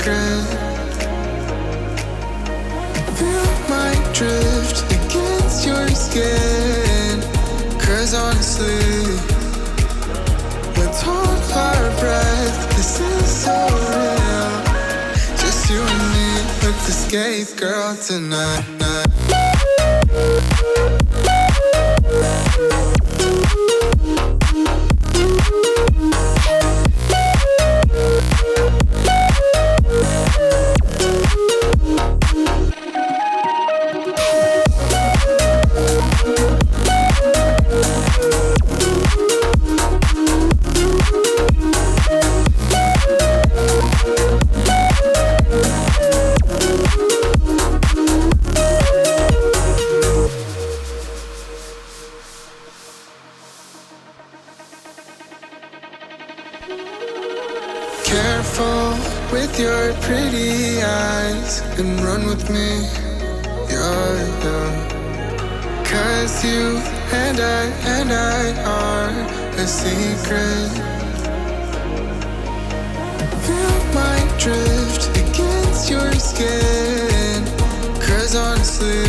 secret. Feel my drift against your skin. 'Cause honestly, let's hold our breath. This is so real. Just you and me, let's escape, girl, tonight. Careful with your pretty eyes and run with me, yeah. 'Cause you and I are a secret. Feel my drift against your skin. 'Cause honestly,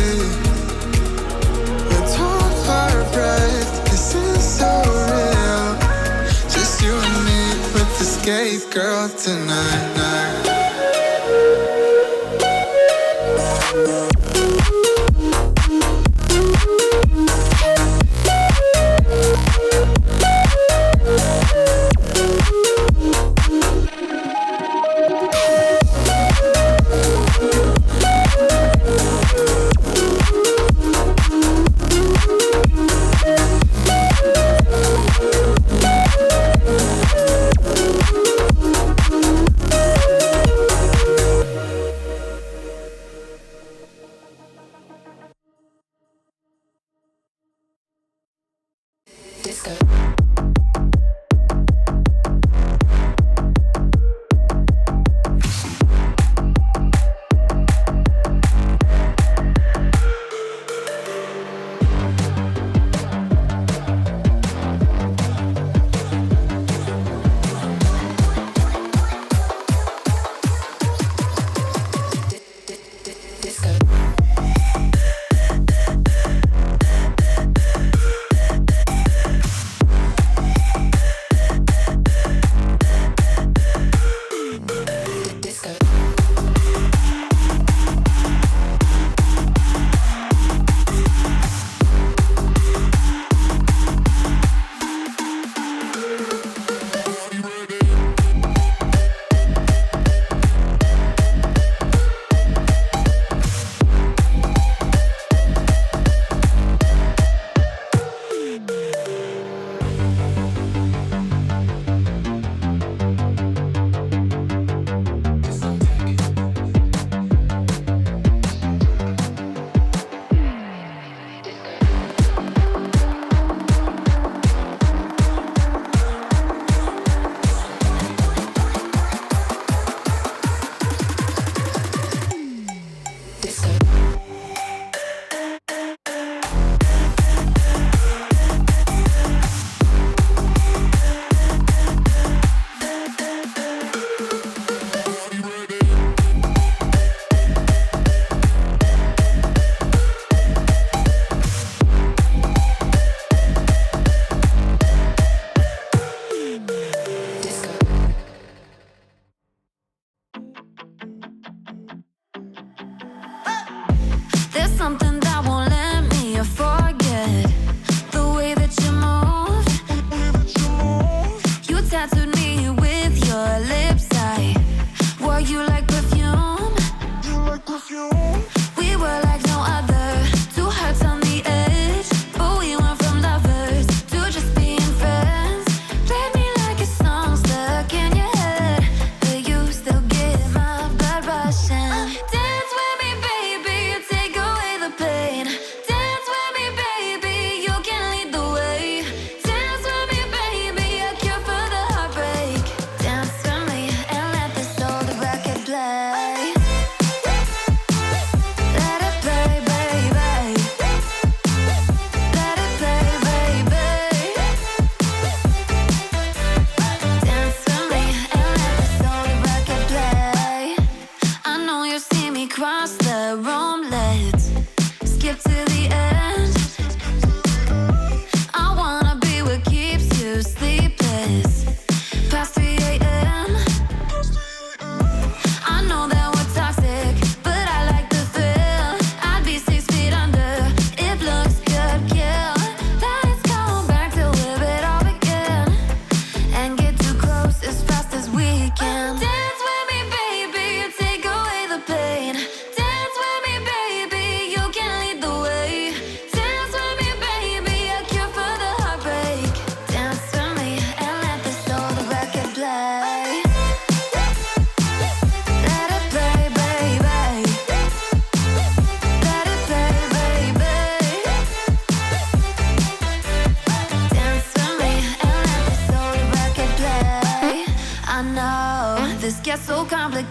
let's hold our breath. This is so real. Just you and me, let's escape, girl, tonight.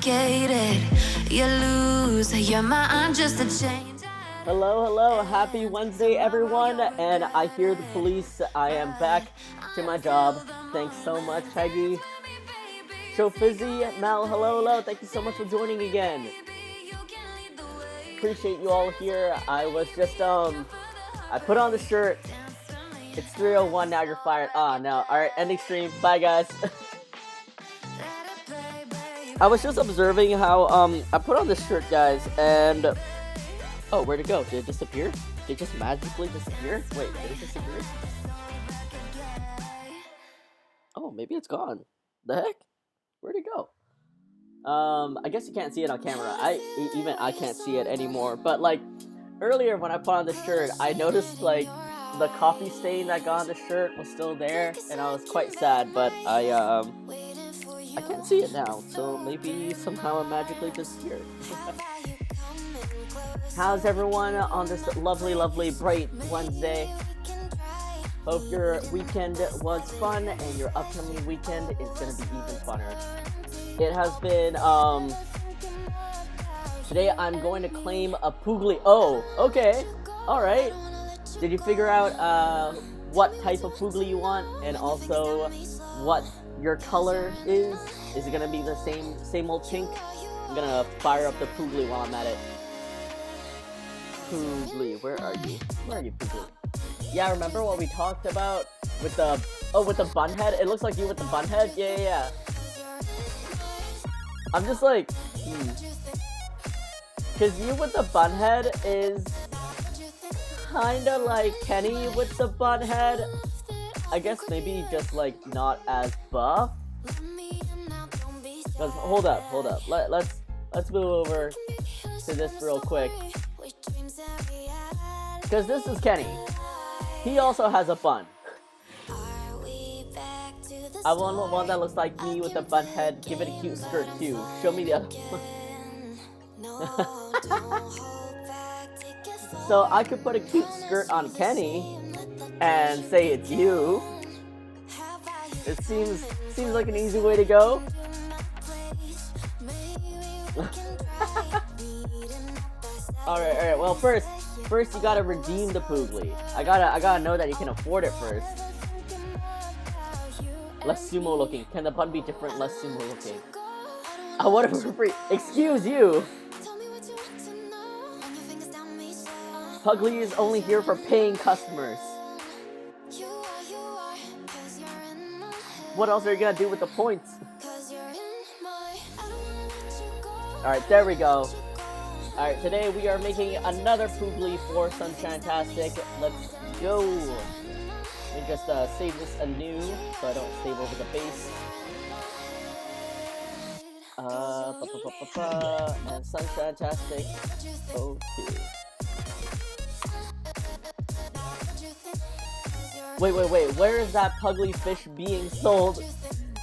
complicated. You lose your mind just to change. Hello, happy Wednesday everyone, and I hear the police. I am back to my job. Thanks so much, Peggy. Show Fizzy, Mel, hello, thank you so much for joining again. Appreciate you all here. I was just, I put on the shirt. It's 3:01, now you're fired. Ah, no. Alright, ending stream. Bye, guys. I was just observing how, I put on this shirt, guys, and... Oh, where'd it go? Did it disappear? Did it just magically disappear? Wait, did it disappear? Oh, maybe it's gone. The heck? Where'd it go? I guess you can't see it on camera. I can't see it anymore. But, like, earlier when I put on the shirt, I noticed, like, the coffee stain that got on the shirt was still there, and I was quite sad, but I can't see it now, so maybe somehow it magically disappeared. How's everyone on this lovely, bright Wednesday? Hope your weekend was fun, and your upcoming weekend is gonna be even funner. It has been, today I'm going to claim a Pooglie. Oh, okay, alright. Did you figure out, what type of Pooglie you want, and also what your color is? Is it gonna be the same old pink? I'm gonna fire up the Pooglie while I'm at it. Pooglie, where are you? Where are you, Pooglie? Yeah, remember what we talked about with the, with the bun head? It looks like you with the bun head? Yeah. I'm just like, Cause you with the bun head is kinda like Kenny with the bun head. I guess maybe just like not as buff. Cause hold up. Let's move over to this real quick. Cause this is Kenny. He also has a bun. I want one that looks like me with a bun head. Give it a cute skirt too. Show me the other one. So I could put a cute skirt on Kenny and say it's you. It seems like an easy way to go. Alright, well first you gotta redeem the Pooglie. I gotta know that you can afford it first. Less sumo looking. Can the bun be different, less sumo looking? What if we're free? Excuse you! Pooglie is only here for paying customers. What else are you gonna do with the points? Alright, there we go. Alright, today we are making another Pooglie for Sunshinetastic. Let's go. Let me just save this anew so I don't save over the base. And Sunshinetastic. Okay. Wait, where is that Pooglie fish being sold?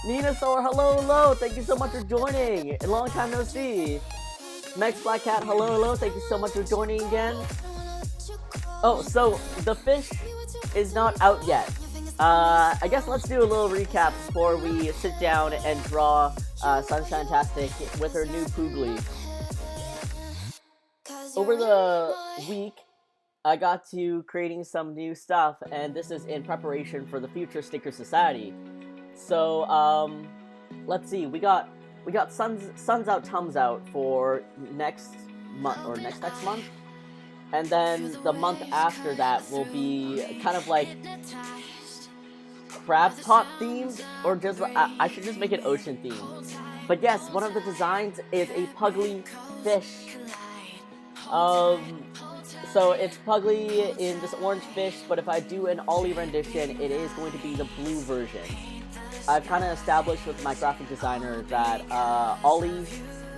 Ninasaur, hello, thank you so much for joining. A long time no see. Mex Black Cat, hello, thank you so much for joining again. Oh, so the fish is not out yet. I guess let's do a little recap before we sit down and draw Sunshinetastic with her new Pooglie. Over the week, I got to creating some new stuff, and this is in preparation for the future Sticker Society. So, let's see, we got Suns Out, Tums Out for next month, or next month, and then the month after that will be kind of like crab pot themed, or just, I should just make it ocean themed. But yes, one of the designs is a Pooglie fish. So it's Pooglie in this orange fish, but if I do an Ollie rendition, it is going to be the blue version. I've kind of established with my graphic designer that Ollie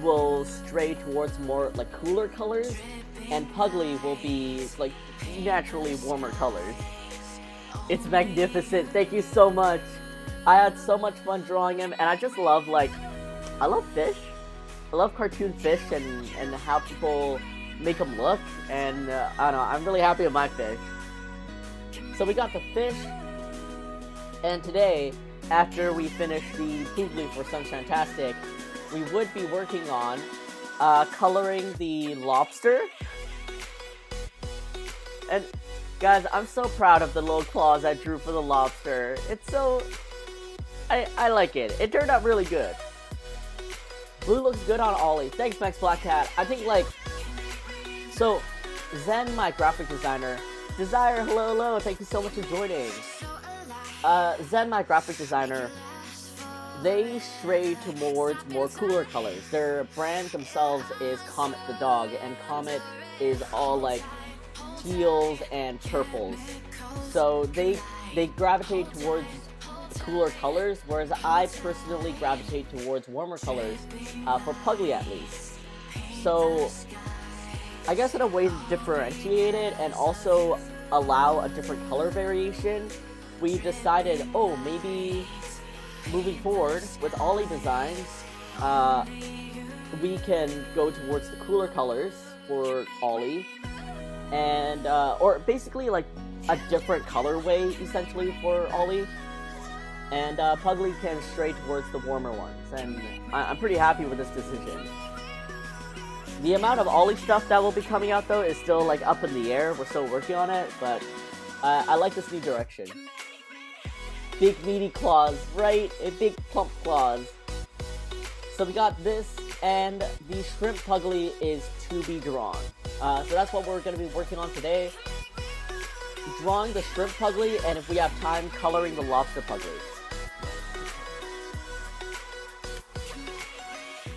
will stray towards more like cooler colors, and Pooglie will be like naturally warmer colors. It's magnificent. Thank you so much. I had so much fun drawing him, and I just love, like, I love fish. I love cartoon fish and how people make them look, and I don't know, I'm really happy with my fish. So we got the fish, and today, after we finish the Pooglie for Sunshinetastic, we would be working on coloring the lobster. And guys, I'm so proud of the little claws I drew for the lobster. It's so... I like it. It turned out really good. Blue looks good on Ollie. Thanks, Max Black Cat. I think, like... So, Zen, my graphic designer... Desire, hello, thank you so much for joining. Zen, my graphic designer... They stray towards more cooler colors. Their brand themselves is Comet the Dog, and Comet is all, like, teals and purples. So, they gravitate towards cooler colors, whereas I personally gravitate towards warmer colors, for Puglie at least. So, I guess in a way to differentiate it and also allow a different color variation, we decided, oh, maybe moving forward with Ollie designs, we can go towards the cooler colors for Ollie, and or basically like a different colorway essentially for Ollie, and Puglie can stray towards the warmer ones, and I'm pretty happy with this decision. The amount of Ollie stuff that will be coming out though is still like up in the air. We're still working on it, but I like this new direction. Big meaty claws, right? Big plump claws. So we got this, and the Shrimp Puglie is to be drawn. So that's what we're going to be working on today. Drawing the Shrimp Puglie, and if we have time, coloring the Lobster Puglie.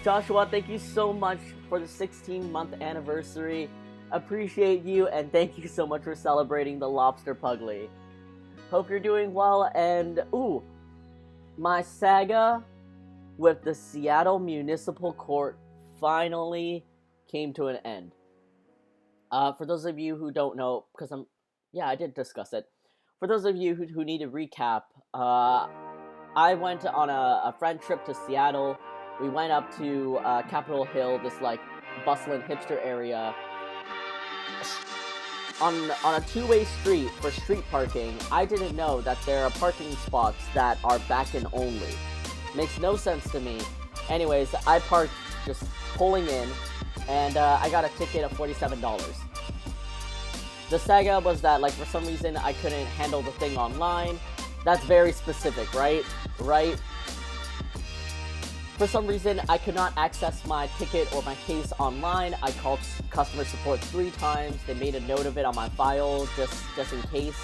Joshua, thank you so much for the 16-month anniversary. Appreciate you, and thank you so much for celebrating the Lobster Puglie. Hope you're doing well, and ooh, my saga with the Seattle Municipal Court finally came to an end. For those of you who don't know, because I did discuss it. For those of you who need a recap, I went on a friend trip to Seattle. We went up to Capitol Hill, this like bustling hipster area. On a two-way street for street parking, I didn't know that there are parking spots that are back-in only. Makes no sense to me. Anyways, I parked just pulling in, and I got a ticket of $47. The saga was that, like, for some reason, I couldn't handle the thing online. That's very specific, right? Right? For some reason, I could not access my ticket or my case online. I called customer support 3 times. They made a note of it on my file, just in case.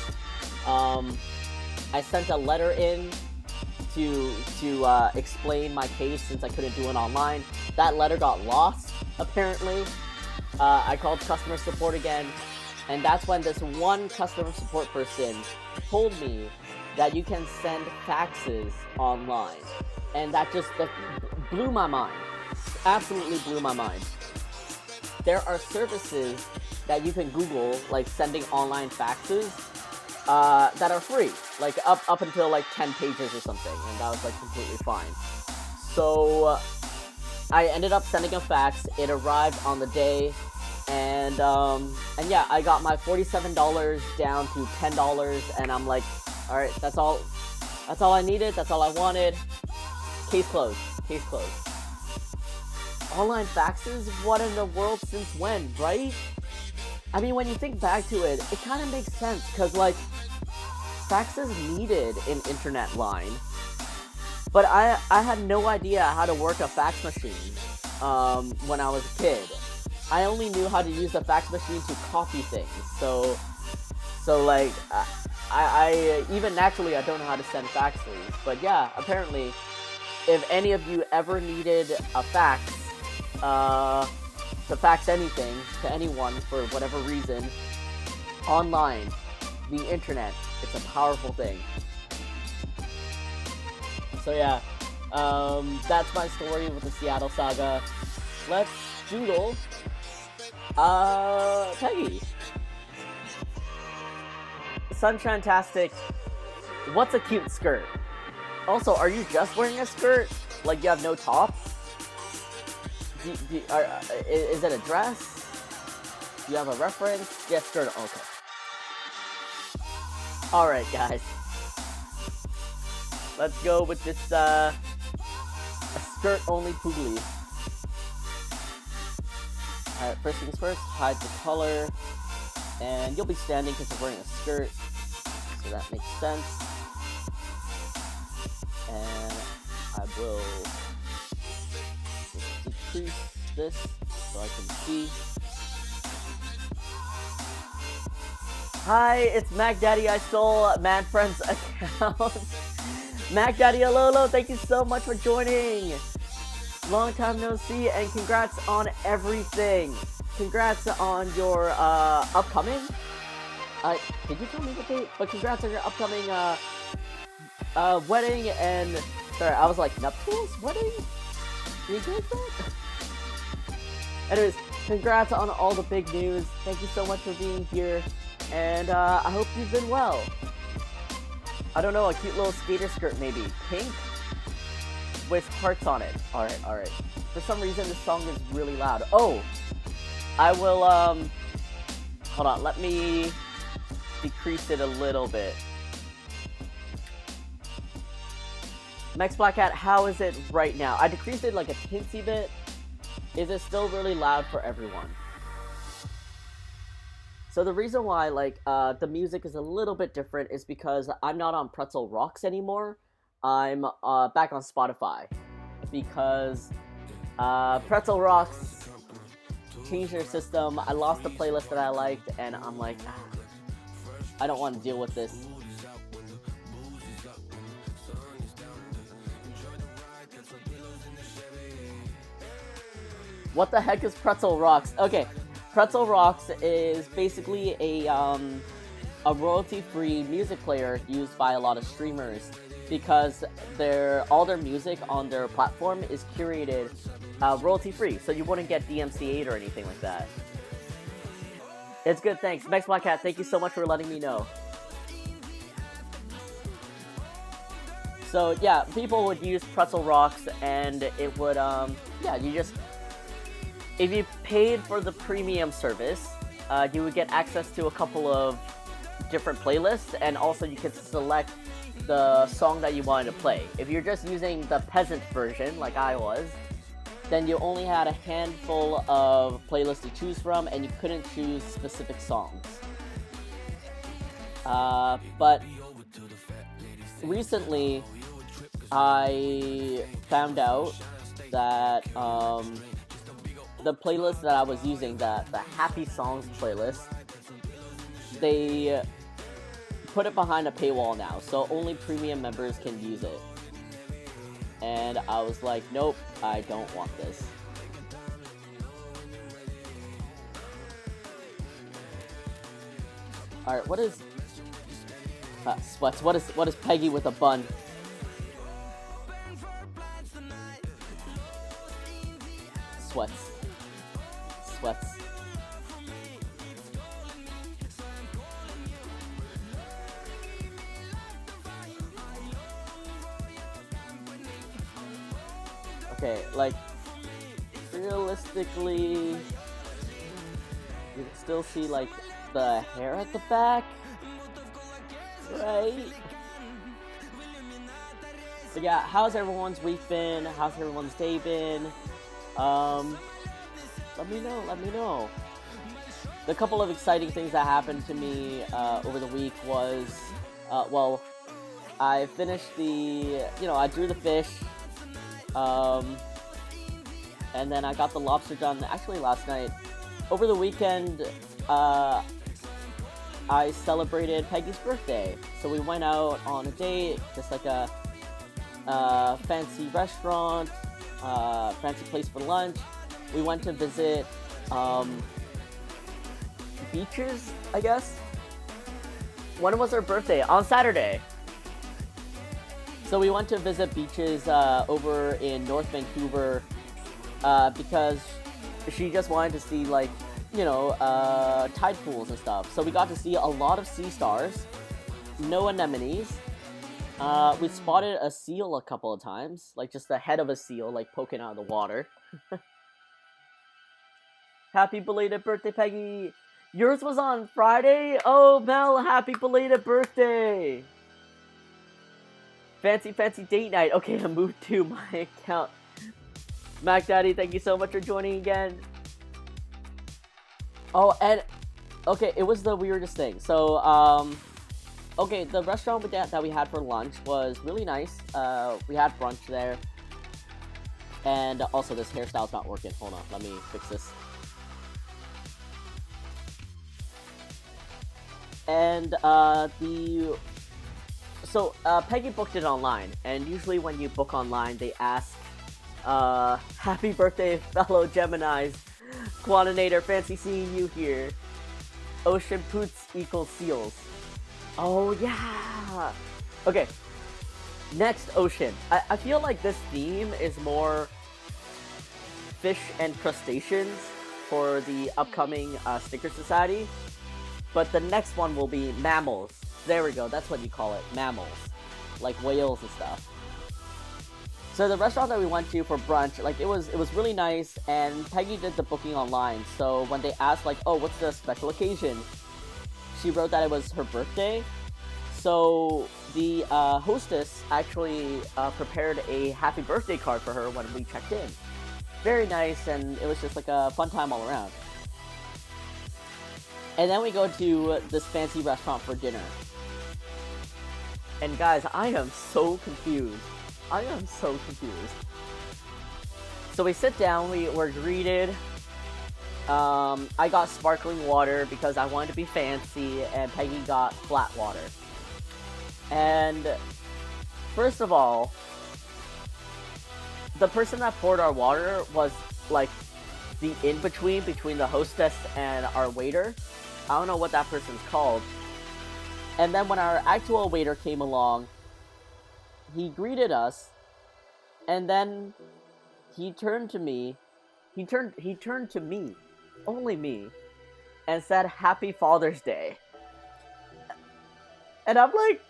I sent a letter in to explain my case since I couldn't do it online. That letter got lost, apparently. I called customer support again, and that's when this one customer support person told me that you can send faxes online. And that just blew my mind. Absolutely blew my mind. There are services that you can Google, like sending online faxes, that are free. Like up until like 10 pages or something. And that was like completely fine. So I ended up sending a fax. It arrived on the day. And yeah, I got my $47 down to $10. And I'm like, alright, that's all I needed. That's all I wanted. Case closed. Case closed. Online faxes? What in the world? Since when, right? I mean, when you think back to it, it kind of makes sense, because, like, faxes needed an internet line. But I had no idea how to work a fax machine when I was a kid. I only knew how to use the fax machine to copy things. So like, I even naturally, I don't know how to send faxes. But yeah, apparently, if any of you ever needed a fax, to fax anything to anyone for whatever reason, online, the internet, it's a powerful thing. So yeah, that's my story with the Seattle saga. Let's doodle, Peggy. Sunshinetastic, what's a cute skirt? Also, are you just wearing a skirt? Like you have no top? Is it a dress? Do you have a reference? Yes, skirt. Okay. Alright, guys. Let's go with this skirt only Pooglie. Alright, first things first, hide the color. And you'll be standing because you're wearing a skirt. So that makes sense. And I will just decrease this so I can see. Hi, it's Mac Daddy. I stole Manfriend's account. Mac Daddy Alolo, thank you so much for joining. Long time no see, and congrats on everything. Congrats on your upcoming. Did you tell me the date? But congrats on your upcoming wedding and. Sorry, I was like, nuptials? Wedding? Engagement? Anyways, congrats on all the big news. Thank you so much for being here. And I hope you've been well. I don't know, a cute little skater skirt maybe. Pink? With hearts on it. Alright. For some reason, this song is really loud. Oh! I will, hold on, let me decrease it a little bit. Max Black Cat, how is it right now? I decreased it like a teensy bit. Is it still really loud for everyone? So the reason why, like, the music is a little bit different is because I'm not on Pretzel Rocks anymore. I'm back on Spotify. Because Pretzel Rocks changed their system. I lost the playlist that I liked, and I'm like, I don't want to deal with this. What the heck is Pretzel Rocks? Okay, Pretzel Rocks is basically a royalty-free music player used by a lot of streamers because all their music on their platform is curated royalty-free, so you wouldn't get DMCA'd or anything like that. It's good, thanks. Max Black Cat, thank you so much for letting me know. So yeah, people would use Pretzel Rocks, and it would if you paid for the premium service, you would get access to a couple of different playlists, and also you could select the song that you wanted to play. If you're just using the peasant version, like I was, then you only had a handful of playlists to choose from, and you couldn't choose specific songs. But recently, I found out that the playlist that I was using, the Happy Songs playlist, they put it behind a paywall now, so only premium members can use it. And I was like, nope, I don't want this. Alright, what is... Sweats, what is Peggy with a bun? Sweats. Okay, like, realistically, you can still see, like, the hair at the back, right? But yeah, how's everyone's week been? How's everyone's day been? Let me know. The couple of exciting things that happened to me over the week was, I finished I drew the fish, and then I got the lobster done actually last night. Over the weekend, I celebrated Peggy's birthday, so we went out on a date, just like a fancy restaurant, fancy place for lunch. We went to visit beaches, I guess. When was her birthday? On Saturday. So we went to visit beaches over in North Vancouver because she just wanted to see, like, tide pools and stuff. So we got to see a lot of sea stars, no anemones. We spotted a seal a couple of times, like just the head of a seal, like poking out of the water. Happy belated birthday, Peggy! Yours was on Friday? Oh, Mel, happy belated birthday! Fancy date night. Okay, I moved to my account. Mac Daddy, thank you so much for joining again. Oh, and okay, it was the weirdest thing. So, okay, the restaurant that we had for lunch was really nice. We had brunch there. And also, this hairstyle's not working. Hold on, let me fix this. And, Peggy booked it online. And usually when you book online, they ask, happy birthday, fellow Geminis. Quoninator, fancy seeing you here. Ocean poots equals seals. Oh, yeah! Okay. Next, ocean. I feel like this theme is more fish and crustaceans for the upcoming Sticker Society. But the next one will be mammals. There we go, that's what you call it, mammals. Like whales and stuff. So the restaurant that we went to for brunch, like it was really nice, and Peggy did the booking online. So when they asked like, oh, what's the special occasion? She wrote that it was her birthday. So the hostess actually prepared a happy birthday card for her when we checked in. Very nice, and it was just like a fun time all around. And then we go to this fancy restaurant for dinner. And guys, I am so confused. I am so confused. So we sit down, we were greeted. I got sparkling water because I wanted to be fancy, and Peggy got flat water. And first of all, the person that poured our water was like the in-between between the hostess and our waiter. I don't know what that person's called. And then when our actual waiter came along, he greeted us, and then he turned to me. He turned to me, only me, and said, "Happy Father's Day." And I'm like,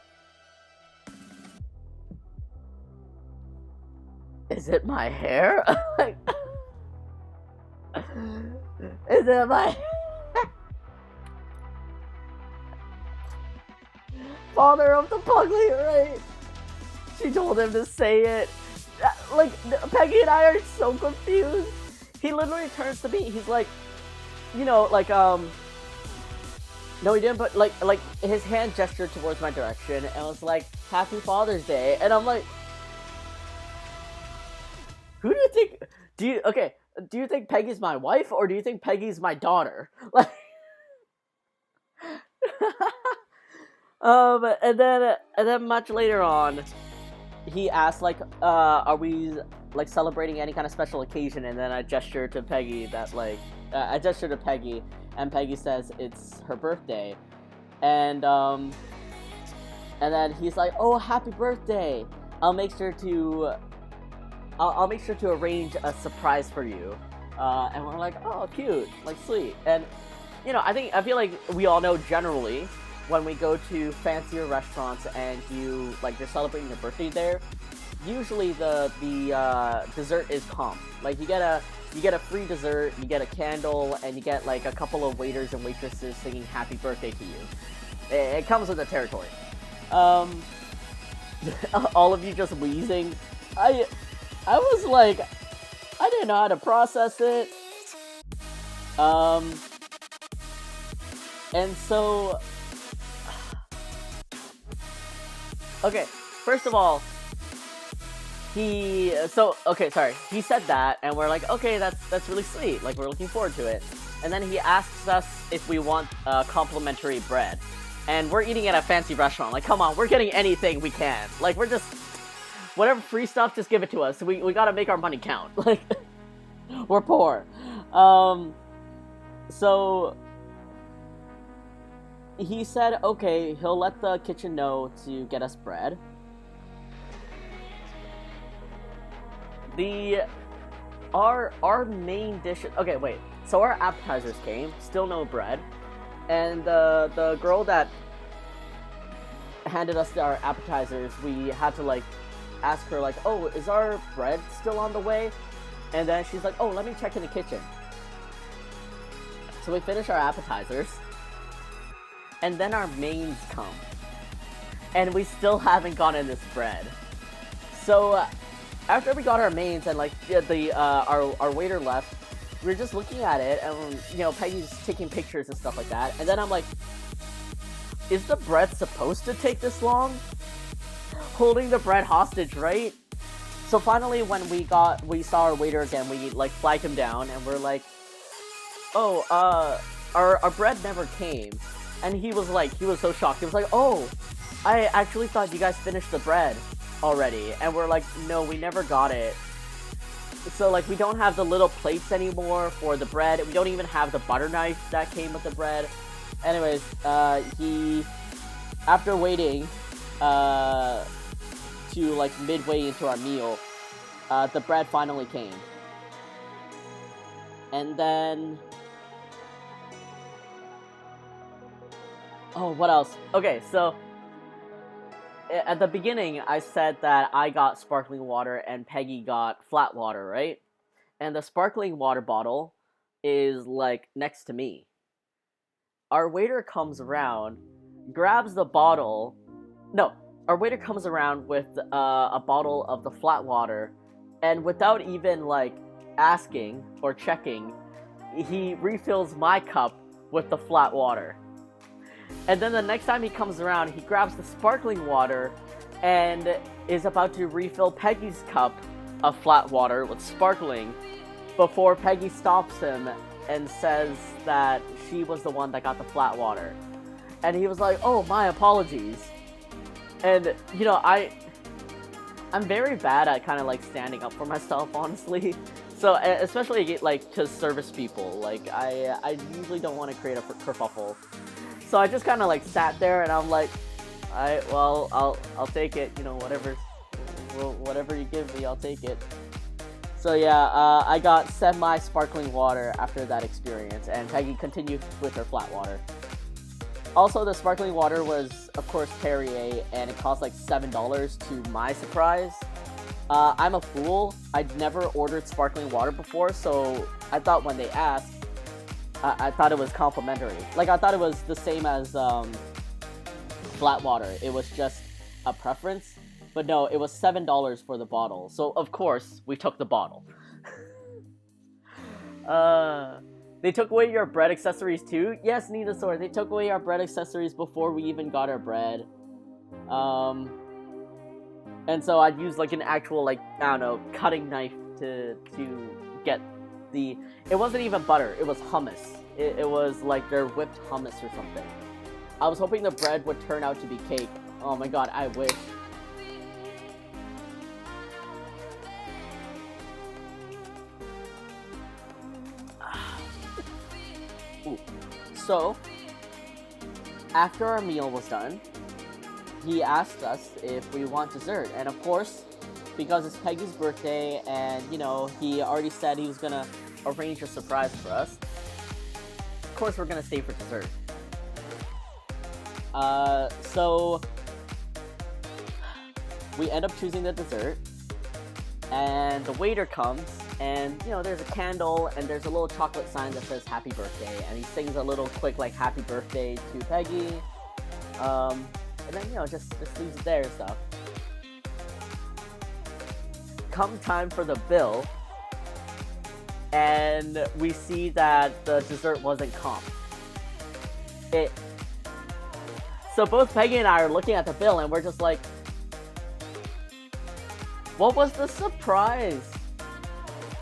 is it my hair? Like, is it my father of the Pooglie, right? She told him to say it. Like, Peggy and I are so confused. He literally turns to me. He's like, you know, like, no, he didn't, but like his hand gestured towards my direction and was like, "Happy Father's Day." And I'm like, who do you think? Do you think Peggy's my wife, or do you think Peggy's my daughter? Like, and then much later on, he asked like, are we like celebrating any kind of special occasion? And then I gestured to Peggy that like, and Peggy says it's her birthday, and then he's like, "Oh, happy birthday! I'll make sure to arrange a surprise for you." And we're like, "Oh, cute, like sweet." And you know, I feel like we all know generally when we go to fancier restaurants and you're celebrating your birthday there, usually the dessert is comp. Like you get a free dessert, you get a candle, and you get like a couple of waiters and waitresses singing happy birthday to you. It comes with the territory. All of you just wheezing. I was like, I didn't know how to process it. And so, okay, first of all, he said that, and we're like, okay, that's really sweet, like, we're looking forward to it. And then he asks us if we want complimentary bread. And we're eating at a fancy restaurant, like, come on, we're getting anything we can. Like, we're just, whatever free stuff, just give it to us. We gotta make our money count. Like, we're poor. So he said, okay, he'll let the kitchen know to get us bread. Our main dish, okay, wait, so our appetizers came, still no bread, and the girl that handed us our appetizers, we had to like ask her like, oh, is our bread still on the way? And then she's like, oh, let me check in the kitchen. So we finish our appetizers, and then our mains come, and we still haven't gotten this bread. So after we got our mains and like our waiter left, we were just looking at it, and you know, Peggy's taking pictures and stuff like that. And then I'm like, is the bread supposed to take this long? Holding the bread hostage, right? So finally, when we saw our waiter again, we like flagged him down, and we're like, oh, our bread never came. And he was so shocked. He was like, oh, I actually thought you guys finished the bread already. And we're like, no, we never got it. So like, we don't have the little plates anymore for the bread. We don't even have the butter knife that came with the bread. Anyways, after waiting to like midway into our meal, the bread finally came. And then, oh, what else? Okay, so at the beginning, I said that I got sparkling water and Peggy got flat water, right? And the sparkling water bottle is like next to me. Our waiter comes around, grabs the bottle. No, our waiter comes around with a bottle of the flat water, and without even like asking or checking, he refills my cup with the flat water. And then the next time he comes around, he grabs the sparkling water and is about to refill Peggy's cup of flat water with sparkling before Peggy stops him and says that she was the one that got the flat water. And he was like, oh, my apologies. And, you know, I'm very bad at kind of like standing up for myself, honestly. So, especially like to service people, like I usually don't want to create a kerfuffle. So I just kind of like sat there, and I'm like, alright, well, I'll take it, you know, whatever you give me, I'll take it. So yeah, I got semi-sparkling water after that experience, and Peggy continued with her flat water. Also, the sparkling water was, of course, Perrier, and it cost like $7 to my surprise. I'm a fool. I'd never ordered sparkling water before, so I thought when they asked, I thought it was complimentary. Like, I thought it was the same as flat water. It was just a preference. But no, it was $7 for the bottle. So, of course, we took the bottle. They took away your bread accessories too? Yes, Ninasaur, they took away our bread accessories before we even got our bread. And so I'd use like an actual, like, I don't know, cutting knife to get the... It wasn't even butter, it was hummus. It was like their whipped hummus or something. I was hoping the bread would turn out to be cake. Oh my god, I wish. Ooh. So, after our meal was done, he asked us if we want dessert. And of course, because it's Peggy's birthday and, you know, he already said he was gonna arrange a surprise for us, of course we're gonna stay for dessert. So we end up choosing the dessert, and the waiter comes, and, you know, there's a candle, and there's a little chocolate sign that says happy birthday, and he sings a little quick, like, happy birthday to Peggy, and then, you know, just leaves it there and stuff. Come time for the bill, and we see that the dessert wasn't comp. So both Peggy and I are looking at the bill, and we're just like, what was the surprise?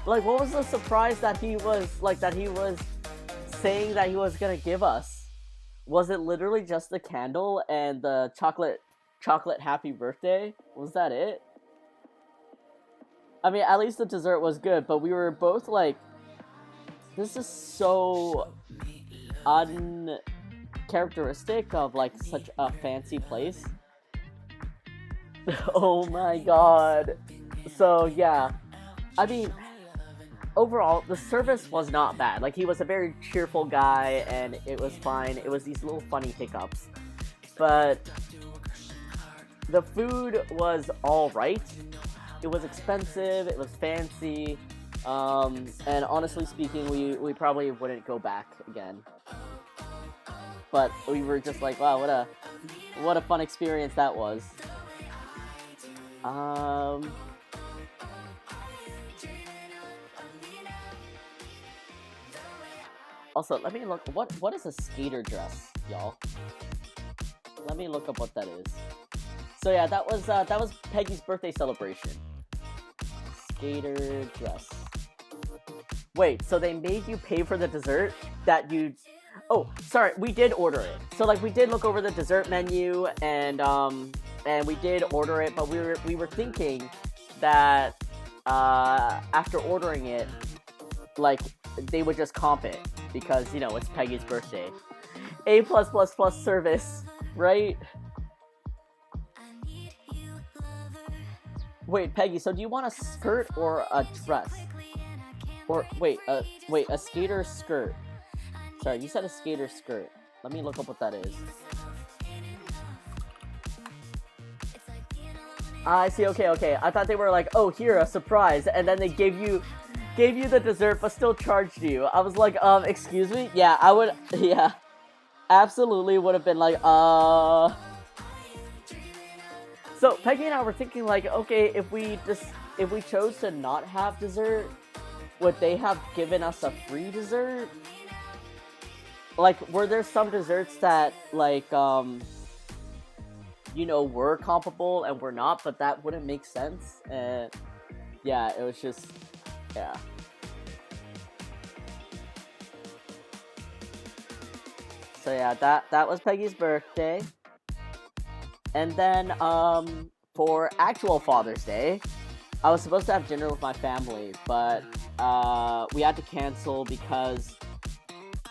Like, what was the surprise that he was saying that he was gonna give us? Was it literally just the candle and the chocolate happy birthday? Was that it? I mean, at least the dessert was good, but we were both like, this is so uncharacteristic of, like, such a fancy place. Oh my god. So, yeah. I mean, overall, the service was not bad. Like, he was a very cheerful guy, and it was fine. It was these little funny hiccups. But the food was alright. It was expensive, it was fancy, and honestly speaking, we probably wouldn't go back again. But we were just like, wow, what a fun experience that was. Also, let me look. What is a skater dress, y'all? Let me look up what that is. So yeah, that was Peggy's birthday celebration. Skater dress. Wait, so they made you pay for the dessert that you... Oh, sorry, we did order it. So like we did look over the dessert menu and we did order it, but we were thinking that after ordering it, like they would just comp it because, you know, it's Peggy's birthday. A+++ service, right? Wait, Peggy, so do you want a skirt or a dress? Or wait, a skater skirt. Sorry, you said a skater skirt. Let me look up what that is. I see. Okay. I thought they were like, oh, here, a surprise, and then they gave you the dessert, but still charged you. I was like, excuse me? Yeah, I would. Yeah, absolutely would have been like, So Peggy and I were thinking like, okay, if we chose to not have dessert, would they have given us a free dessert? Like, were there some desserts that, like, you know, were comparable and were not, but that wouldn't make sense? And, yeah, it was just, yeah. So, yeah, that was Peggy's birthday. And then, for actual Father's Day, I was supposed to have dinner with my family, but, we had to cancel because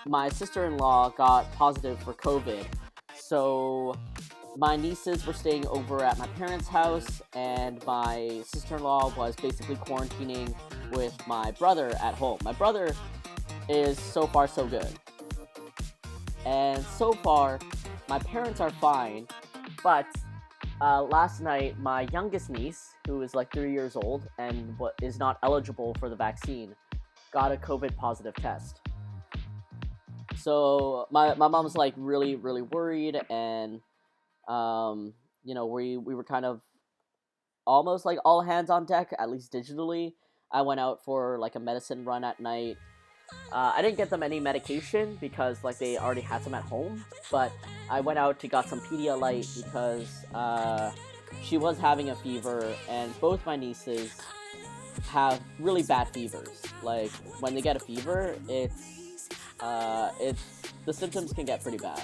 my sister-in-law got positive for COVID. So my nieces were staying over at my parents' house, and my sister-in-law was basically quarantining with my brother at home. My brother is so far so good. And so far, my parents are fine, but last night, my youngest niece, who is like 3 years old and is not eligible for the vaccine, got a COVID positive test. So my mom's like really worried, and you know, we were kind of almost like all hands on deck, at least digitally. I went out for like a medicine run at night. I didn't get them any medication because like they already had some at home, but I went out to got some Pedialyte because she was having a fever, and both my nieces have really bad fevers. Like when they get a fever, it's the symptoms can get pretty bad.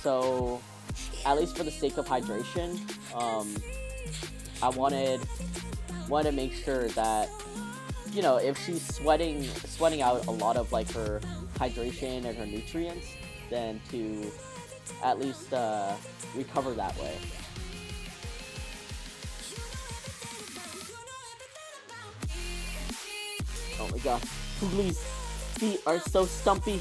So, at least for the sake of hydration, I wanted to make sure that, you know, if she's sweating out a lot of like her hydration and her nutrients, then to at least recover that way. Oh my god, Pooglie's feet are so stumpy.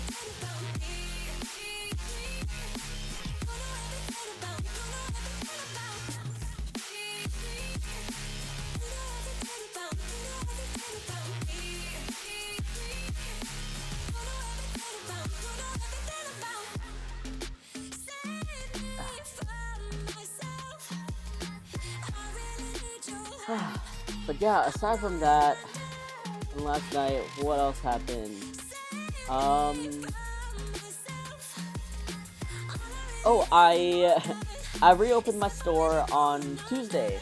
But yeah, aside from that, last night, what else happened? Oh, I reopened my store on Tuesday.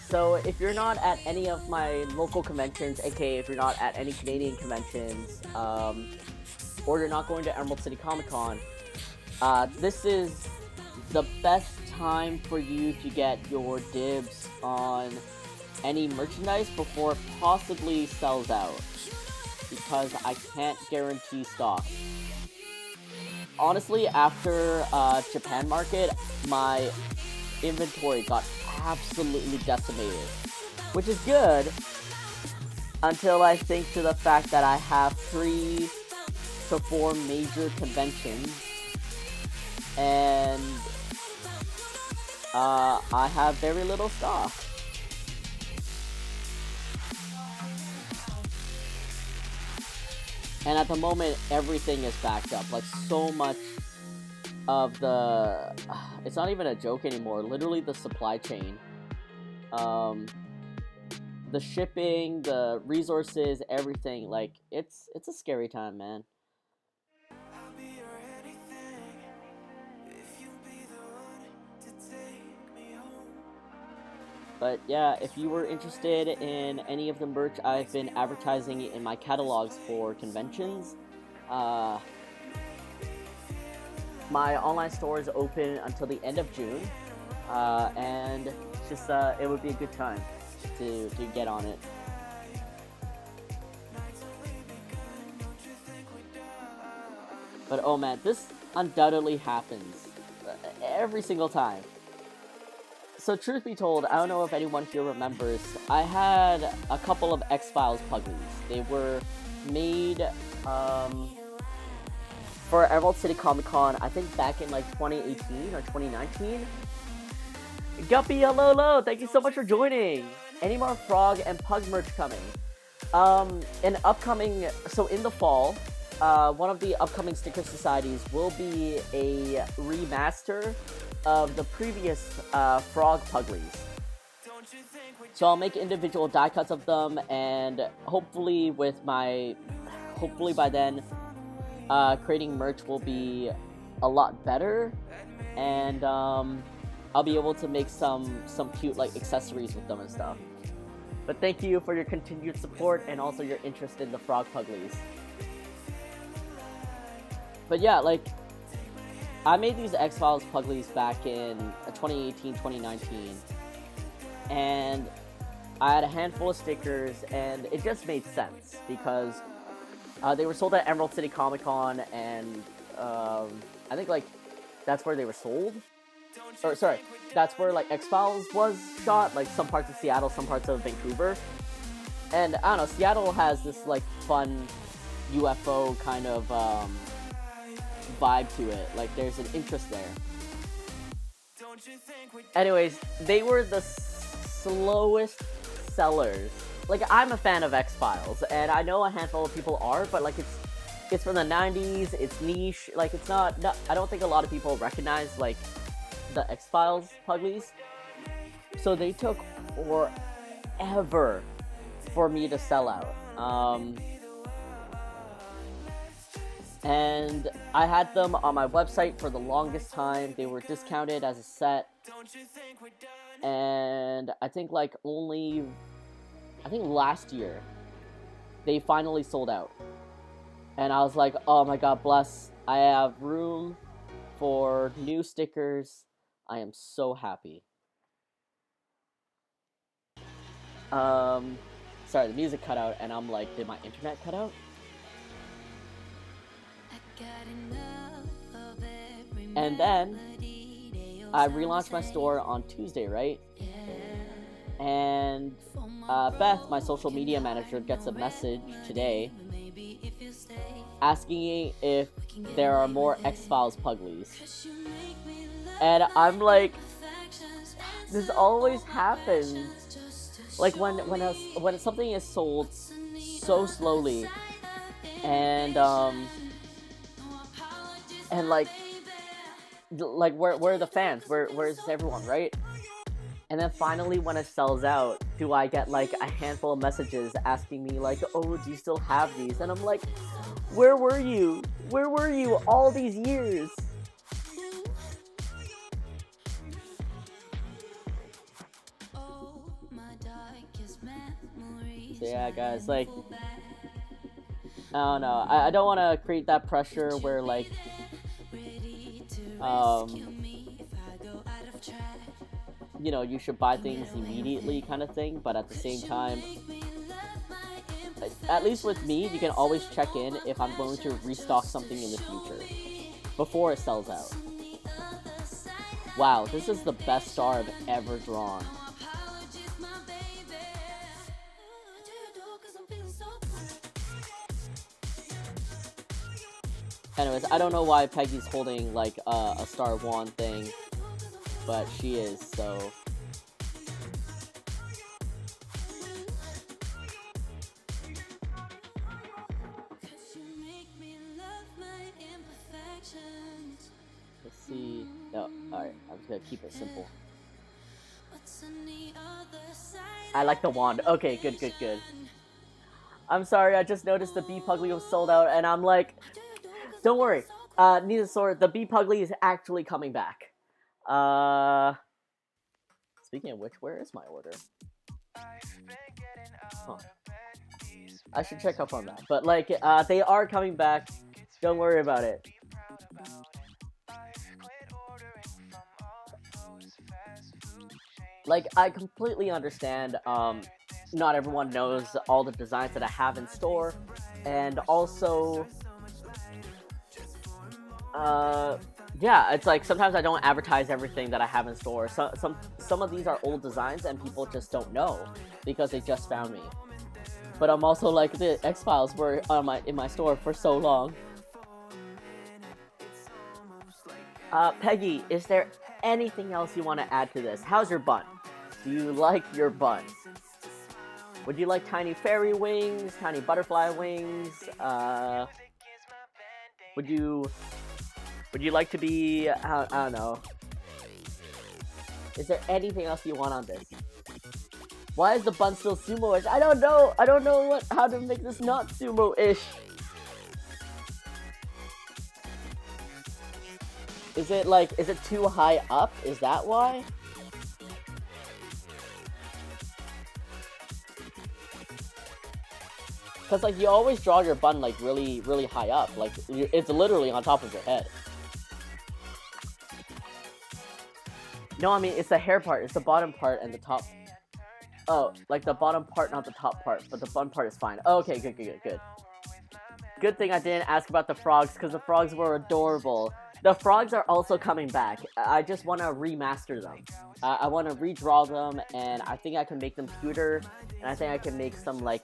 So if you're not at any of my local conventions, aka if you're not at any Canadian conventions, or you're not going to Emerald City Comic Con, this is the best time for you to get your dibs on any merchandise before it possibly sells out, because I can't guarantee stock. Honestly, after Japan Market, my inventory got absolutely decimated, which is good until I think to the fact that I have 3 to 4 major conventions, and I have very little stock. And at the moment, everything is backed up. Like, so much of the... It's not even a joke anymore. Literally, the supply chain. The shipping, the resources, everything. Like, it's a scary time, man. But yeah, if you were interested in any of the merch I've been advertising in my catalogs for conventions, uh, my online store is open until the end of June, and just it would be a good time to get on it. But oh man, this undoubtedly happens every single time. So truth be told, I don't know if anyone here remembers, I had a couple of X-Files Puglies. They were made for Emerald City Comic Con, I think back in like 2018 or 2019. Guppy, hello, thank you so much for joining. Any more Frog and Pug merch coming? In the fall, one of the upcoming sticker societies will be a remaster of the previous Frog Puglies. So I'll make individual die cuts of them, and hopefully by then, creating merch will be a lot better, and I'll be able to make some cute like accessories with them and stuff. But thank you for your continued support and also your interest in the Frog Puglies. But yeah, like, I made these X-Files Puglies back in 2018, 2019, and I had a handful of stickers, and it just made sense, because they were sold at Emerald City Comic Con, and I think, like, that's where they were sold. Or, sorry, that's where, like, X-Files was shot, like, some parts of Seattle, some parts of Vancouver. And, I don't know, Seattle has this, like, fun UFO kind of vibe to it. Like, there's an interest there. Anyways, they were the slowest sellers. Like, I'm a fan of X-Files, and I know a handful of people are, but, like, it's from the 90s, it's niche, like, it's not I don't think a lot of people recognize, like, the X-Files Puglies. So they took forever for me to sell out. And I had them on my website for the longest time. They were discounted as a set. And I think last year, they finally sold out. And I was like, oh my god, bless. I have room for new stickers. I am so happy. Sorry, the music cut out, and I'm like, did my internet cut out? And then I relaunched my store on Tuesday, right? And Beth, my social media manager, gets a message today asking if there are more X-Files Puglies. And I'm like, this always happens. Like when something is sold so slowly, and like where are the fans? Where's everyone, right? And then finally, when it sells out, do I get like a handful of messages asking me like, oh, do you still have these? And I'm like, where were you? Where were you all these years? So yeah, guys, like, I don't know. I don't want to create that pressure where, like, you know, you should buy things immediately kind of thing, but at the same time, at least with me, you can always check in if I'm going to restock something in the future before it sells out. Wow, this is the best star I've ever drawn. Anyways, I don't know why Peggy's holding, like, a Star Wand thing, but she is, so... Let's see... No, alright, I'm just gonna keep it simple. I like the wand. Okay, good. I'm sorry, I just noticed the Bee Puglie was sold out, and I'm like... Don't worry, the Bee Puglie is actually coming back. Speaking of which, where is my order? Huh. I should check up on that. But like, they are coming back. Don't worry about it. Like, I completely understand, not everyone knows all the designs that I have in store, and also, yeah, it's like sometimes I don't advertise everything that I have in store. Some of these are old designs and people just don't know because they just found me. But I'm also like, the X-Files were in my store for so long. Peggy, is there anything else you want to add to this? How's your bun? Do you like your bun? Would you like tiny fairy wings, tiny butterfly wings? Would you like to be, I don't know. Is there anything else you want on this? Why is the bun still sumo-ish? I don't know. I don't know how to make this not sumo-ish. Is it too high up? Is that why? Because, like, you always draw your bun, like, really, really high up. Like, it's literally on top of your head. No, I mean, it's the hair part. It's the bottom part and the top. Oh, like the bottom part, not the top part. But the bun part is fine. Okay, good. Good thing I didn't ask about the frogs, because the frogs were adorable. The frogs are also coming back. I just want to remaster them. I want to redraw them, and I think I can make them cuter. And I think I can make some, like,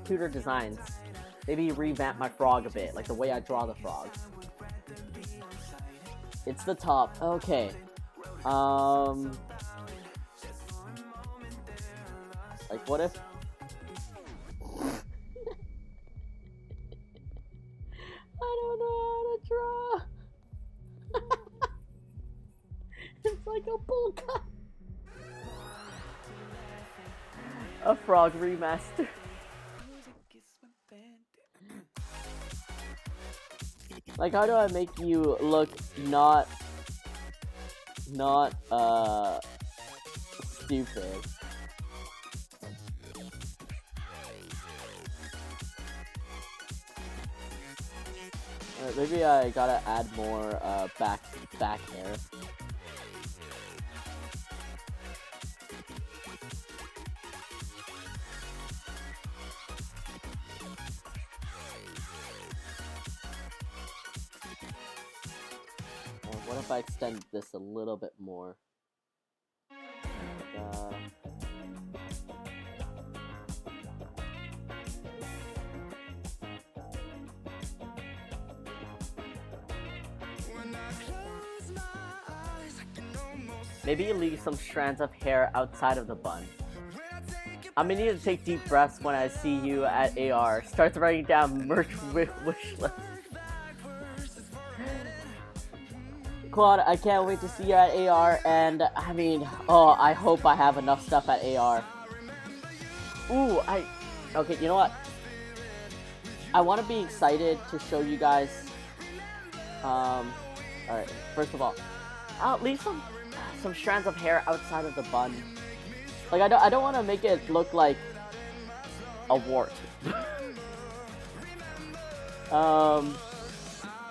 cuter designs. Maybe revamp my frog a bit, like the way I draw the frog. It's the top. Okay. Like, what if... I don't know how to draw. It's like a bull cut. A frog remaster. Like, how do I make you look not stupid? Maybe I gotta add more back hair. What if I extend this a little bit more? Maybe leave some strands of hair outside of the bun. I'm gonna need to take deep breaths when I see you at AR. Start writing down merch wish list. Quad, I can't wait to see you at AR, and I mean, oh, I hope I have enough stuff at AR. Ooh, okay, you know what? I want to be excited to show you guys. Alright, first of all, I'll leave some strands of hair outside of the bun. Like, I don't want to make it look like a wart. But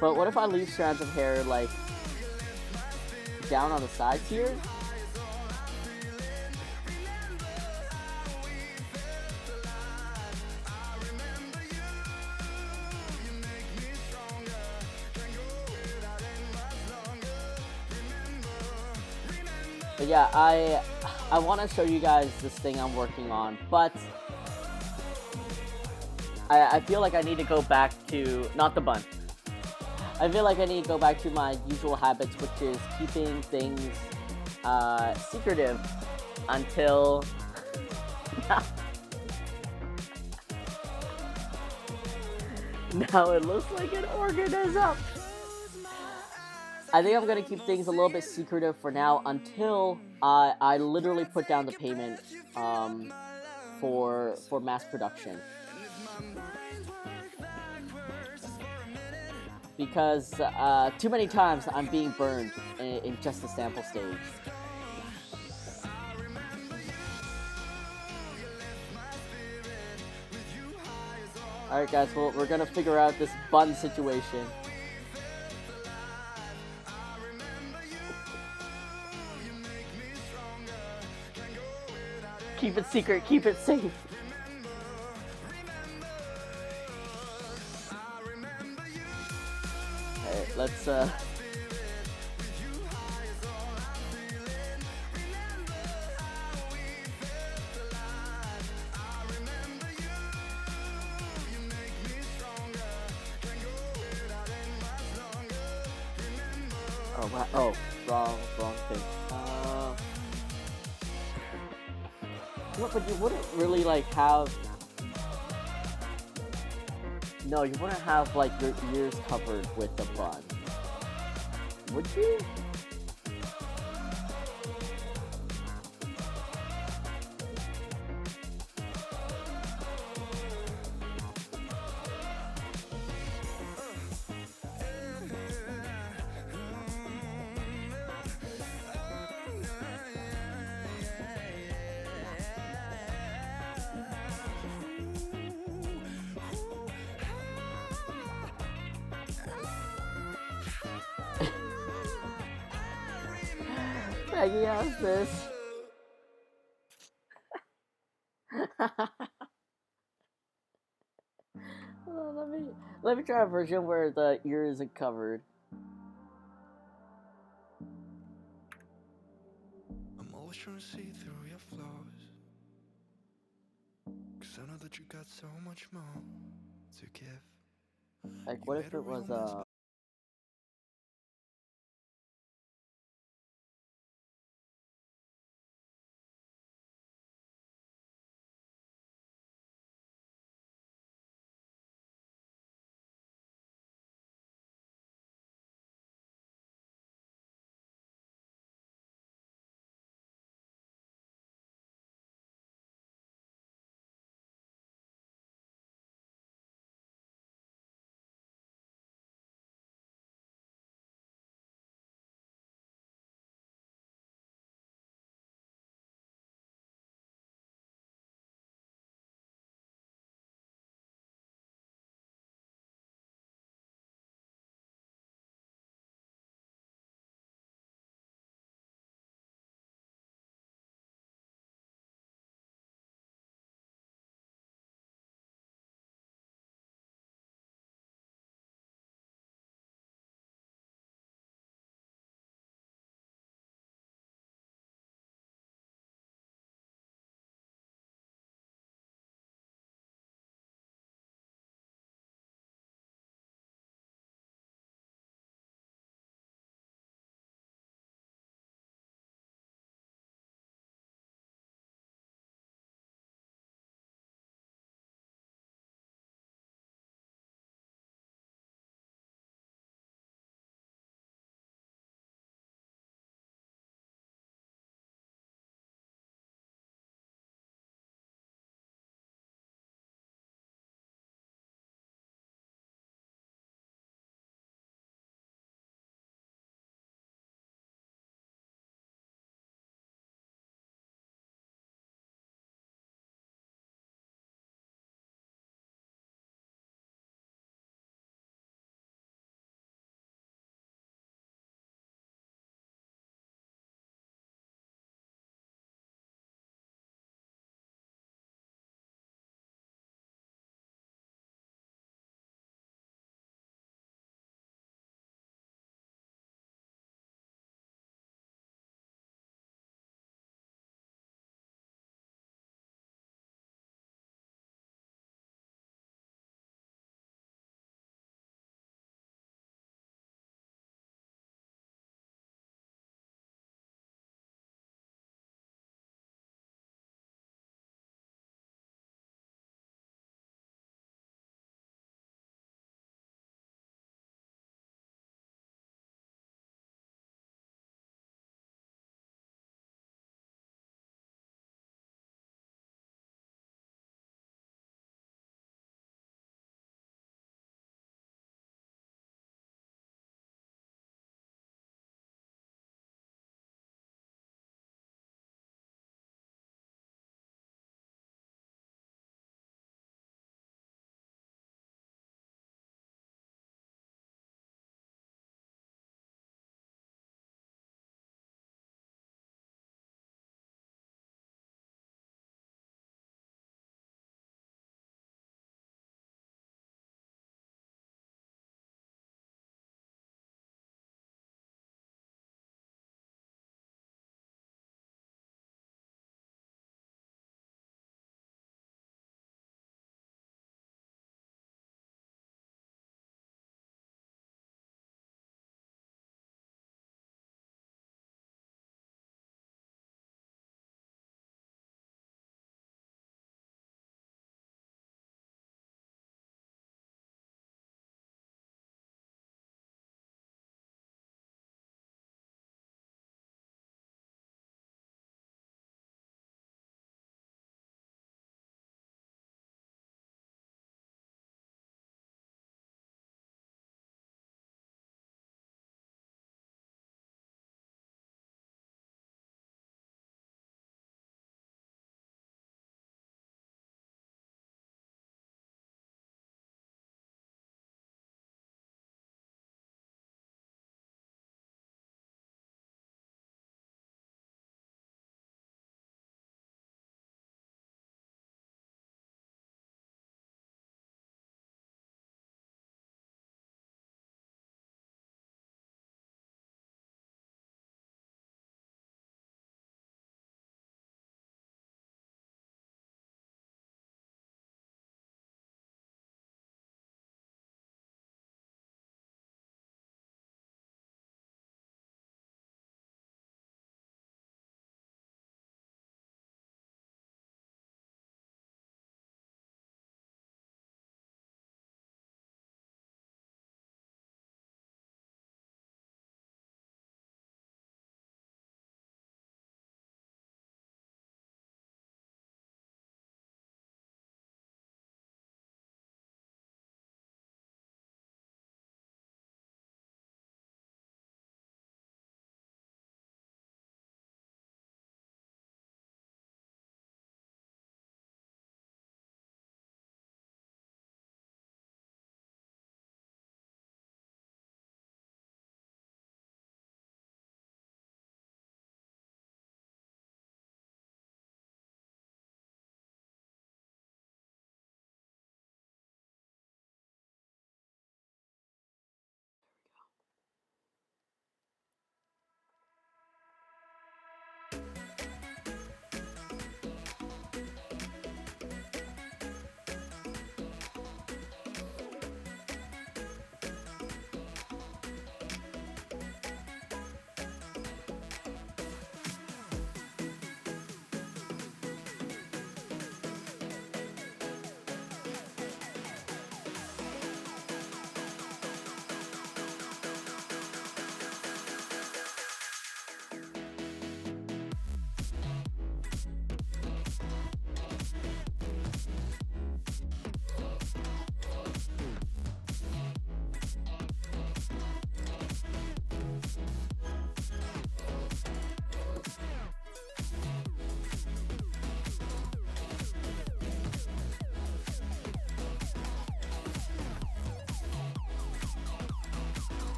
what if I leave strands of hair, like, down on the sides here? But yeah, I want to show you guys this thing I'm working on, but I feel like I need to go back to, not the bun. I feel like I need to go back to my usual habits, which is keeping things secretive until now it looks like an organism. I think I'm gonna keep things a little bit secretive for now until I literally put down the payment for mass production. Because too many times I'm being burned in just the sample stage. Alright guys, well, we're gonna figure out this bun situation. Keep it secret, keep it safe. Alright, let's oh wow, oh, wrong thing. What, but you wouldn't really like have. No, you wouldn't have like your ears covered with the bun. Would you? Maggie has this. Let me try a version where the ear isn't covered. I'm always trying to see through your flaws, 'cause I know that you got so much more to give. Like, what if it was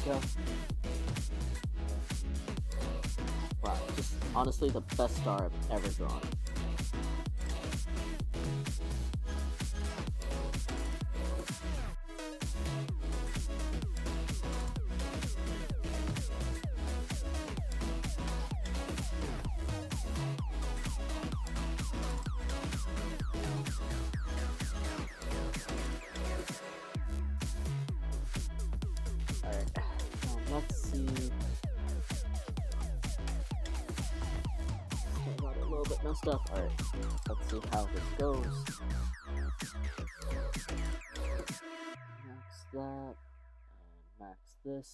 go. Wow, just honestly the best star I've ever drawn. Let's see. I got it a little bit messed up. Alright, let's see how this goes. Max that, and max this.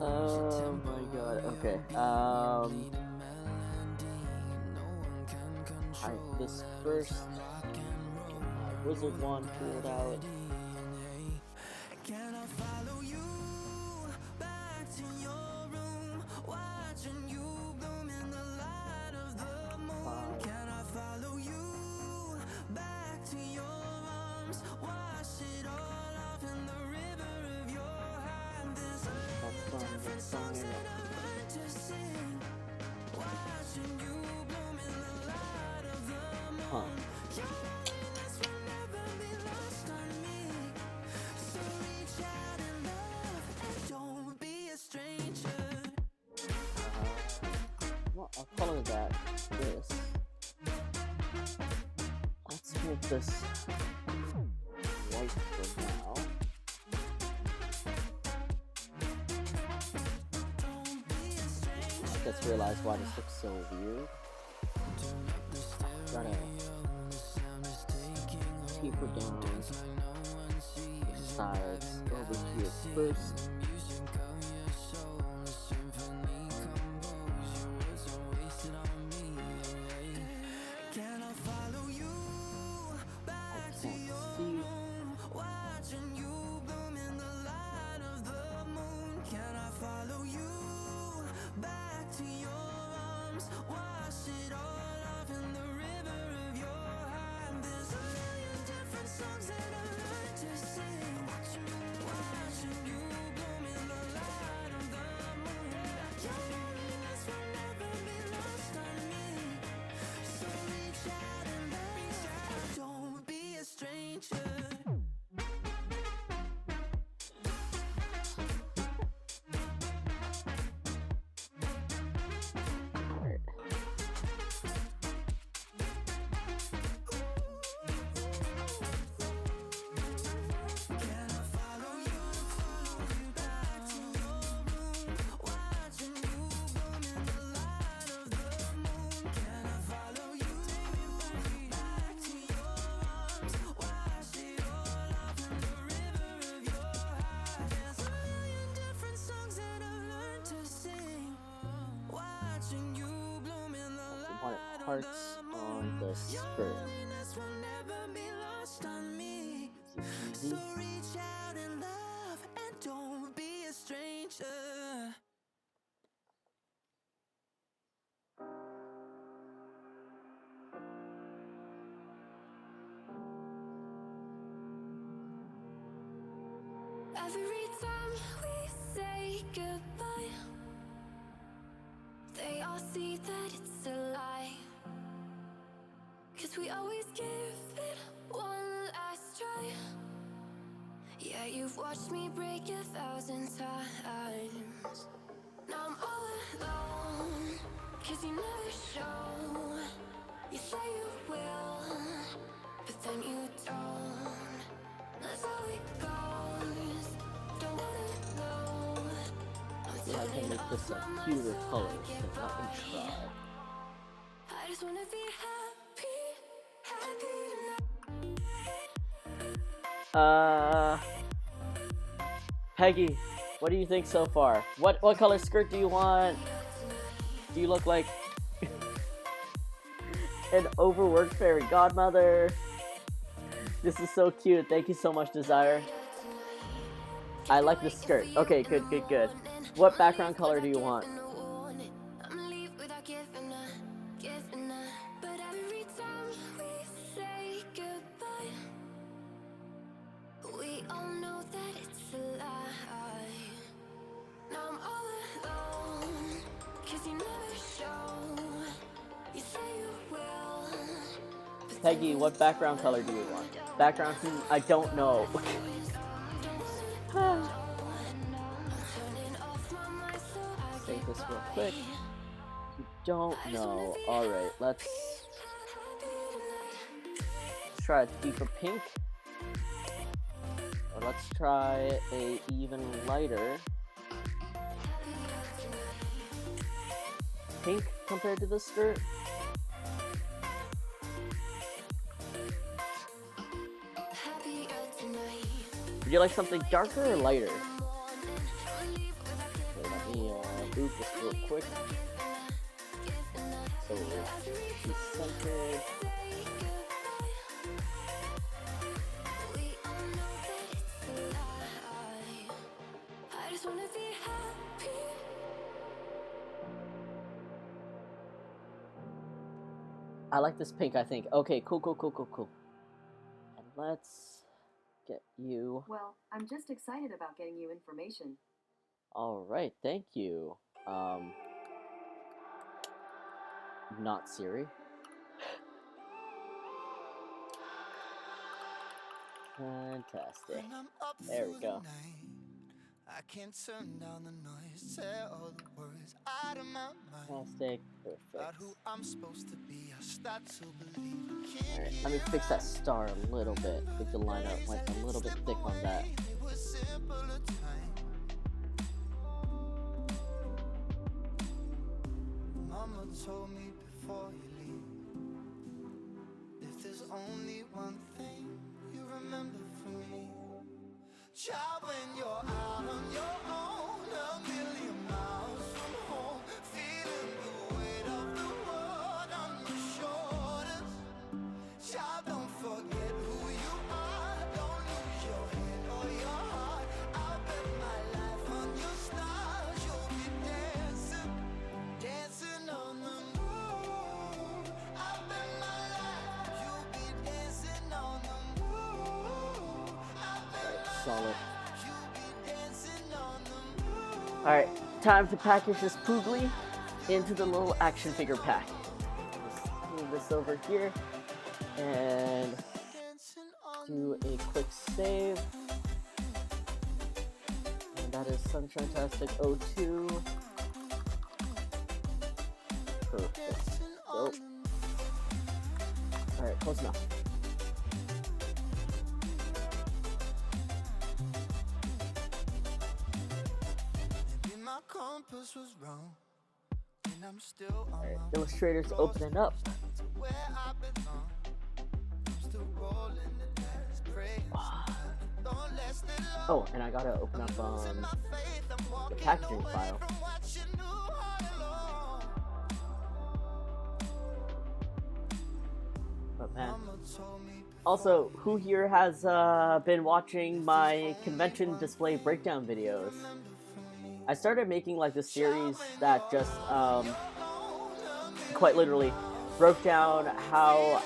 Oh my god, okay. Alright, this first wizard wand pulled out. Huh. Well, I'll color that this. Let's make this white for now. I just realized why this looks so weird. Gotta taper down the sides over here first. Hearts on the skirt. So reach out and love and don't be a stranger. Every time we say goodbye, they all see that it's a lie. 'Cause we always give it one last try. Yeah, you've watched me break 1,000 times. Now I'm all alone, 'cause you never show. You say you will, but then you don't. That's how it goes. Don't wanna know. Yeah, I can make this a cuter color, so let me try. I just wanna be happy, Peggy, what do you think so far? What color skirt do you want? Do you look like an overworked fairy godmother? This is so cute. Thank you so much, Desire. I like the skirt. Okay, good. What background color do you want? Peggy, what background color do you want? Background theme? I don't know. Save this real quick. You don't know. Alright, let's try a deeper pink. Or let's try a even lighter pink compared to the skirt. Would you like something darker or lighter? Okay, let me move this real quick. So she's centered. I like this pink, I think. Okay, cool. And let's get you. Well, I'm just excited about getting you information. Alright, thank you. Not Siri. Fantastic. There we go. I can't turn down the noise, say all the words out of my mind. Fantastic, perfect. About who I'm supposed to be, I start to believe. Alright, let me fix that star a little bit. I think the lineup went a little bit thick on that. Mama told me before you leave, if there's only one thing you remember from me, child, when you're out on your own, a million miles from home, feeling the weight of the world on your shoulders, child, don't forget who you are, don't lose your head or your heart, I'll bet my life on your stars, you'll be dancing, dancing on the moon, I'll bet my life, you'll be dancing on the moon, I'll bet my Solid. life. Alright, time to package this Pooglie into the little action figure pack. Just move this over here and do a quick save. And that is Sunshinetastic 02. Perfect. So, alright, close enough. Compass was wrong, and I'm still on Alright, my Illustrator's opening up. to where I belong. I'm still rolling the dice, praying don't last it long. Oh, and I gotta open up My faith, I'm the walking packaging away file. from what you knew all along. Oh man. Mama told me Also, who here has been watching my convention display breakdown videos? I started making like this series that just quite literally broke down how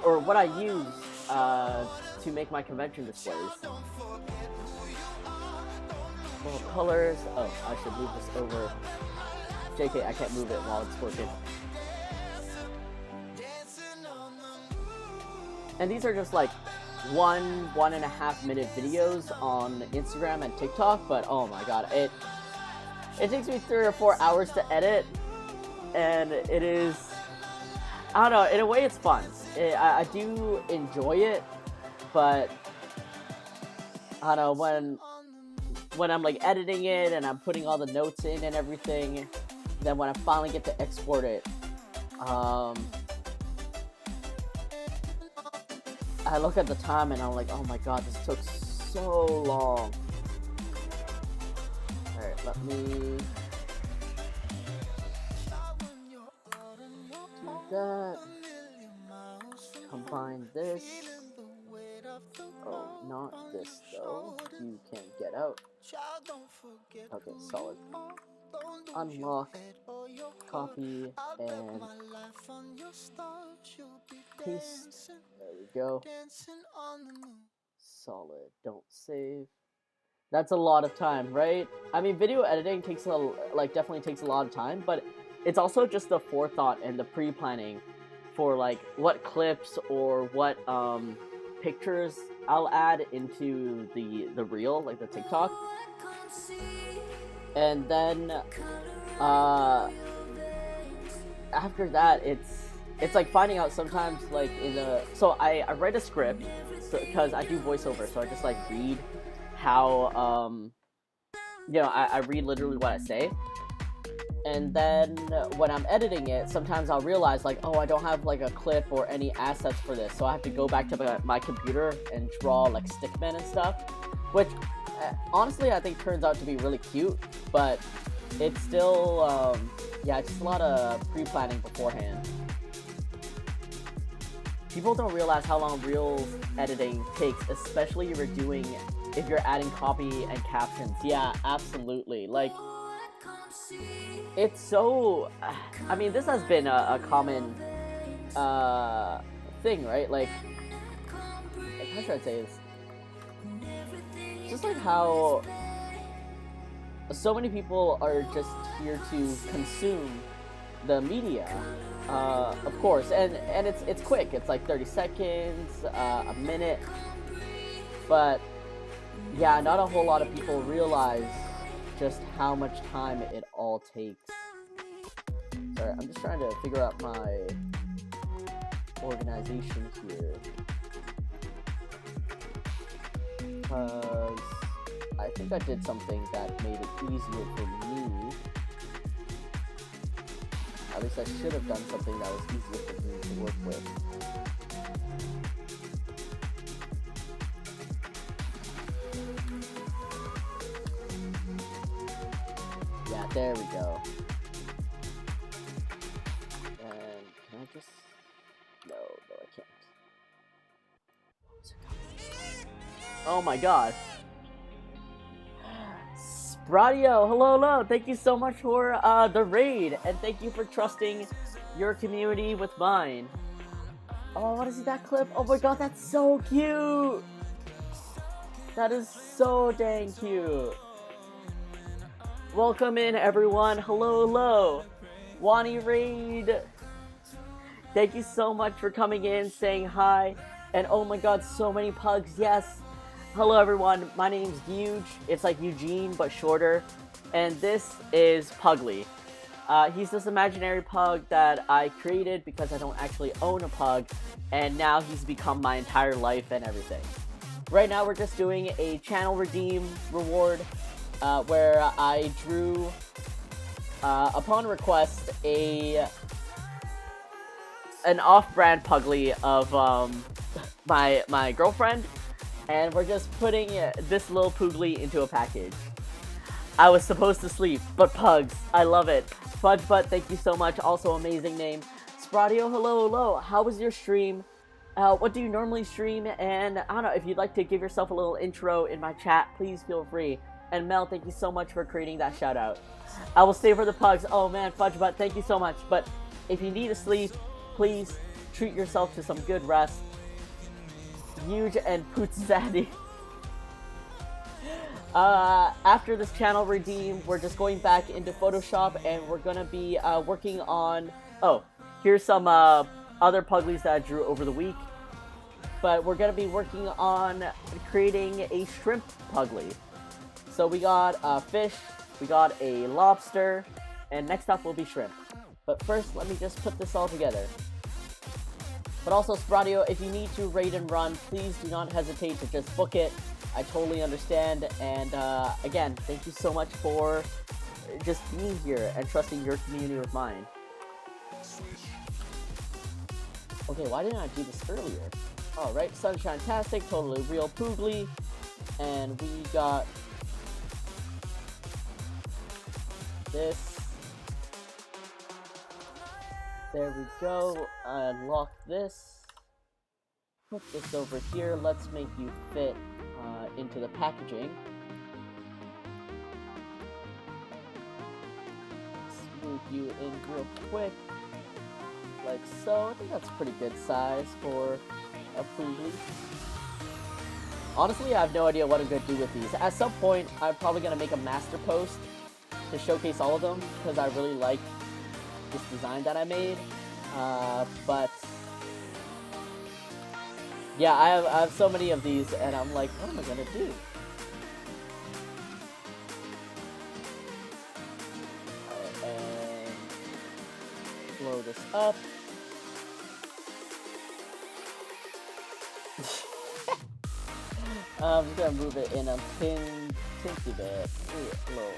what I use to make my convention displays. Little colors. Oh, I should move this over. JK, I can't move it while it's working. And these are just like 1.5 minute videos on Instagram and TikTok, but oh my god, it takes me 3 or 4 hours to edit, and it is, I don't know, in a way it's fun. I do enjoy it, but I don't know, when I'm like editing it and I'm putting all the notes in and everything, then when I finally get to export it, I look at the time and I'm like, oh my god, this took so long. Alright, let me do that. Combine this. Oh, not this though. You can get out. Okay, solid. Unlock, copy, and paste. There we go. Solid. Don't save. That's a lot of time, right? I mean, video editing takes definitely takes a lot of time, but it's also just the forethought and the pre-planning for like what clips or what pictures I'll add into the reel, like the TikTok. And then after that, it's like finding out sometimes like so I write a script because I do voiceover, so I just like read how I read literally what I say. And then when I'm editing it, sometimes I'll realize like, oh, I don't have like a clip or any assets for this, so I have to go back to my computer and draw like stickmen and stuff, which honestly I think turns out to be really cute, but it's still just a lot of pre-planning beforehand. People don't realize how long Reels editing takes, especially if you're adding copy and captions. Yeah, absolutely. Like, it's so... I mean, this has been a common thing, right? Like, how should I say this? Just like how so many people are just here to consume the media. Of course, and it's quick. It's like 30 seconds, a minute. But yeah, not a whole lot of people realize just how much time it all takes. Sorry, I'm just trying to figure out my organization here. Because I think I did something that made it easier for me. At least I should have done something that was easier for me to work with. Yeah, there we go. And can I just... No, I can't. Oh my god. Spradio, hello, thank you so much for the raid, and thank you for trusting your community with mine. Oh, what is that clip? Oh my god, that's so cute! That is so dang cute. Welcome in, everyone. Hello. Wani Raid. Thank you so much for coming in, saying hi, and oh my god, so many pugs, yes! Hello everyone, my name's Huge, it's like Eugene but shorter, and this is Pooglie. He's this imaginary pug that I created because I don't actually own a pug, and now he's become my entire life and everything. Right now we're just doing a channel redeem reward, where I drew, upon request, an off-brand Pooglie of my girlfriend. And we're just putting this little Pooglie into a package. I was supposed to sleep, but pugs, I love it. Fudge Butt, thank you so much, also amazing name. Spradio, hello, how was your stream? What do you normally stream? And I don't know, if you'd like to give yourself a little intro in my chat, please feel free. And Mel, thank you so much for creating that shout out. I will stay for the pugs. Oh man, Fudge Butt, thank you so much. But if you need to sleep, please treat yourself to some good rest. Huge and Poots Zaddy. After this channel redeem, we're just going back into Photoshop and we're gonna be working on... Oh, here's some other Puglies that I drew over the week. But we're gonna be working on creating a Shrimp Puglie. So we got a fish, we got a lobster, and next up will be shrimp. But first, let me just put this all together. But also, Spradio, if you need to raid and run, please do not hesitate to just book it. I totally understand. And again, thank you so much for just being here and trusting your community with mine. Okay, why didn't I do this earlier? Alright, Sunshinetastic, totally real Pooglie. And we got this. There we go. Unlock this. put this over here. Let's make you fit into the packaging. Move you in real quick, like so. I think that's a pretty good size for a Pooglie. Honestly, I have no idea what I'm going to do with these. At some point, I'm probably going to make a master post to showcase all of them, because I really like this design that I made. But yeah, I have so many of these, and I'm like, what am I going to do? Blow this up. I'm just gonna move it in a tinsy bit. Low.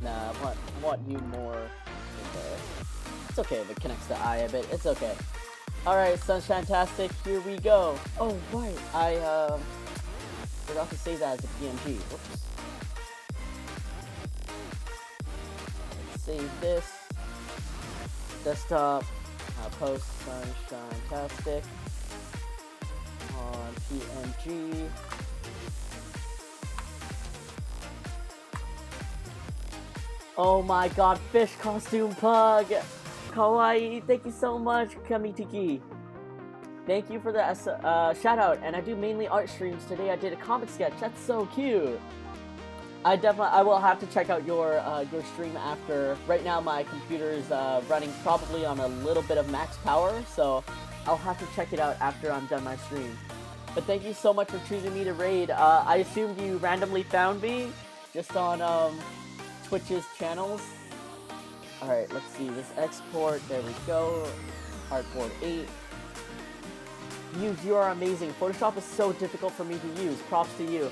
Nah, I want you more in there. It's okay if it connects the eye a bit. It's okay. Alright, Sunshinetastic, here we go. Oh, right. I forgot to save that as a PNG. Whoops. Let's save this. Desktop. Post Sunshinetastic on PNG. Oh my god, fish costume pug! Kawaii, thank you so much, Kamitiki. Thank you for the shout out, and I do mainly art streams. Today I did a comic sketch. That's so cute. I will have to check out your stream after. Right now my computer is running probably on a little bit of max power, so I'll have to check it out after I'm done my stream. But thank you so much for choosing me to raid. I assumed you randomly found me just on Twitch's channels. Alright, let's see, this export, there we go. Artboard 8. You are amazing. Photoshop is so difficult for me to use. Props to you.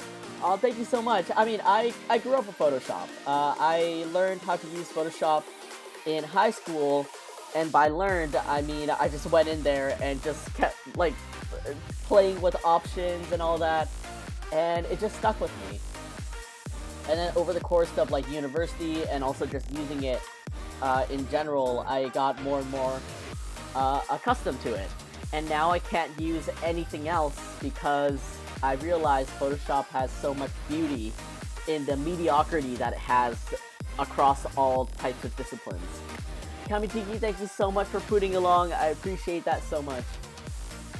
Thank you so much. I mean, I grew up with Photoshop. I learned how to use Photoshop in high school, and by learned, I mean, I just went in there and just kept, like, playing with options and all that, and it just stuck with me. And then over the course of, like, university and also just using it in general, I got more and more accustomed to it. And now I can't use anything else because I realize Photoshop has so much beauty in the mediocrity that it has across all types of disciplines. Kamitiki, thank you so much for putting along. I appreciate that so much.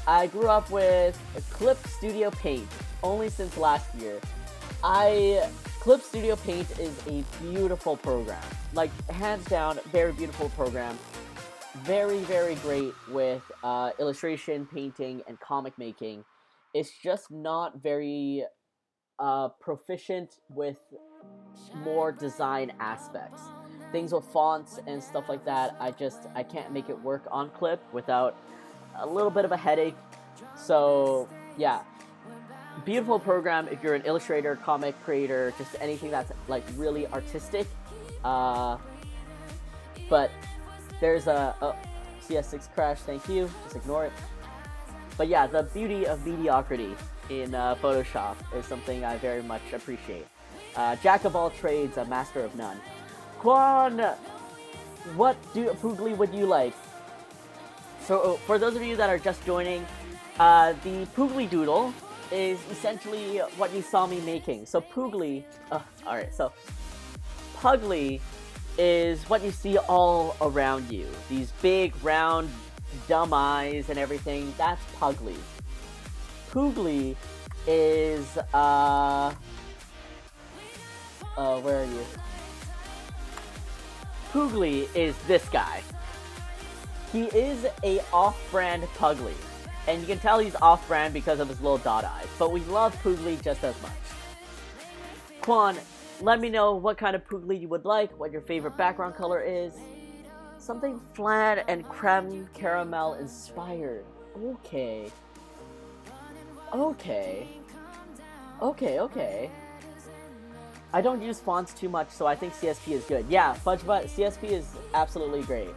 I grew up with Clip Studio Paint only since last year. Clip Studio Paint is a beautiful program. Like, hands down, very beautiful program. Very, very great with illustration, painting, and comic making. It's just not very proficient with more design aspects. Things with fonts and stuff like that, I can't make it work on Clip without a little bit of a headache. So, yeah. Beautiful program if you're an illustrator, comic creator, just anything that's, like, really artistic. But there's a CS6 crash, thank you, just ignore it. But yeah, the beauty of mediocrity in Photoshop is something I very much appreciate. Jack of all trades, a master of none. Quan, what Pooglie would you like? So for those of you that are just joining, the Pooglie Doodle is essentially what you saw me making. So Pooglie, alright, so Puglie is what you see all around you. These big, round, dumb eyes and everything, that's Puglie. Pooglie is, where are you? Pooglie is this guy. He is a off-brand Puglie. And you can tell he's off-brand because of his little dot eyes. But we love Pooglie just as much. Quan, let me know what kind of Pooglie you would like, what your favorite background color is. Something flat and creme caramel inspired. Okay. I don't use fonts too much, so I think CSP is good. Yeah, Fudgebutt, CSP is absolutely great.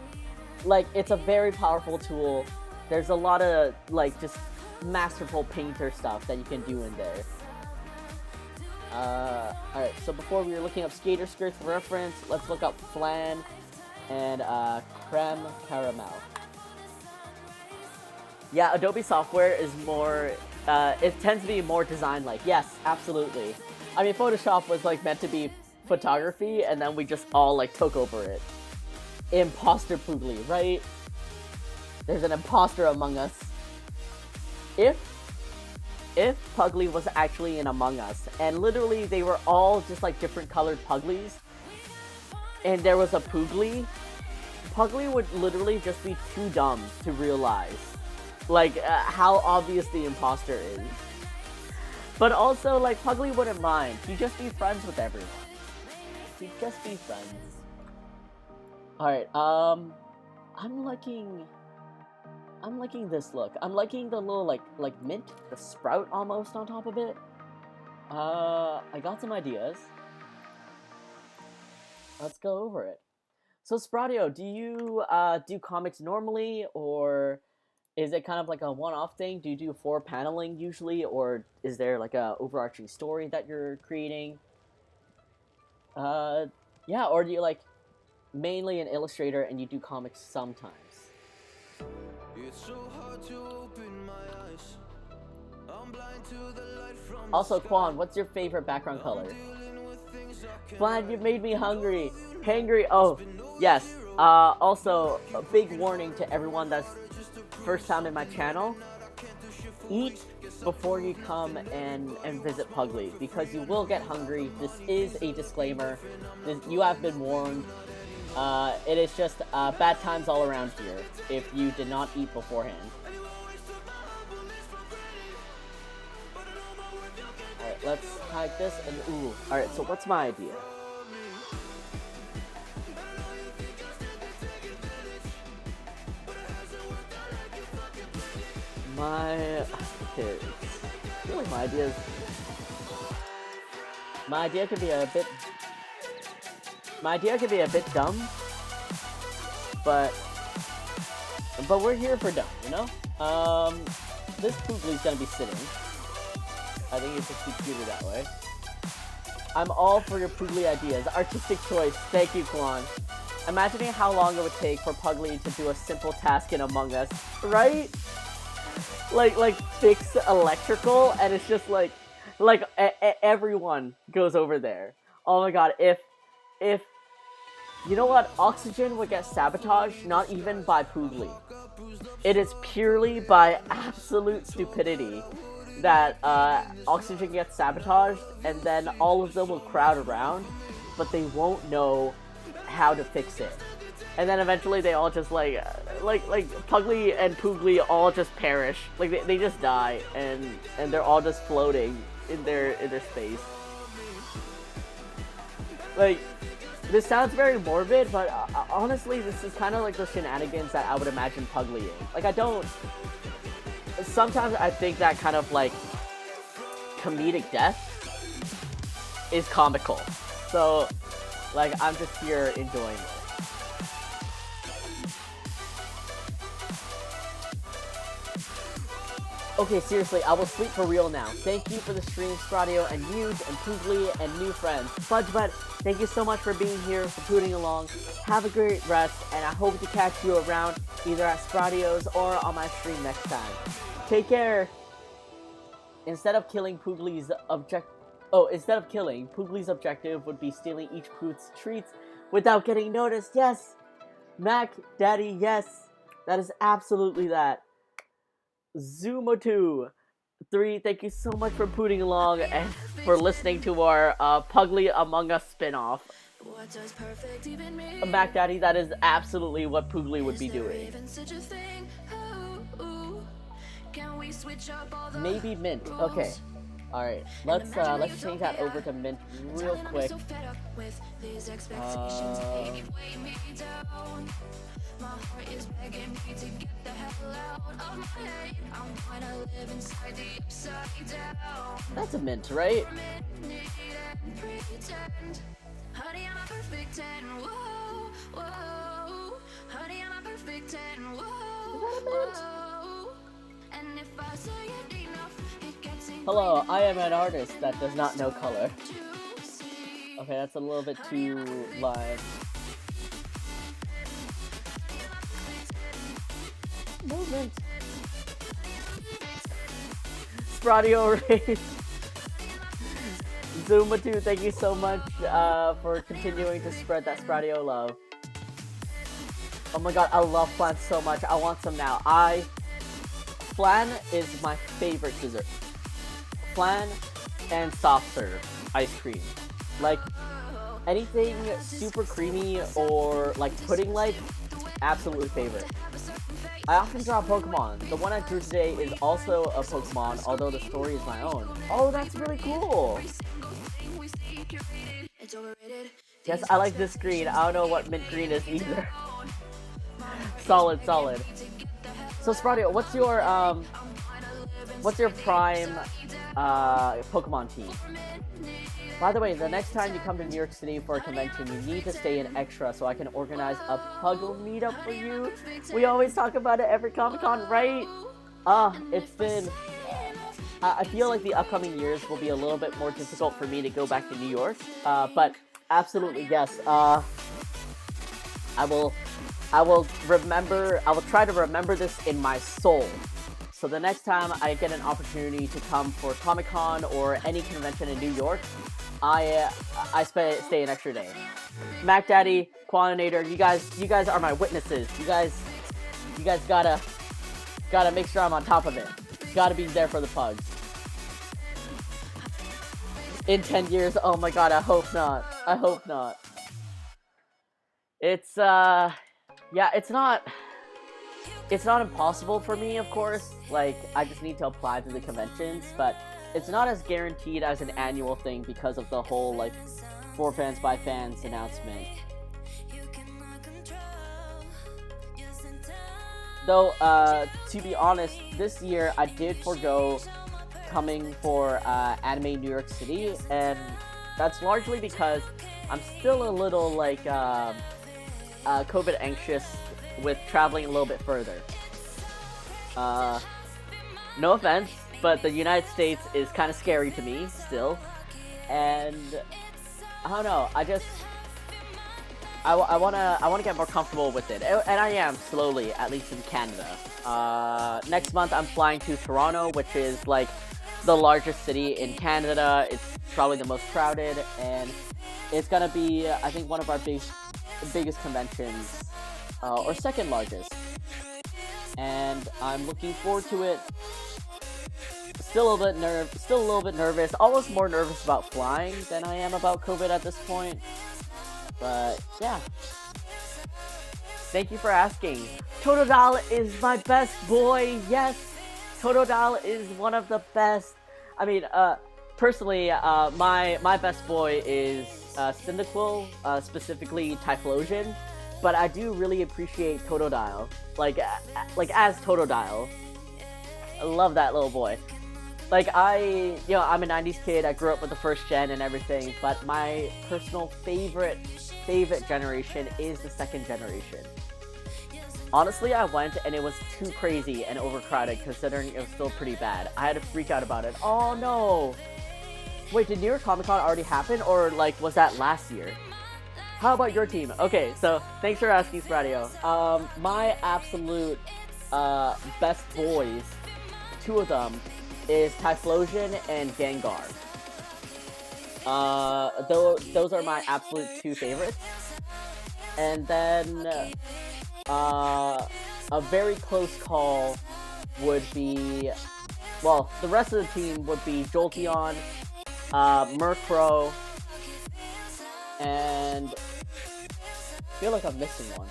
Like, it's a very powerful tool. There's a lot of, like, just masterful painter stuff that you can do in there. Alright, so before we were looking up skater skirts for reference, let's look up flan and creme caramel. Yeah, Adobe software is more, it tends to be more design-like. Yes, absolutely. I mean, Photoshop was like meant to be photography, and then we just all like took over it. Imposter Pooglie, right? There's an imposter among us. If Puglie was actually in Among Us, and literally they were all just like different colored Puglies, and there was a Pooglie, Puglie would literally just be too dumb to realize, like, how obvious the imposter is. But also, like, Puglie wouldn't mind. He'd just be friends with everyone. He'd just be friends. Alright, I'm liking this look. I'm liking the little, like mint, the sprout almost on top of it. I got some ideas. Let's go over it. So, Spratio, do you, do comics normally, or is it kind of like a one-off thing? Do you do 4 paneling usually, or is there like a overarching story that you're creating? Yeah, or do you like mainly an illustrator and you do comics sometimes? Also, Quan, what's your favorite background color? Flan, you made me hungry. Hangry. Oh, yes. Also, a big warning to everyone that's first time in my channel. Eat before you come and visit Puglie, because you will get hungry. This is a disclaimer. You have been warned. It is just bad times all around here if you did not eat beforehand. Alright, let's hide this and ooh. Alright, so what's my idea? Okay, I feel like my idea could be a bit dumb, but we're here for dumb, you know? This Pooglie's gonna be sitting. I think it's just be cuter that way. I'm all for your Pooglie ideas. Artistic choice. Thank you, Kwan. Imagining how long it would take for Puglie to do a simple task in Among Us, right? Like fix electrical, and it's just like everyone goes over there. Oh my god, if you know what, oxygen would get sabotaged, not even by Pooglie. It is purely by absolute stupidity that oxygen gets sabotaged, and then all of them will crowd around, but they won't know how to fix it. And then eventually they all just like Puglie and Pooglie all just perish. Like they just die, and they're all just floating in their space. Like, this sounds very morbid, but honestly, this is kind of like the shenanigans that I would imagine Puglie in. Like, sometimes I think that kind of like comedic death is comical. So, like, I'm just here enjoying it. Okay, seriously, I will sleep for real now. Thank you for the stream, Stradio, and Huge, and Pooglie, and new friends. Fudgebud, thank you so much for being here, for putting along. Have a great rest, and I hope to catch you around, either at Stradio's or on my stream next time. Take care! Instead of killing, Pooglie's objective would be stealing each Poot's treats without getting noticed. Yes! Mac, Daddy, yes! That is absolutely that. Zumotu3, thank you so much for putting along and for listening to our Puglie Among Us spin-off. Mac Daddy, that is absolutely what Pooglie would be doing. Maybe mint. Okay. Alright, let's change that over to mint real quick. My heart is begging me to get the hell out of my head. I wanna live inside the upside down. That's a mint, right? Honey, I'm a perfect 10. Whoa, whoa. Honey, I'm a perfect 10. Whoa, whoa. And if I say it enough, it gets. Hello, I am an artist that does not know color. Okay, that's a little bit too live. Movement. Spradio Race. Zuma2, thank you so much for continuing to spread that Spradio love. Oh my god, I love flan so much. I want some now. Flan is my favorite dessert. Flan and soft serve ice cream. Like, anything super creamy or like pudding-like, absolutely favorite. I often draw Pokemon. The one I drew today is also a Pokemon, although the story is my own. Oh, that's really cool! Yes, I like this green. I don't know what mint green is either. Solid. So Spradio, what's your prime Pokemon team? By the way, the next time you come to New York City for a convention, you need to stay in extra so I can organize a Puggle meetup for you. We always talk about it every Comic-Con, right? It's been... I feel like the upcoming years will be a little bit more difficult for me to go back to New York. But absolutely, yes. I will try to remember this in my soul. So the next time I get an opportunity to come for Comic-Con or any convention in New York, I stay an extra day. Mac Daddy, Quoninator, you guys are my witnesses. You guys gotta make sure I'm on top of it. Gotta be there for the pugs. In 10 years, oh my god, I hope not. It's yeah, it's not impossible for me, of course. Like, I just need to apply to the conventions, but it's not as guaranteed as an annual thing because of the whole, like, for fans by fans announcement. Though, to be honest, this year I did forego coming for Anime New York City, and that's largely because I'm still a little, like, COVID anxious with traveling a little bit further. No offense, but the United States is kind of scary to me still, and I don't know. I wanna get more comfortable with it, and I am slowly, at least in Canada. Next month I'm flying to Toronto, which is like the largest city in Canada. It's probably the most crowded, and it's gonna be, I think, one of our biggest conventions. Or second largest, and I'm looking forward to it. Still a little bit nervous. Almost more nervous about flying than I am about COVID at this point. But yeah, thank you for asking. Totodile is my best boy. Yes, Totodile is one of the best. I mean, personally, my best boy is Cyndaquil, specifically Typhlosion. But I do really appreciate Totodile, like as Totodile. I love that little boy. Like, I'm a 90s kid, I grew up with the first gen and everything, but my personal favorite generation is the second generation. Honestly, I went and it was too crazy and overcrowded considering it was still pretty bad. I had to freak out about it. Oh no! Wait, did New York Comic Con already happen, or like was that last year? How about your team? Okay, so thanks for asking, Spradio. My absolute best boys, two of them, is Typhlosion and Gengar. Those are my absolute two favorites. And then a very close call would be, well, the rest of the team would be Jolteon, Murkrow, and I feel like I'm missing one.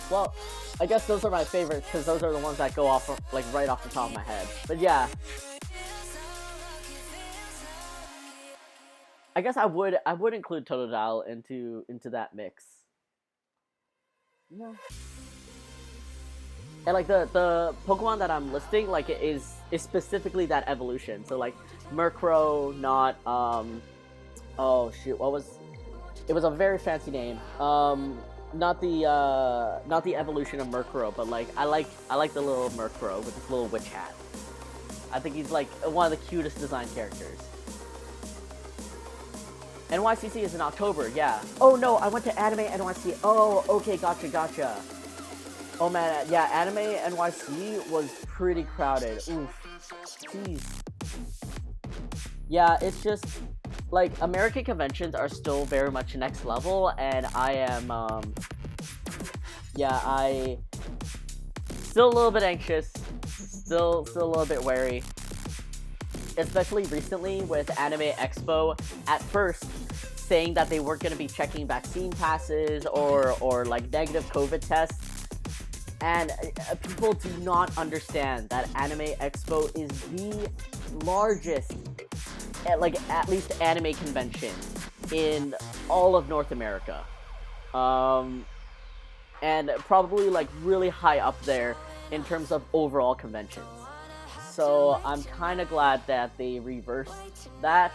Well, I guess those are my favorites because those are the ones that go off like right off the top of my head. But yeah, I guess I would include Totodile into that mix. Yeah. And like the Pokemon that I'm listing, like it is specifically that evolution. So like Murkrow, not oh shoot, it was a very fancy name. Not the evolution of Murkrow, but like I like the little Murkrow with this little witch hat. I think he's like one of the cutest design characters. NYCC is in October, yeah. Oh no, I went to Anime NYC. Oh, okay, gotcha. Oh man, yeah, Anime NYC was pretty crowded. Oof. Jeez. Yeah, it's just, like, American conventions are still very much next level, and I am, yeah, I still a little bit anxious, still a little bit wary, especially recently with Anime Expo, at first saying that they weren't going to be checking vaccine passes or like negative COVID tests, and people do not understand that Anime Expo is the largest, like, at least anime convention in all of North America. And probably like really high up there in terms of overall conventions. So I'm kind of glad that they reversed that.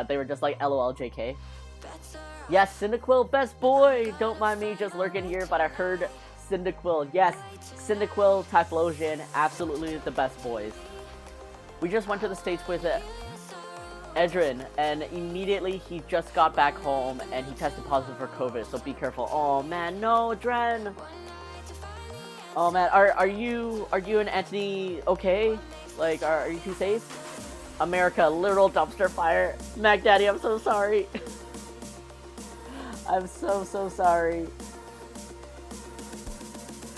They were just like, LOL JK. Yes, Cyndaquil, best boy! Don't mind me just lurking here, but I heard Cyndaquil. Yes, Cyndaquil, Typhlosion, absolutely the best boys. We just went to the States with Edrin, and immediately he just got back home and he tested positive for COVID, so be careful. Oh man, no, Dren! Oh man, are you and Anthony okay? Like, are you two safe? America, literal dumpster fire. Mac Daddy, I'm so sorry. I'm so sorry.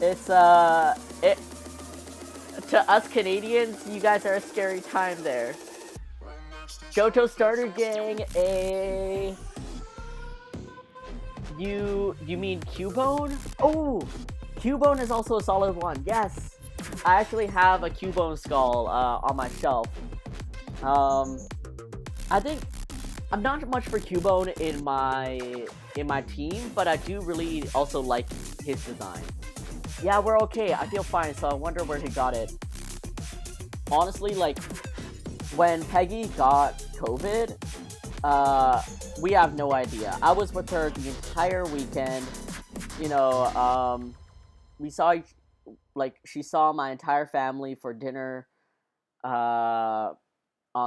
It's, to us Canadians, you guys are a scary time there. Johto Starter Gang, you mean Cubone? Oh, Cubone is also a solid one, yes. I actually have a Cubone skull on my shelf. I think I'm not much for Cubone in my team, but I do really also like his design. Yeah, we're okay. I feel fine, so I wonder where he got it. Honestly, like, when Peggy got COVID, we have no idea. I was with her the entire weekend. You know, we saw, like, she saw my entire family for dinner on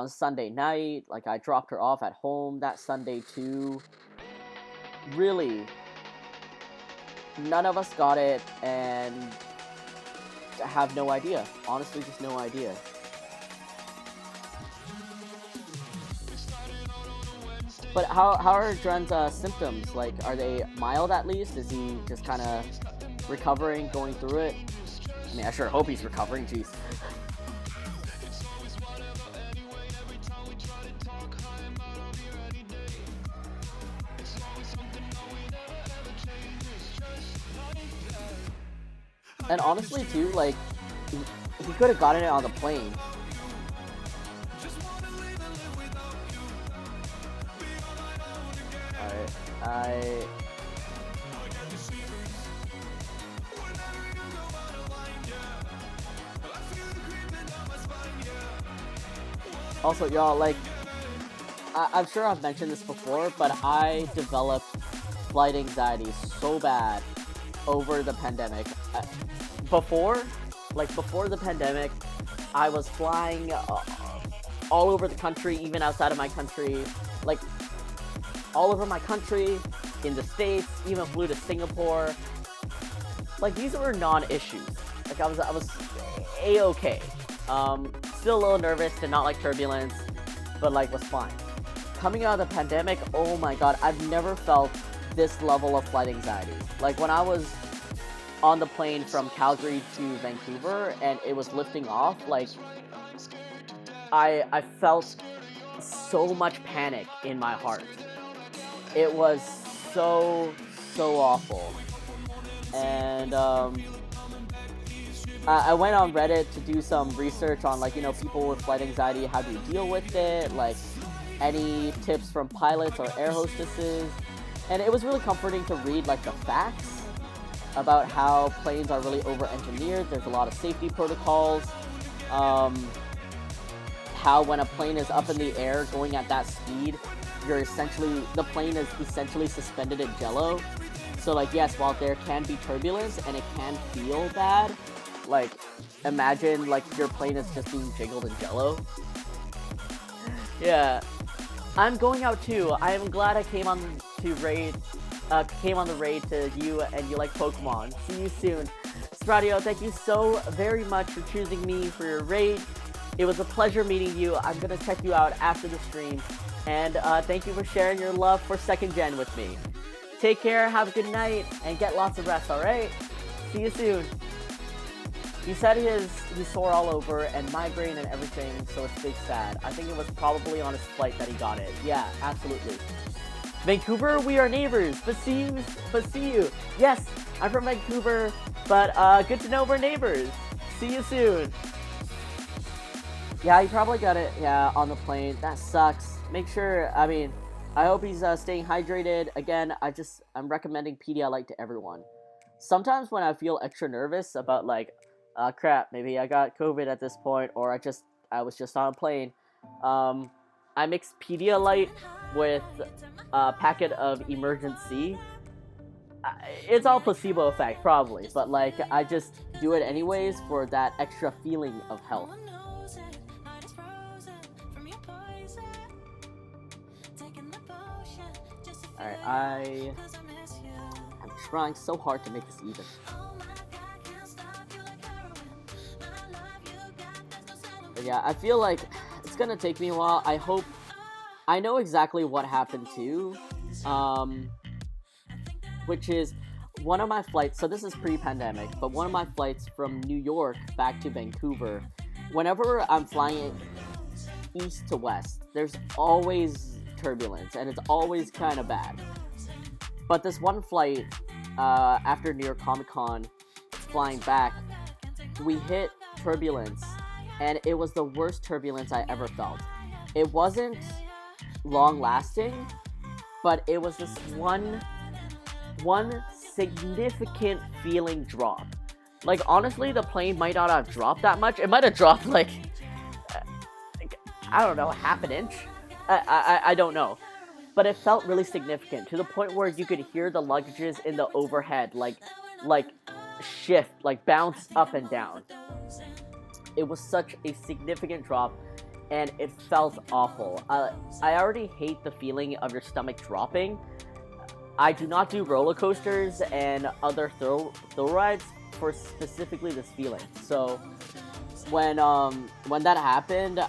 Sunday night. Like, I dropped her off at home that Sunday too. Really, none of us got it, and I have no idea. Honestly, just no idea. But how are Dren's symptoms? Like, are they mild at least? Is he just kind of recovering, going through it? I mean, I sure hope he's recovering, jeez. And honestly, too, like, he could have gotten it on the plane. Alright, also, y'all, like, I'm sure I've mentioned this before, but I developed flight anxiety so bad over the pandemic. Before the pandemic, I was flying all over the country, even outside of my country, like, all over my country, in the States, even flew to Singapore. Like, these were non-issues. Like, I was a-okay. Still a little nervous, did not like turbulence, but, like, was fine. Coming out of the pandemic, oh my god, I've never felt this level of flight anxiety. Like, when I was on the plane from Calgary to Vancouver and it was lifting off, like, I felt so much panic in my heart. It was so awful. And I went on Reddit to do some research on, like, you know, people with flight anxiety, how do you deal with it, like, any tips from pilots or air hostesses. And it was really comforting to read, like, the facts about how planes are really over-engineered. There's a lot of safety protocols. How when a plane is up in the air going at that speed, the plane is essentially suspended in jello. So, like, yes, while there can be turbulence and it can feel bad, like, imagine like your plane is just being jiggled in jello. Yeah, I'm going out too. I am glad I came on the raid to you, and you like Pokemon. See you soon. Spradio, thank you so very much for choosing me for your raid. It was a pleasure meeting you. I'm gonna check you out after the stream. And thank you for sharing your love for 2nd Gen with me. Take care, have a good night, and get lots of rest, alright? See you soon. He said he's sore all over and migraine and everything, so it's big sad. I think it was probably on his flight that he got it. Yeah, absolutely. Vancouver, we are neighbors, but see you. Yes, I'm from Vancouver, but good to know we're neighbors. See you soon. Yeah, he probably got it, yeah, on the plane. That sucks. Make sure, I hope he's staying hydrated. Again, I'm recommending Pedialyte to everyone. Sometimes when I feel extra nervous about like, crap, maybe I got COVID at this point, or I was just on a plane, I mix Pedialyte with a packet of Emergency. It's all placebo effect, probably, but like, I just do it anyways for that extra feeling of health. Alright, I'm trying so hard to make this even. But yeah, I feel like it's gonna take me a while. I know exactly what happened too, which is one of my flights, so this is pre-pandemic, but one of my flights from New York back to Vancouver, whenever I'm flying east to west, there's always turbulence, and it's always kind of bad. But this one flight, after New York Comic Con, flying back, we hit turbulence, and it was the worst turbulence I ever felt. It wasn't long lasting, but it was this one significant feeling drop. Like, honestly, the plane might not have dropped that much. It might have dropped like I don't know, half an inch. I don't know, but it felt really significant, to the point where you could hear the luggages in the overhead like shift, like bounce up and down. It was such a significant drop, and it felt awful. I already hate the feeling of your stomach dropping. I do not do roller coasters and other thrill rides for specifically this feeling. So when that happened,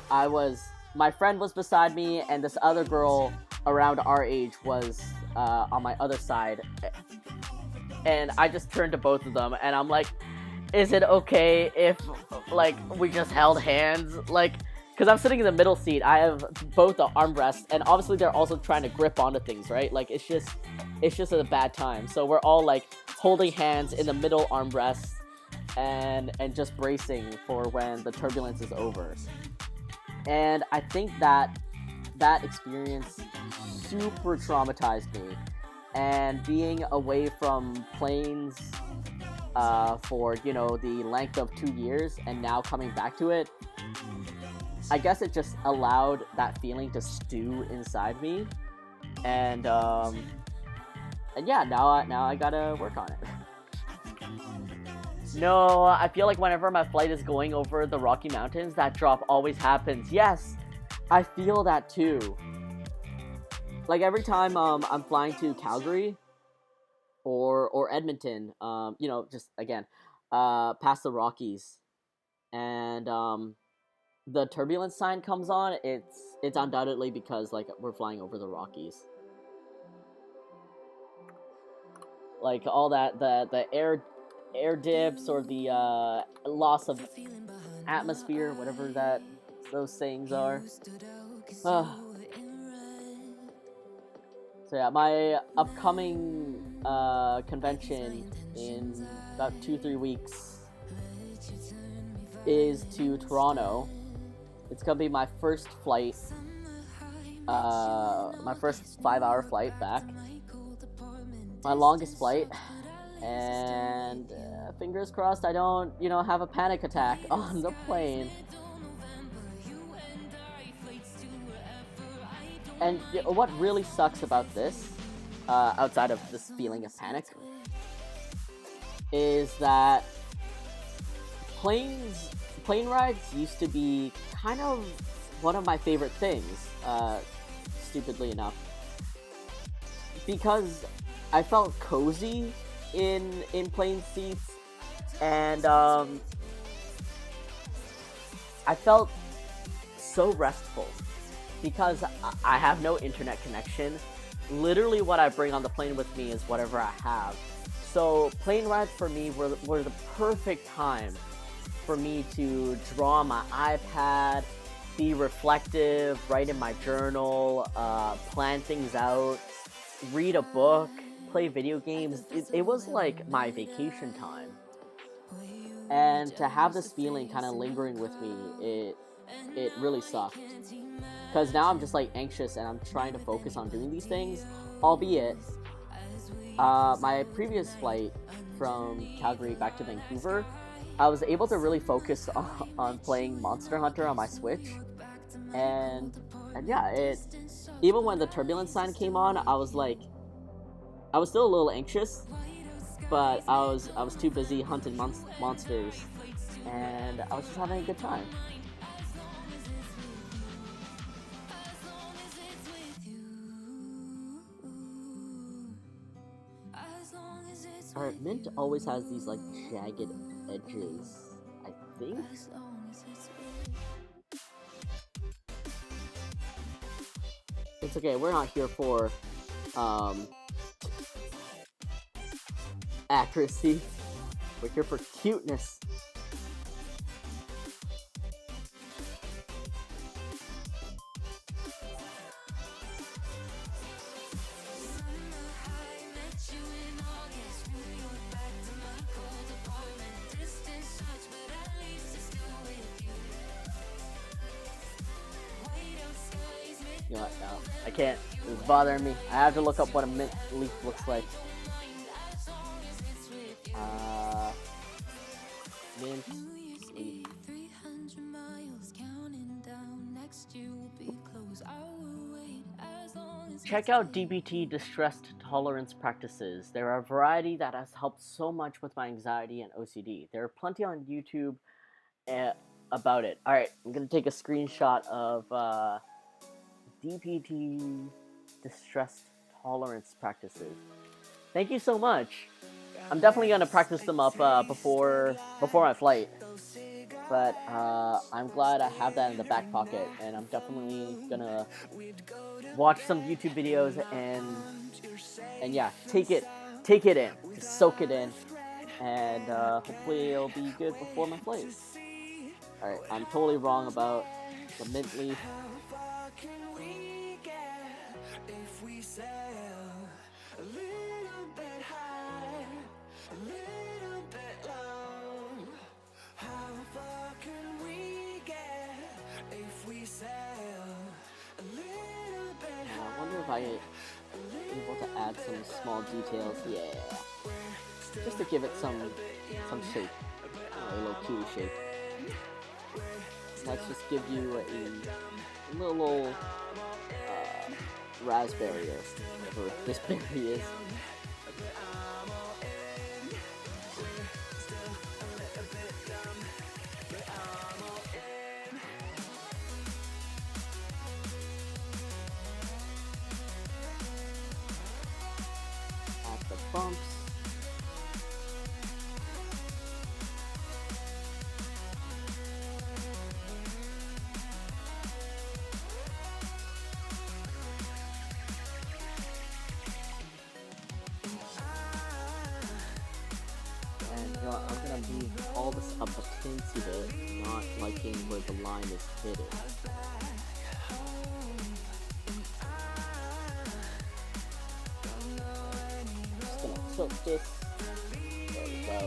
my friend was beside me, and this other girl around our age was on my other side, and I just turned to both of them, and I'm like, is it okay if, like, we just held hands? Like, because I'm sitting in the middle seat, I have both the armrests, and obviously they're also trying to grip onto things, right? Like, it's just a bad time, so we're all, like, holding hands in the middle armrests, and just bracing for when the turbulence is over. And I think that experience super traumatized me. And being away from planes for, the length of 2 years, and now coming back to it, I guess it just allowed that feeling to stew inside me. And yeah, now I gotta work on it. No, I feel like whenever my flight is going over the Rocky Mountains, that drop always happens. Yes, I feel that too. Like, every time I'm flying to Calgary or Edmonton, just again, past the Rockies, and the turbulence sign comes on, it's undoubtedly because, like, we're flying over the Rockies. Like, all that, the air dips, or the loss of atmosphere, whatever those sayings are. So yeah, my upcoming convention in about 2-3 weeks is to Toronto. It's gonna be my first flight, my first 5-hour flight back. My longest flight. And fingers crossed I don't, have a panic attack on the plane. And what really sucks about this, outside of this feeling of panic, is that plane rides used to be kind of one of my favorite things, stupidly enough, because I felt cozy in plane seats, and I felt so restful because I have no internet connection. Literally, what I bring on the plane with me is whatever I have. So plane rides for me were the perfect time for me to draw on my iPad, be reflective, write in my journal, plan things out, read a book, play video games. It was like my vacation time. And to have this feeling kind of lingering with me, it really sucked. Because now I'm just like anxious and I'm trying to focus on doing these things, albeit my previous flight from Calgary back to Vancouver, I was able to really focus on playing Monster Hunter on my Switch, and yeah, it even when the turbulence sign came on, I was still a little anxious, but I was too busy hunting monsters, and I was just having a good time. Alright, Mint always has these like jagged edges, I think. It's okay, we're not here for accuracy. We're here for cuteness. You know what, no, I can't. It's bothering me. I have to look up what a mint leaf looks like. Mint leaf. Check out DBT distressed tolerance practices. There are a variety that has helped so much with my anxiety and OCD. There are plenty on YouTube about it. Alright, I'm gonna take a screenshot of DBT distressed tolerance practices. Thank you so much. I'm definitely gonna practice them up before my flight. But I'm glad I have that in the back pocket, and I'm definitely gonna watch some YouTube videos and yeah, take it in, just soak it in, and hopefully it'll be good before my flight. All right, I'm totally wrong about the mint leaf. I wonder if I am able to add some small details. Yeah, just to give it some shape, a little cutie shape. Let's just give you a little raspberry or whatever this berry is. Add the bumps. I'm gonna leave all this up into it, not liking where the line is hidden. Just gonna tilt this. There we go.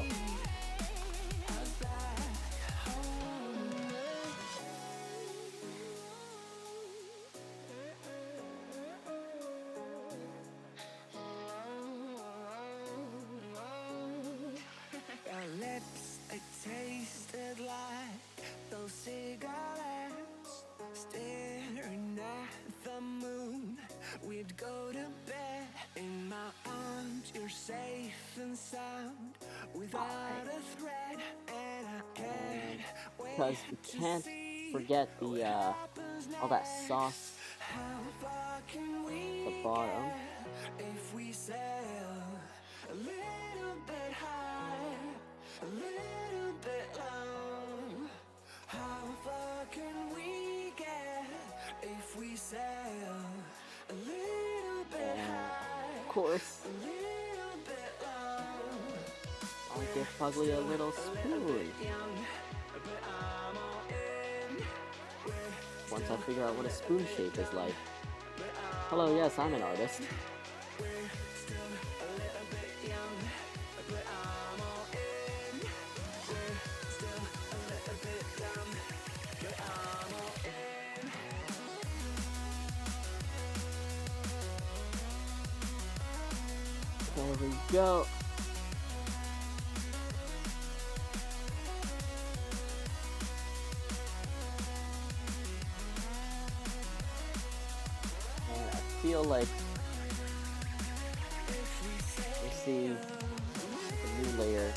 Lips, it tasted like those cigarettes. Staring at the moon, we'd go to bed in my arms. You're safe and sound without a threat, and I can't because we can't forget the all that sauce at the bottom. If we sail a little bit high, a little bit long, how far can we get if we sail a little bit high, Of course, a little bit long? I'll give Puglie a little spoon. Once I figure out what a spoon shape is like. Hello, yes, I'm an artist. There we go. And I feel like we see the new layer.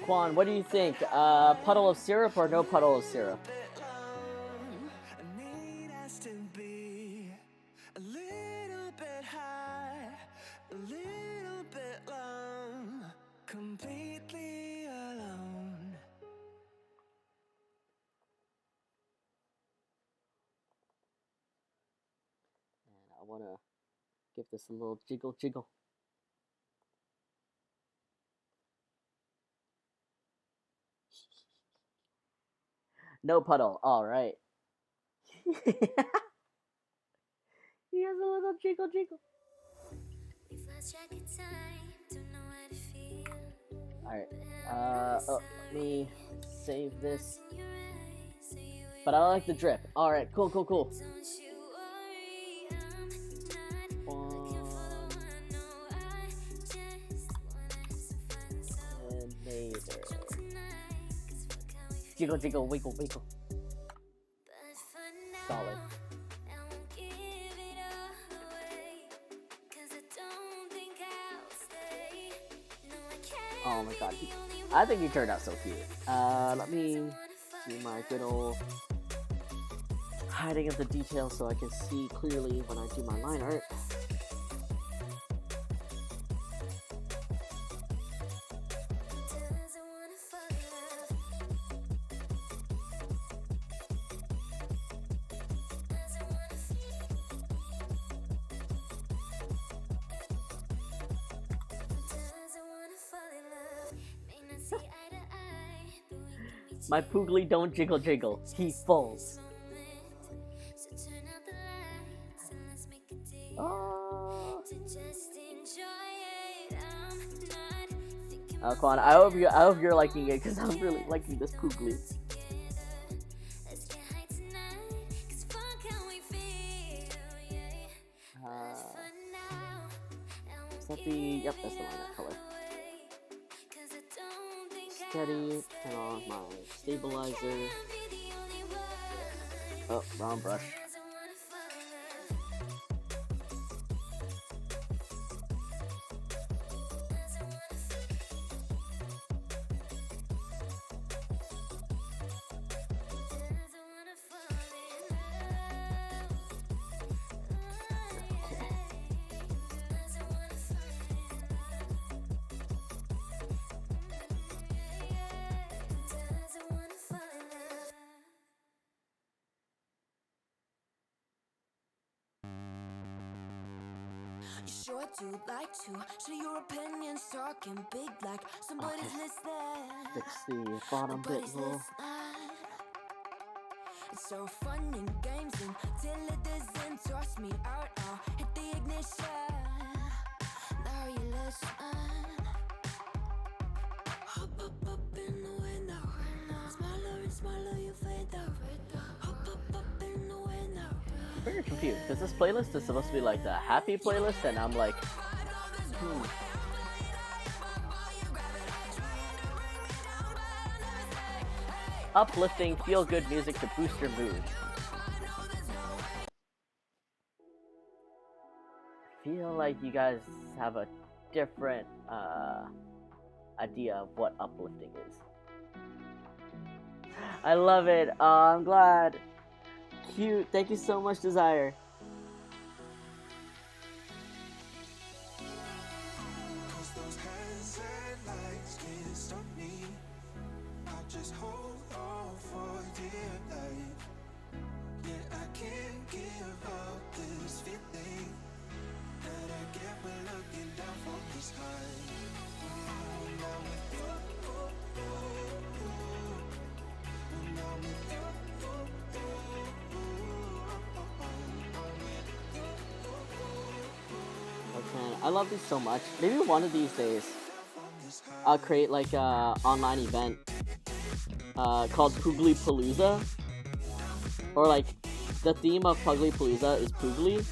Quan, what do you think? Puddle of syrup or no puddle of syrup? Completely alone. And I want to give this a little jiggle jiggle. No puddle. All right. He has a little jiggle jiggle. All right. Let me save this. But I like the drip. All right. Cool. Quoninator. Jiggle, jiggle, wiggle, wiggle. Solid. Oh my god. I think he turned out so cute. Let me do my good old hiding of the details so I can see clearly when I do my line art. My Pooglie don't jiggle jiggle, he folds. Oh. Quan, I hope you're liking it because I'm really liking this Pooglie. Is that the? Yep, that's the lilac color. Steady, turn on my stabilizer. Oh, wrong brush. You sure do like to share your opinions, talking big like somebody's listening. Fix the bottom bit Nobody's little. listening. It's so fun in games until it doesn't toss me out. I'll hit the ignition. Now you listen. Hop up in the window. Smaller and smaller you fade out. Hop up in the window. I'm very confused because this playlist is supposed to be like the happy playlist, and I'm like, uplifting, feel-good music to boost your mood. I feel like you guys have a different idea of what uplifting is. I love it. I'm glad. Cute. Thank you so much, Desire. Just hold on for dear life. Yeah, I can't give up this feeling that I get when looking down from the sky. Now with you, now with you, Okay, I love these so much. Maybe one of these days, I'll create like a online event called Pooglie Palooza, or like the theme of Pooglie Palooza is Pooglie,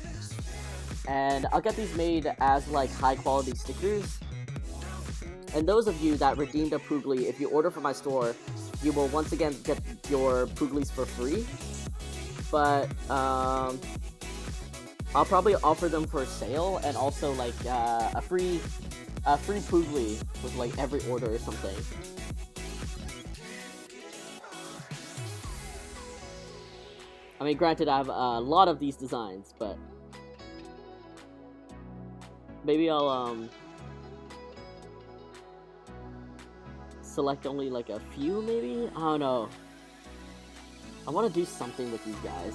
and I'll get these made as like high quality stickers. And those of you that redeemed a Pooglie, if you order from my store, you will once again get your Pooglies for free. But I'll probably offer them for sale, and also like a free Pooglie with like every order or something. I mean, granted, I have a lot of these designs, but maybe I'll select only like a few, maybe? I don't know. I want to do something with these guys.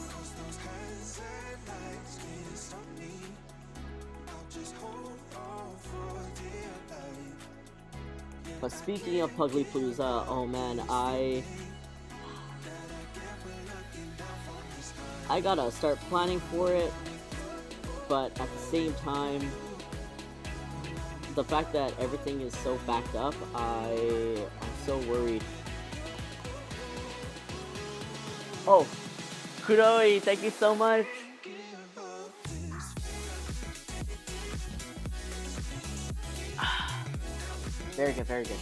But speaking of Pooglie Palooza, oh man, I gotta start planning for it, but at the same time, the fact that everything is so backed up, I'm so worried. Oh, Kuroi, thank you so much. Very good, very good.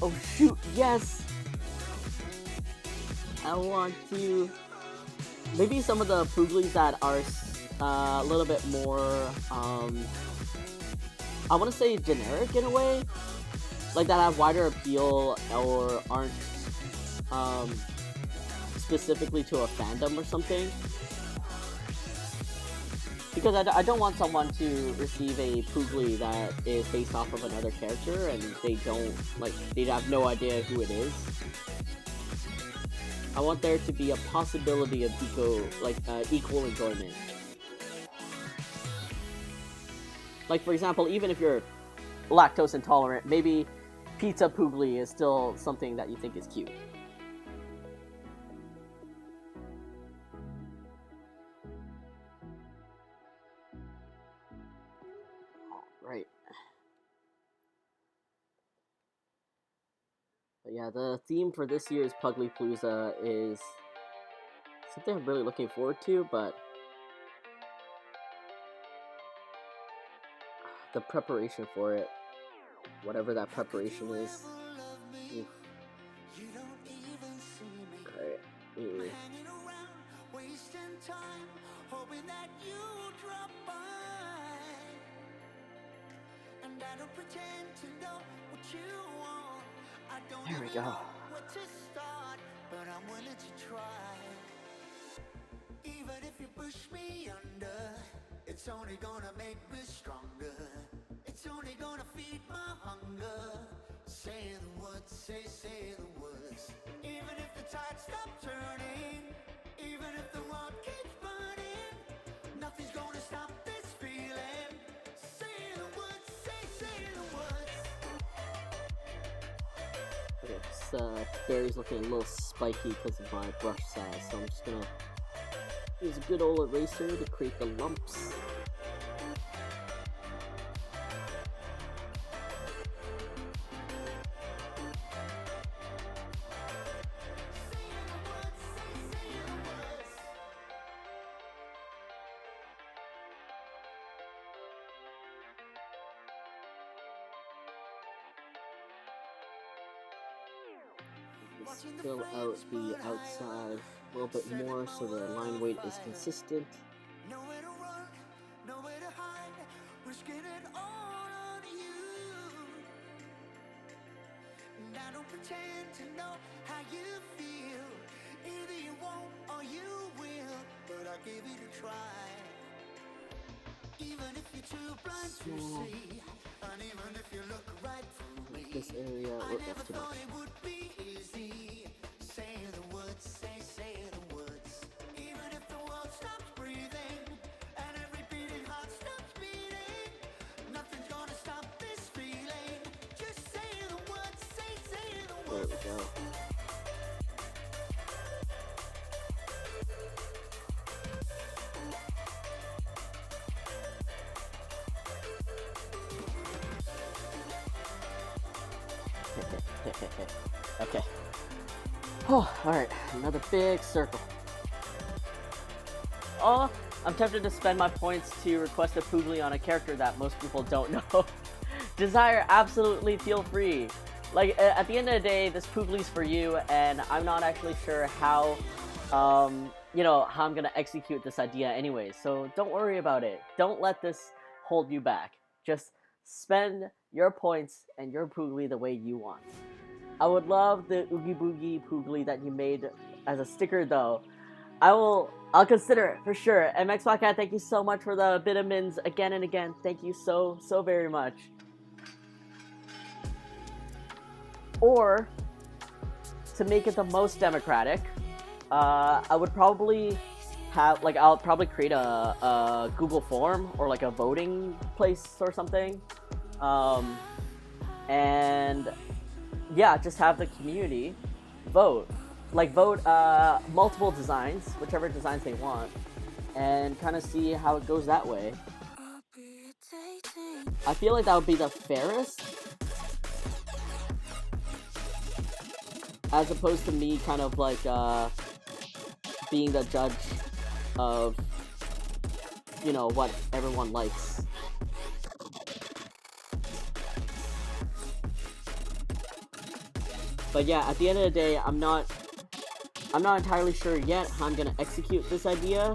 Oh shoot, yes! I want to... Maybe some of the Pooglies that are a little bit more, I want to say generic in a way. Like that have wider appeal or aren't specifically to a fandom or something. Because I don't want someone to receive a Pooglie that is based off of another character and they have no idea who it is. I want there to be a possibility of equal enjoyment. Like, for example, even if you're lactose intolerant, maybe Pizza Pooglie is still something that you think is cute. Right. But yeah, the theme for this year's Pooglie Palooza is something I'm really looking forward to, but the preparation for it, whatever that preparation is. Oof. Okay. Yeah. There we go. But I'm willing to try. Even if you push me under, it's only gonna make me stronger. It's only gonna feed my hunger. Say the words, say the words. Even if the tide stops turning, even if the This berry's looking a little spiky because of my brush size, so I'm just gonna use a good old eraser to create the lumps. Just fill out the outside a little bit more so the line weight is consistent. Nowhere to run, nowhere to hide. Risking it all on you. And I don't pretend to know how you feel. Either you won't or you will. But I gave it a try. Even if you're too blind to see, and even if you look right through me, this area, I oh, never that's too thought much. it would be easy. Say the words, say the words. Even if the world stops breathing and every beating heart stops beating, nothing's gonna stop this feeling. Just say the words, say the There words. we go. Okay. Oh, alright, another big circle. Oh, I'm tempted to spend my points to request a Pooglie on a character that most people don't know. Desire, absolutely feel free. Like, at the end of the day, this Pooglie's for you, and I'm not actually sure how, you know, how I'm gonna execute this idea anyway, so don't worry about it. Don't let this hold you back. Just spend your points and your Pooglie the way you want. I would love the Oogie Boogie Pooglie that you made as a sticker, though. I'll consider it for sure. MX Cat, thank you so much for the vitamins again and again. Thank you so very much. Or to make it the most democratic, I would probably have I'll probably create a Google form or like a voting place or something, and yeah, just have the community vote. Vote multiple designs, whichever designs they want, and kind of see how it goes that way. I feel like that would be the fairest, as opposed to me kind of being the judge of, you know, what everyone likes. But yeah, at the end of the day, I'm not entirely sure yet how I'm gonna execute this idea,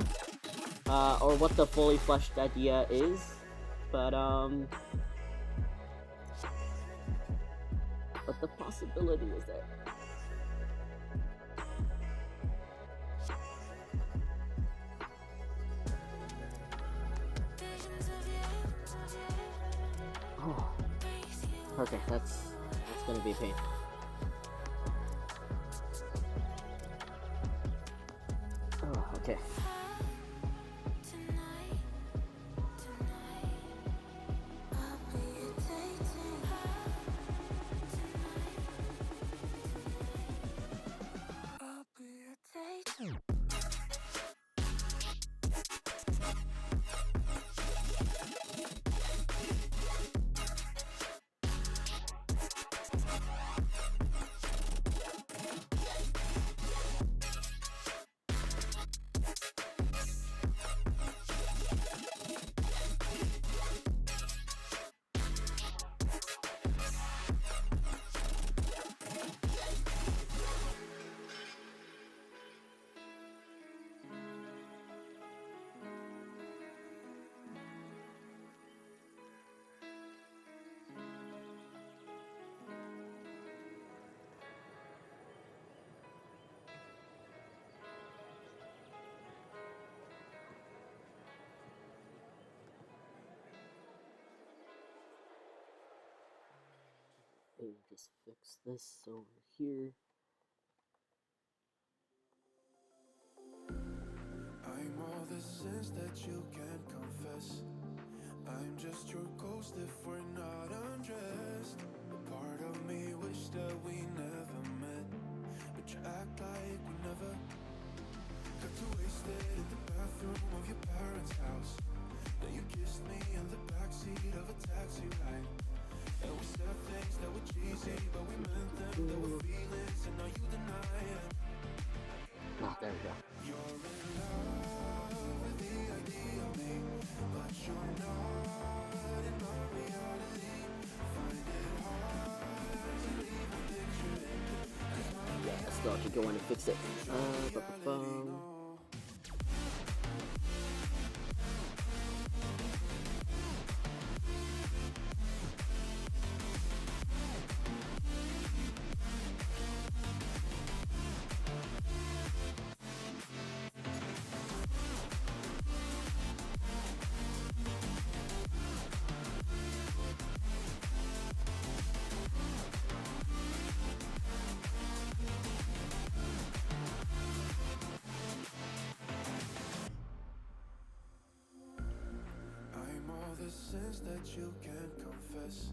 or what the fully fleshed idea is, but the possibility is there. Oh, okay, that's gonna be a pain. Oh, okay. And just fix this over here. I'm all the sins that you can't confess. I'm just your ghost if we're not undressed. A part of me wish that we never Oh, there we go. Yeah, I still have to go in and fix it. I'm all the sins that you can't confess.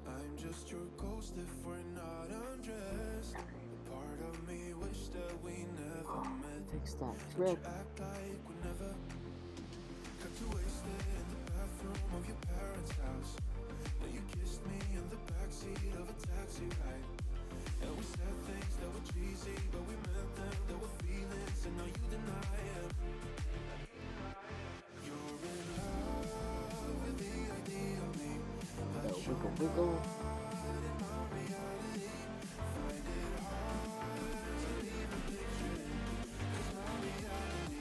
I'm just your ghost if we're not undressed. A part of me wish that we never met. Fix that But trip. you act like we never got too wasted in the bathroom of your parents' house. Then you kissed me in the backseat of a taxi ride. And we said things that were cheesy, but we meant them. There were feelings, and now you deny them. You're in love with the idea of me, but you're Wiggle, wiggle. not in my reality. Find it hard to even picture it, 'cause my reality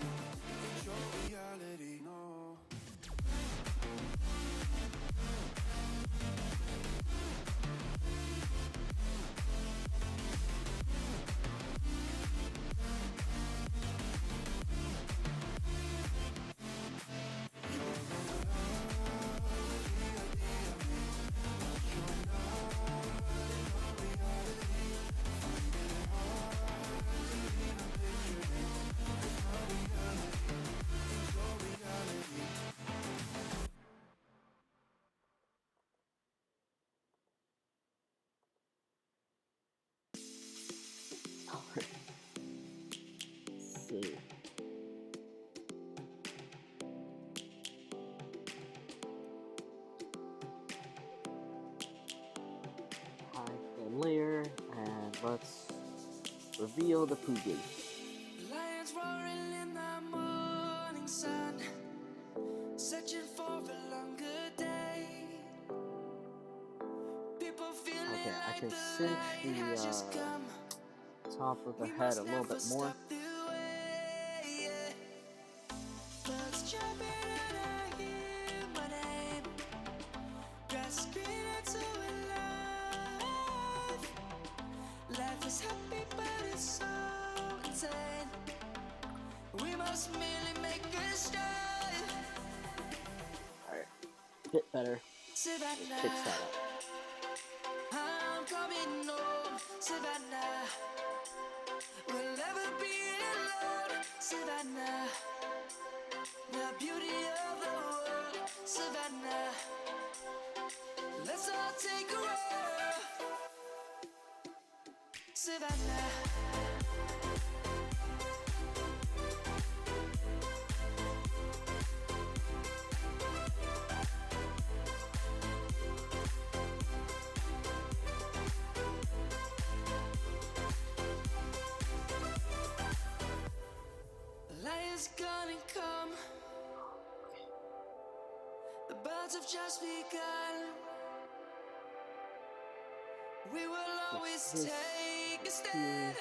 ain't your reality, no. Alright. See. Hide and layer, and let's reveal the Pooglie. Lions roaring in the morning sun, searching for a longer day. People feeling Okay, I like can the cinch light has just the come. top of the We head must a little never bit more. stop the way, yeah. Birds jumping and I hear my name, grasping into a life. Life is happy but it's so insane. We must merely make a start. Alright, bit better. Savannah, Fix that up. I'm coming home. Savannah, we'll never be alone. Savannah, the beauty of the world. Savannah, let's all take a roll. Savannah. Lion's gonna come. The birds have just begun. We will always This take a here. stand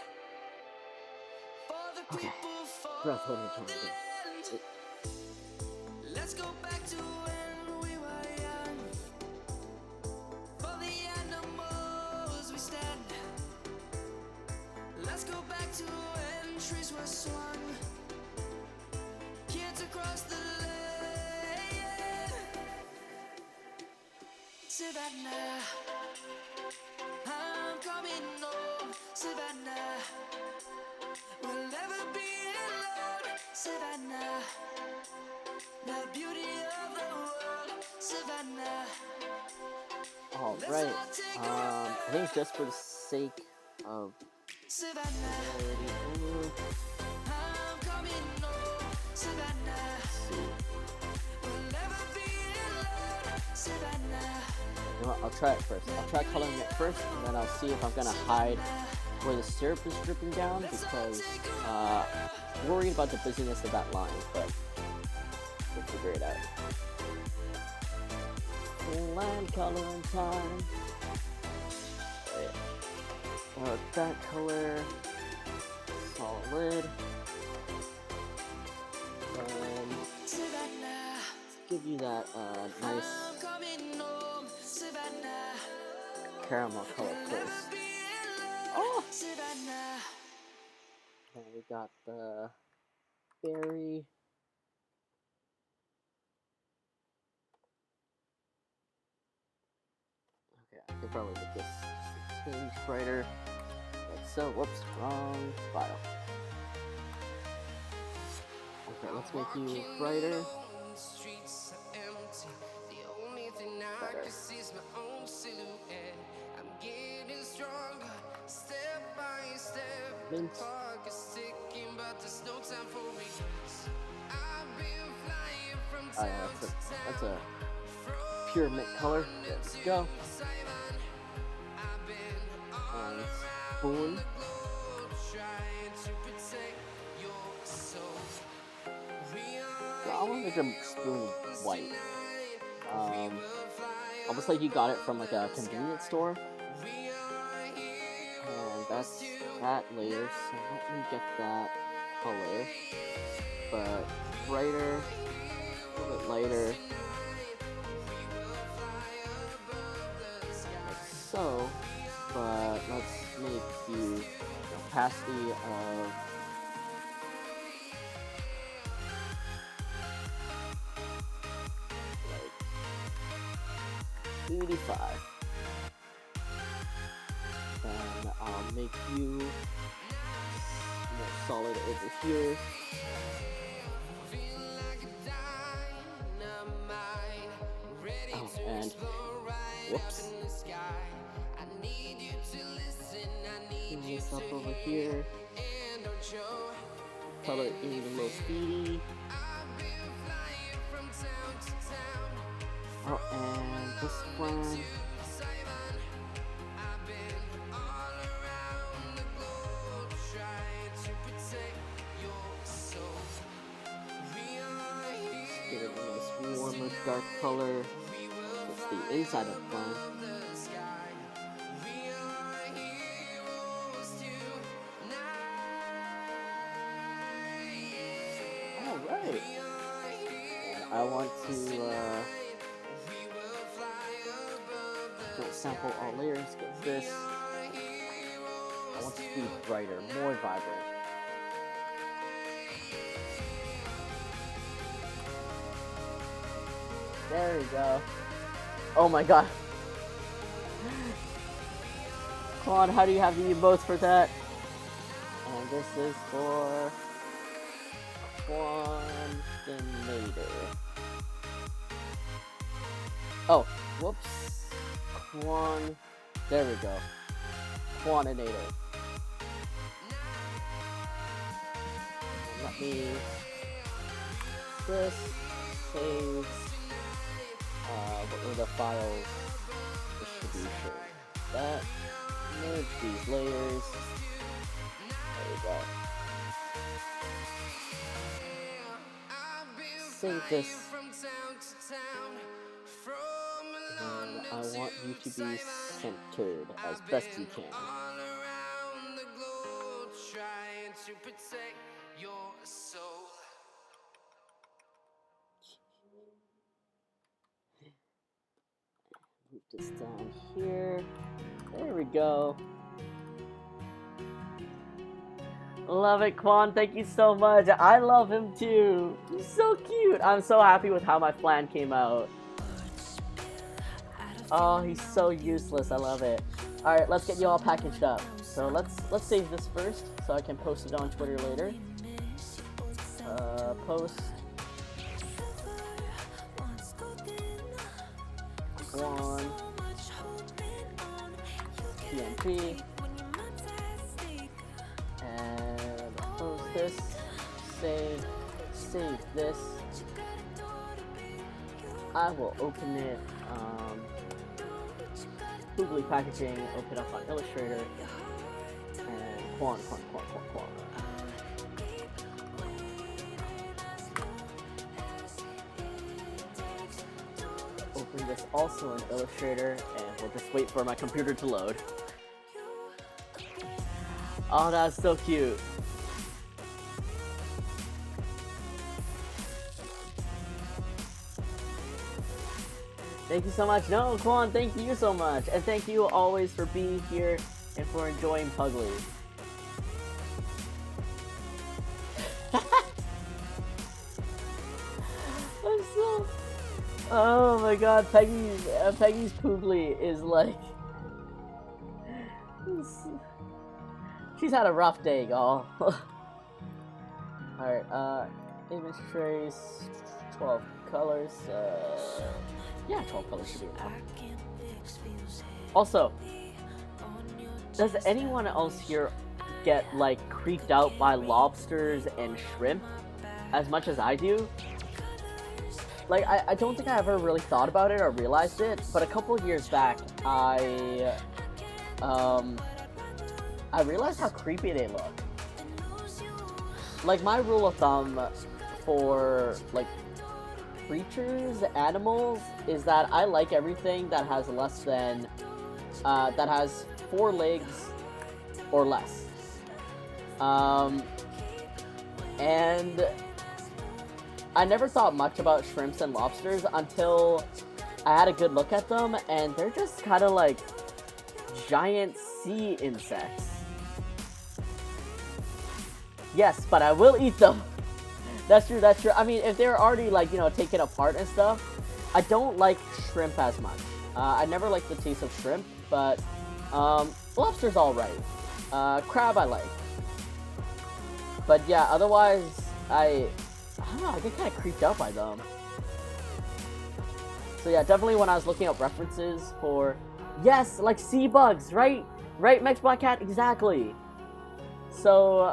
for the Okay. people, for Breath holding time the again. land. Let's go back to when we were young. For the animals we stand. Let's go back to when trees were swung. Kids across the land. Savannah, I'm coming home. Savannah, we'll never be alone. Savannah, the beauty of the world. Savannah, Alright. I think just for the sake of Savannah, clarity, I'm coming home. You know what, I'll try it first. I'll try coloring it first, and then I'll see if I'm gonna hide where the syrup is dripping down, because worried about the busyness of that line, but we'll figure it out. Land coloring time. That color, solid. Give you that nice caramel color first. Oh! And we got the berry. Okay, I could probably make this just a tinge brighter. Like so. Whoops, wrong file. Okay, let's make you brighter. Better. Mint. Oh yeah, that's a pure mint color. There we go. And spoon. So I want to make the spoon white. Almost like you got it from like a convenience store. And that's that layer, so let me get that color. But brighter, a little bit lighter. Like so. But let's make the opacity of 85. Then I'll make you more solid over here. Oh, and whoops. Clean this up over here. Color it even a little speedy. Oh, and this one. Let's get it a nice warmer dark color. That's the inside of the plant. Alright. And I want to don't sample all layers, get this. I want it to be brighter, more vibrant. There we go. Oh my god. Quan, how do you have the emotes for that? And this is for Quoninator. Oh, whoops. There we go. Quoninator. Let me this save what were the files distribution. That merge these layers. There we go. Save this. And I want you to be centered as best you can. Move this down here. There we go. Love it, Quan. Thank you so much. I love him too. He's so cute. I'm so happy with how my plan came out. Oh, he's so useless. I love it. All right, let's get you all packaged up. So let's save this first, so I can post it on Twitter later. Post. One. PNP. And post this. Save. save this. I will open it. Pooglie packaging, open up on Illustrator, and Quan. Open this also in Illustrator, and we'll just wait for my computer to load. Oh, that's so cute. Thank you so much. No, Quan, thank you so much. And thank you always for being here and for enjoying Puglie. I'm so... Oh my god, Peggy's Pooglie is like... She's had a rough day, y'all. Alright, image trace, 12 colors, yeah, 12 colors should be enough. Also, does anyone else here get, like, creeped out by lobsters and shrimp as much as I do? Like, I don't think I ever really thought about it or realized it, but a couple of years back, I realized how creepy they look. Like, my rule of thumb for, like, creatures, animals, is that I like everything that has less than, that has 4 legs or less. And I never thought much about shrimps and lobsters until I had a good look at them, and they're just kind of like giant sea insects. Yes, but I will eat them. That's true, that's true. I mean, if they're already, like, you know, taken apart and stuff, I don't like shrimp as much. I never liked the taste of shrimp, but lobster's alright. Crab I like. But yeah, otherwise, I don't know, I get kind of creeped out by them. So yeah, definitely when I was looking up references for... Yes, like sea bugs, right? Right, Max Black Cat? Exactly. So,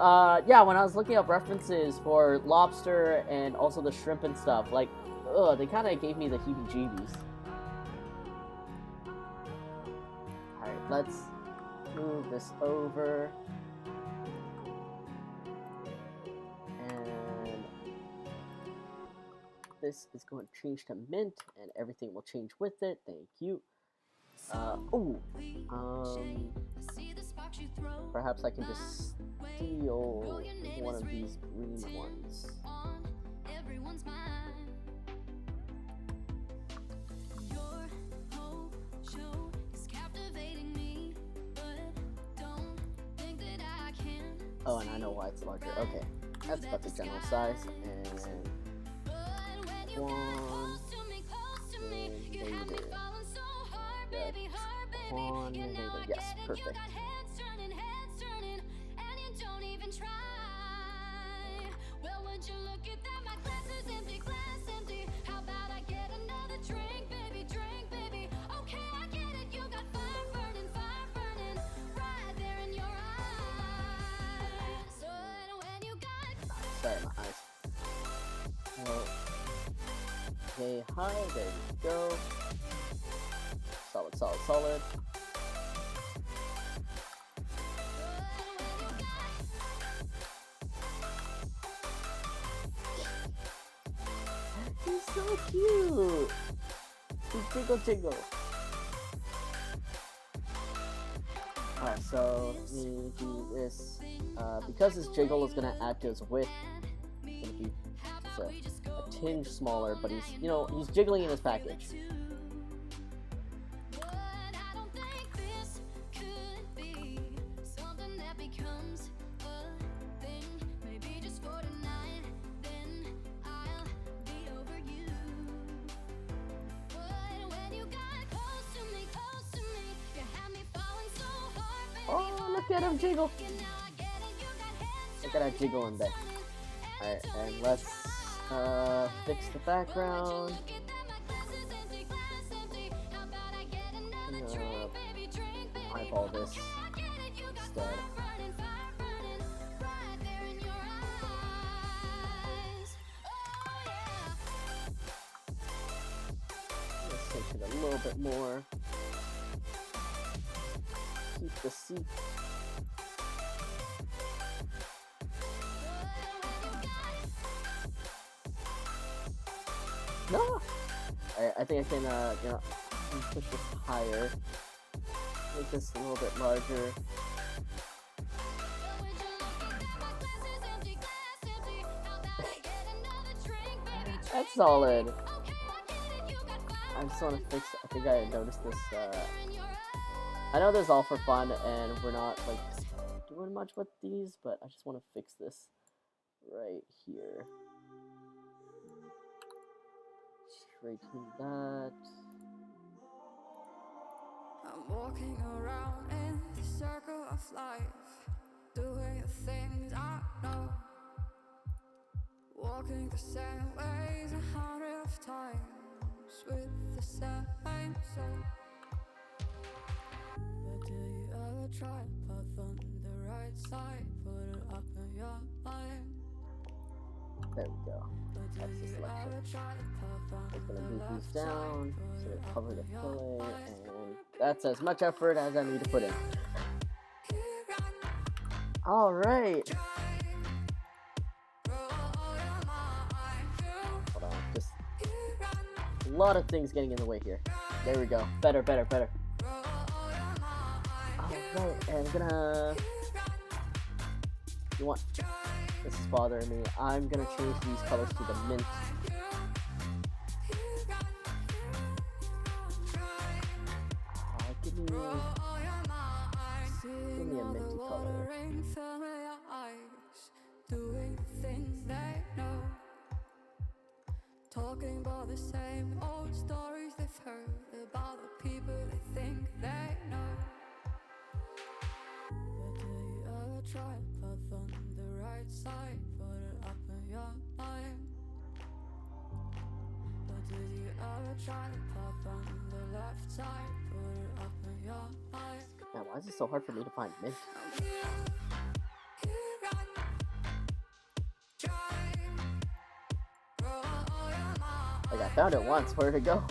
yeah, when I was looking up references for lobster and also the shrimp and stuff, like, ugh, they kind of gave me the heebie-jeebies. Alright, let's move this over. And this is going to change to mint, and everything will change with it. Thank you. Perhaps I can just steal one of these green ones. Oh, and I know why it's larger. Okay, that's about the general size. And one. Quoninator. Yes, perfect. Sorry, my eyes. Okay, hi, there we go. Solid, solid, solid. He's so cute! He's Jiggle Jiggle. Alright, so let me do this. Because this jiggle is gonna add to his width, it's gonna be just a tinge smaller, but he's, you know, he's jiggling in his package. Oh, look at him jiggle! Look at that jiggle in there. Alright, and let's fix the background. I'm gonna eyeball this instead. a little bit more. Keep the seat. No! I think I can, you know, push this higher. Make this a little bit larger. That's solid. I just want to fix. I think I noticed this. I know this is all for fun, and we're not like doing much with these, but I just want to fix this right here. Straighten that. I'm walking around in the circle of life, doing the things I know, walking the same ways 100 of times with the same soul. But do you ever try to path on the right side, put it up in your mind? There we go. That's the selection. I'm gonna move these down so they cover the filling, and that's as much effort as I need to put in. Alright. Hold on, just a lot of things getting in the way here. There we go. Better. Alright, and I'm gonna... You want... This is bothering me. I'm gonna change these colors to the mint. Give me a minty color. Doing things they know, talking about the same old stories they've heard about the people they think they know. But do you ever try to path on the right side, put it up in your mind? But do you ever try to path on the left side, put it up in your mind? Man, why is it so hard for me to find mint? Like, I found it once, where'd it go?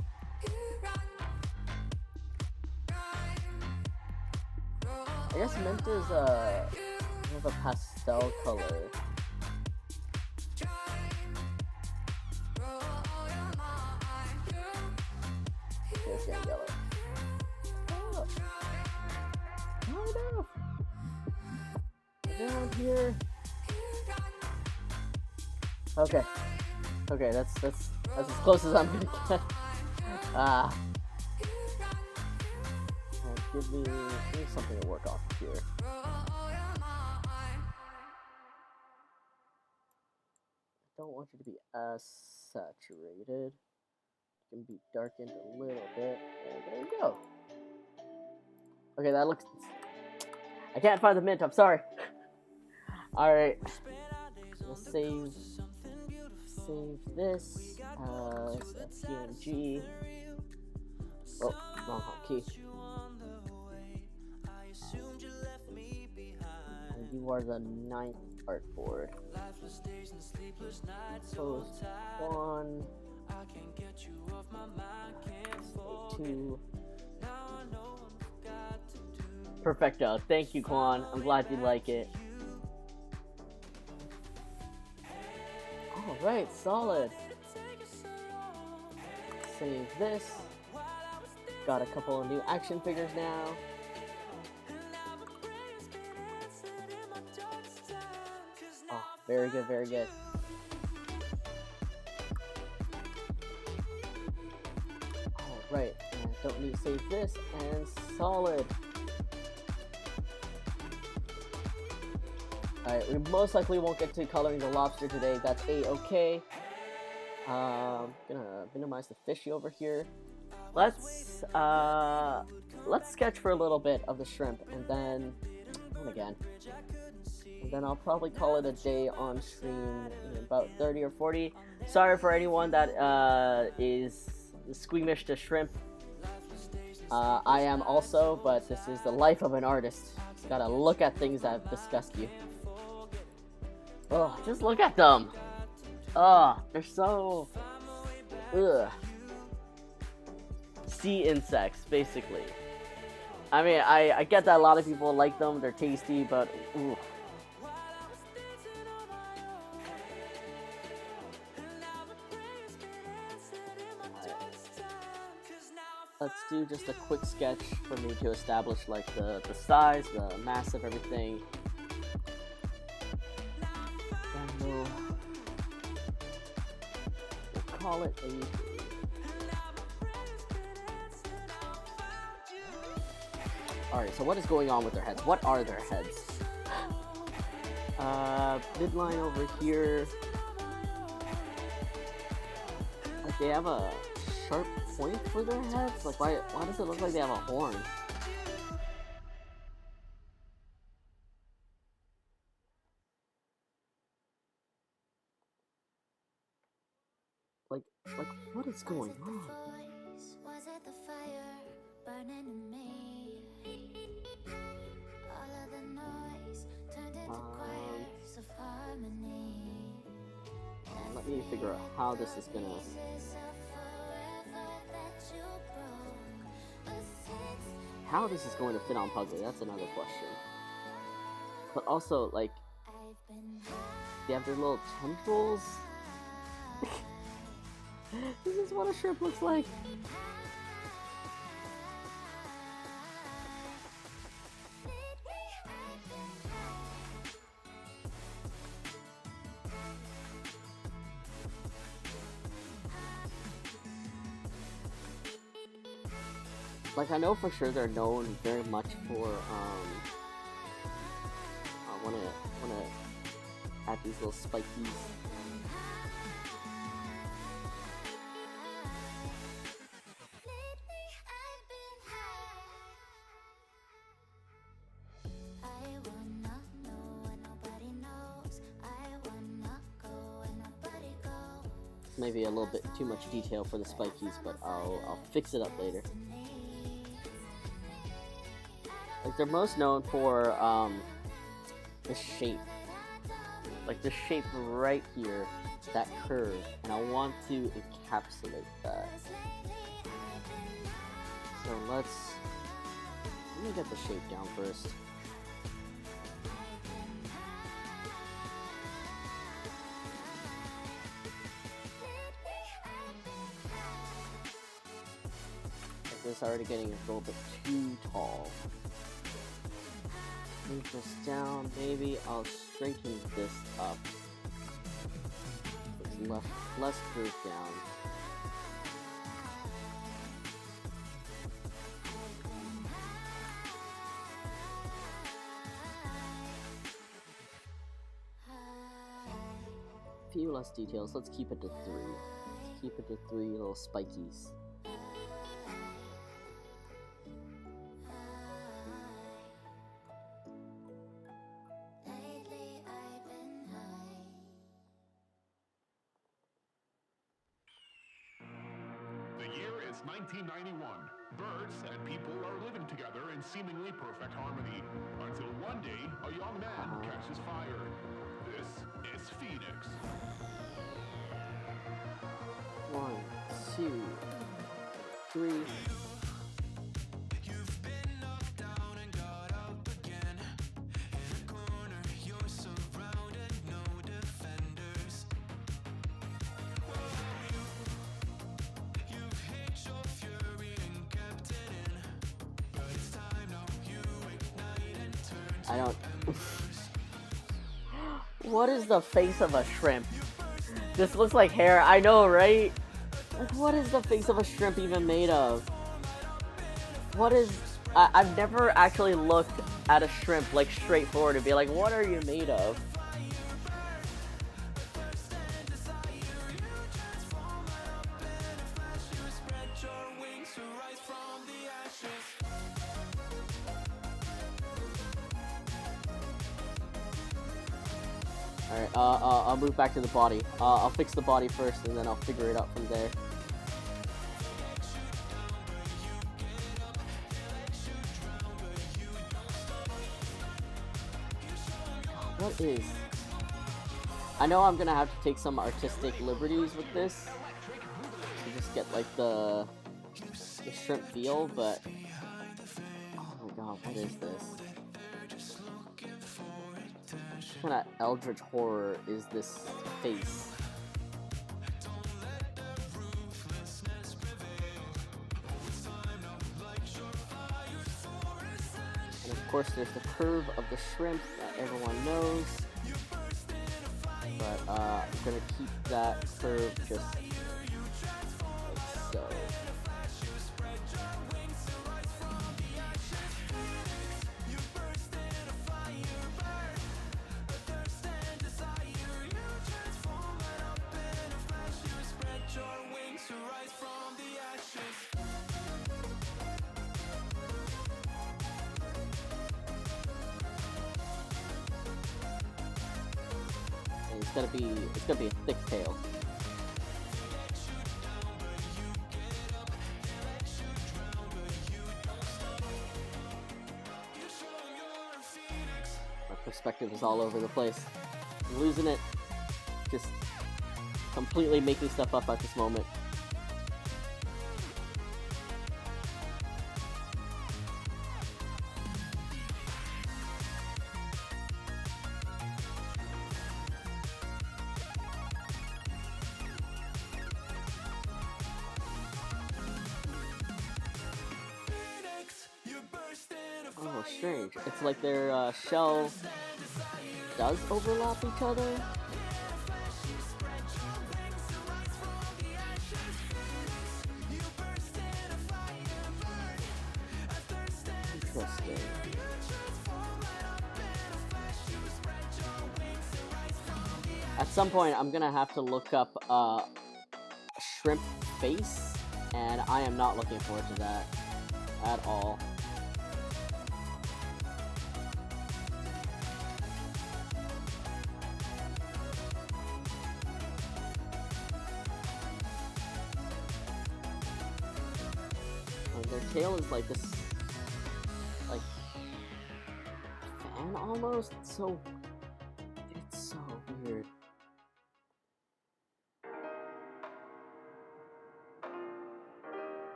I guess mint is a pastel color. Okay, it's getting yellow. Oh. Oh no! Down here. Okay, that's as close as I'm gonna get. Give me something to work off of here. I don't want you to be as saturated. You can be darkened a little bit. And there you go. Okay, that looks... I can't find the mint, I'm sorry. Alright. Let's save this as a PNG. Oh, wrong key. And you are the 9th artboard. Post 1. 2. Perfecto. Thank you, Quan. I'm glad you like it. Alright, solid. Save this. Got a couple of new action figures now. Oh, very good, very good. Alright, and I don't need to save this, and solid. Alright, we most likely won't get to coloring the lobster today. That's a-okay. Gonna minimize the fishy over here. Let's sketch for a little bit of the shrimp, and then I'll probably call it a day on stream in about 30 or 40. Sorry for anyone that is squeamish to shrimp. I am also, but this is the life of an artist. Just gotta look at things that have disgust you. Oh, just look at them. Oh, they're so... Ugh. sea insects, basically. I mean, I get that a lot of people like them, they're tasty, but ooh. Let's do just a quick sketch for me to establish like the size, the mass of everything. And we'll call it a... Alright, so what is going on with their heads? What are their heads? Midline over here. Like they have a sharp point for their heads? Like why does it look like they have a horn? Like what is going on? Was it the fire burning in me? All of the noise turned into choirs of harmony. Let me figure out how this is gonna... How this is going to fit on Puglie, that's another question. But also, like, they have their little tendrils. This is what a shrimp looks like. Like, I know for sure they're known very much for, I wanna add these little spikies. Maybe a little bit too much detail for the spikies, but I'll fix it up later. Like, they're most known for the shape. Like the shape right here, that curve, and I want to encapsulate that. So let me get the shape down first. This is already getting a little bit too tall. Move this down, maybe I'll straighten this up. It's less curved down. Few less details, let's keep it to 3. Let's keep it to 3 little spikies. The year is 1991. Birds and people are living together in seemingly perfect harmony. Until one day, a young man catches fire. This is Phoenix. 1, 2, 3. I don't... What is the face of a shrimp? This looks like hair. I know, right? Like, what is the face of a shrimp even made of? What is... I've never actually looked at a shrimp, like, straightforward and be like, what are you made of? Alright, I'll move back to the body. I'll fix the body first, and then I'll figure it out from there. What is... I know I'm gonna have to take some artistic liberties with this. To just get, like, the the shrimp feel, but oh my god, what is this? What kind of eldritch horror is this face? And of course, there's the curve of the shrimp that everyone knows. But I'm gonna keep that curve just like so. And it's gonna be a thick tail. My perspective is all over the place. I'm losing it. Just completely making stuff up at this moment. Oh, strange. It's like their shell does overlap each other. Interesting. At some point, I'm gonna have to look up shrimp face, and I am not looking forward to that at all. And their tail is like this, like fan almost. It's so weird.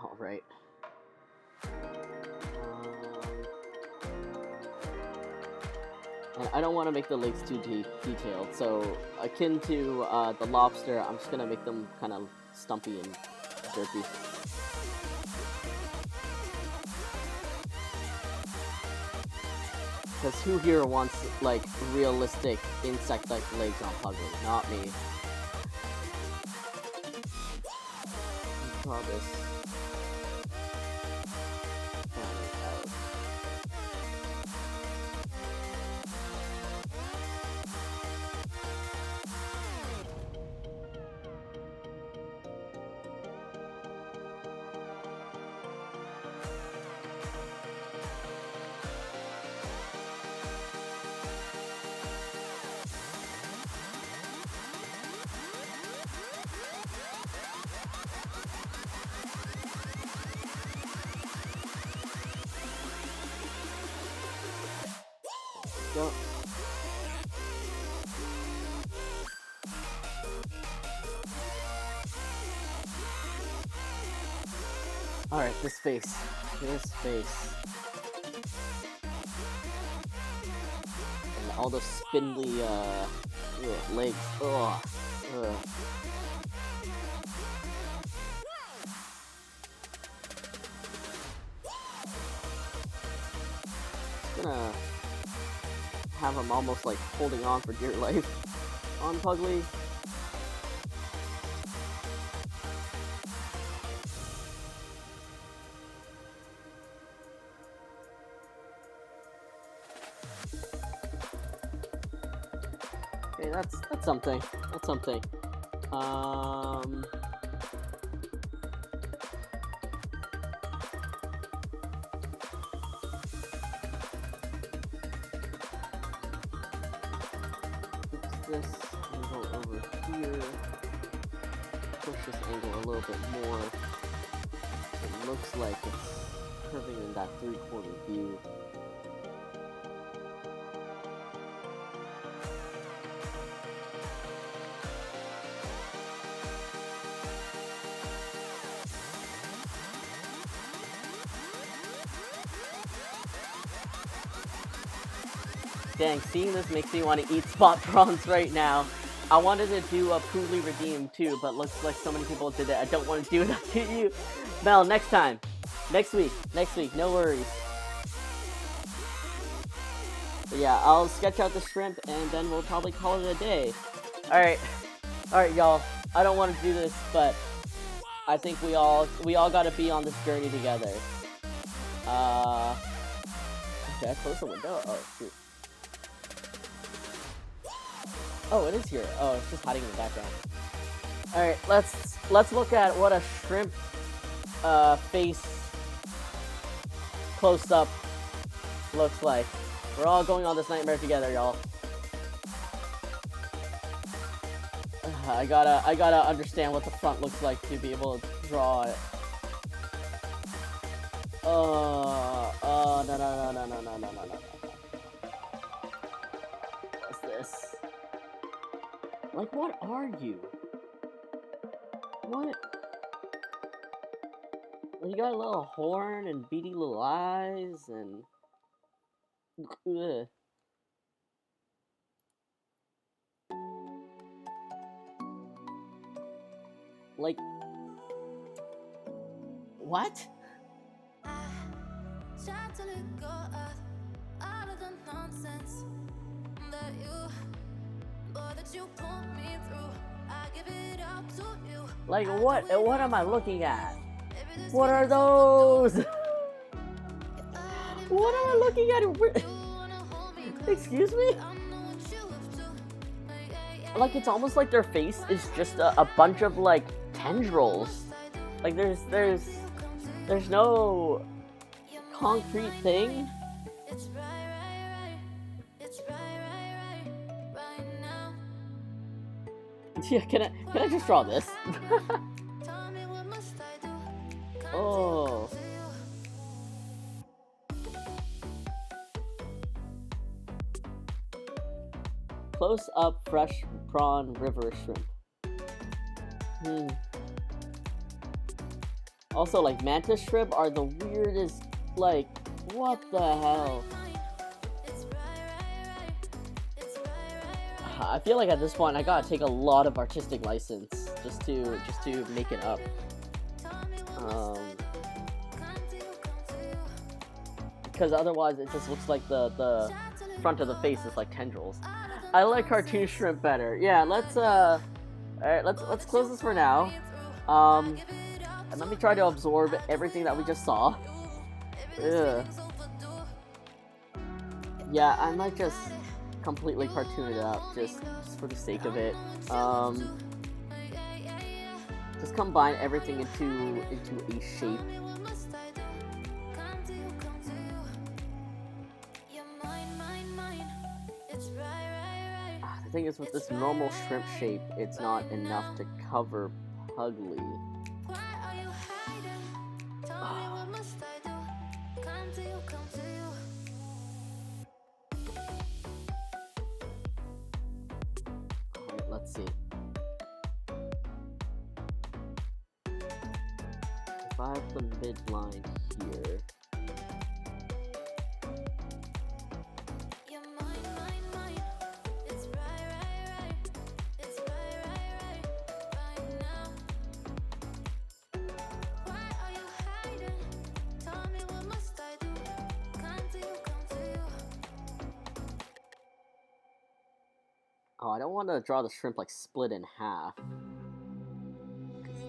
All right. And I don't want to make the legs too detailed, so akin to the lobster, I'm just gonna make them kind of stumpy and jerky. Because who here wants, like, realistic insect-like legs on Puglie? Not me. Draw this. Out. Go. Alright, this face. And all those spindly, legs. Ugh. Gonna have him almost like holding on for dear life on Puglie. Okay, that's something. That's something. This angle over here. Push this angle a little bit more. It looks like it's curving in that 3/4 view. Dang, seeing this makes me want to eat spot prawns right now. I wanted to do a Pooglie redeem too, but looks like so many people did it. I don't want to do that to you. Mel, next time. Next week, no worries. But yeah, I'll sketch out the shrimp and then we'll probably call it a day. Alright, y'all. I don't want to do this, but I think we all gotta be on this journey together. Did I close the window? Oh, shoot. Oh, it is here. Oh, it's just hiding in the background. Alright, let's look at what a shrimp face close up looks like. We're all going on this nightmare together, y'all. I gotta understand what the front looks like to be able to draw it. No. What's this? Like, what are you? What? You got a little horn and beady little eyes and... Ugh. Like... What? Try to let go of all of the nonsense that you put me through. I give it up to you. Like what am I looking at? What are those? What am I looking at? Excuse me? Like it's almost like their face is just a bunch of like tendrils. Like there's no concrete thing. Yeah, can I just draw this? Oh. Close up fresh prawn river shrimp. Also, like mantis shrimp are the weirdest. Like, what the hell? I feel like at this point I gotta take a lot of artistic license just to make it up. Because otherwise it just looks like the front of the face is like tendrils. I like cartoon shrimp better. Yeah, let's alright, let's close this for now. And let me try to absorb everything that we just saw. Ugh. Yeah, I might just completely cartoon it up just for the sake of it. Just combine everything into a shape. The thing is, with this normal shrimp shape, it's not enough to cover Puglie. Alright, let's see. If I have the midline here. Oh, I don't want to draw the shrimp like split in half.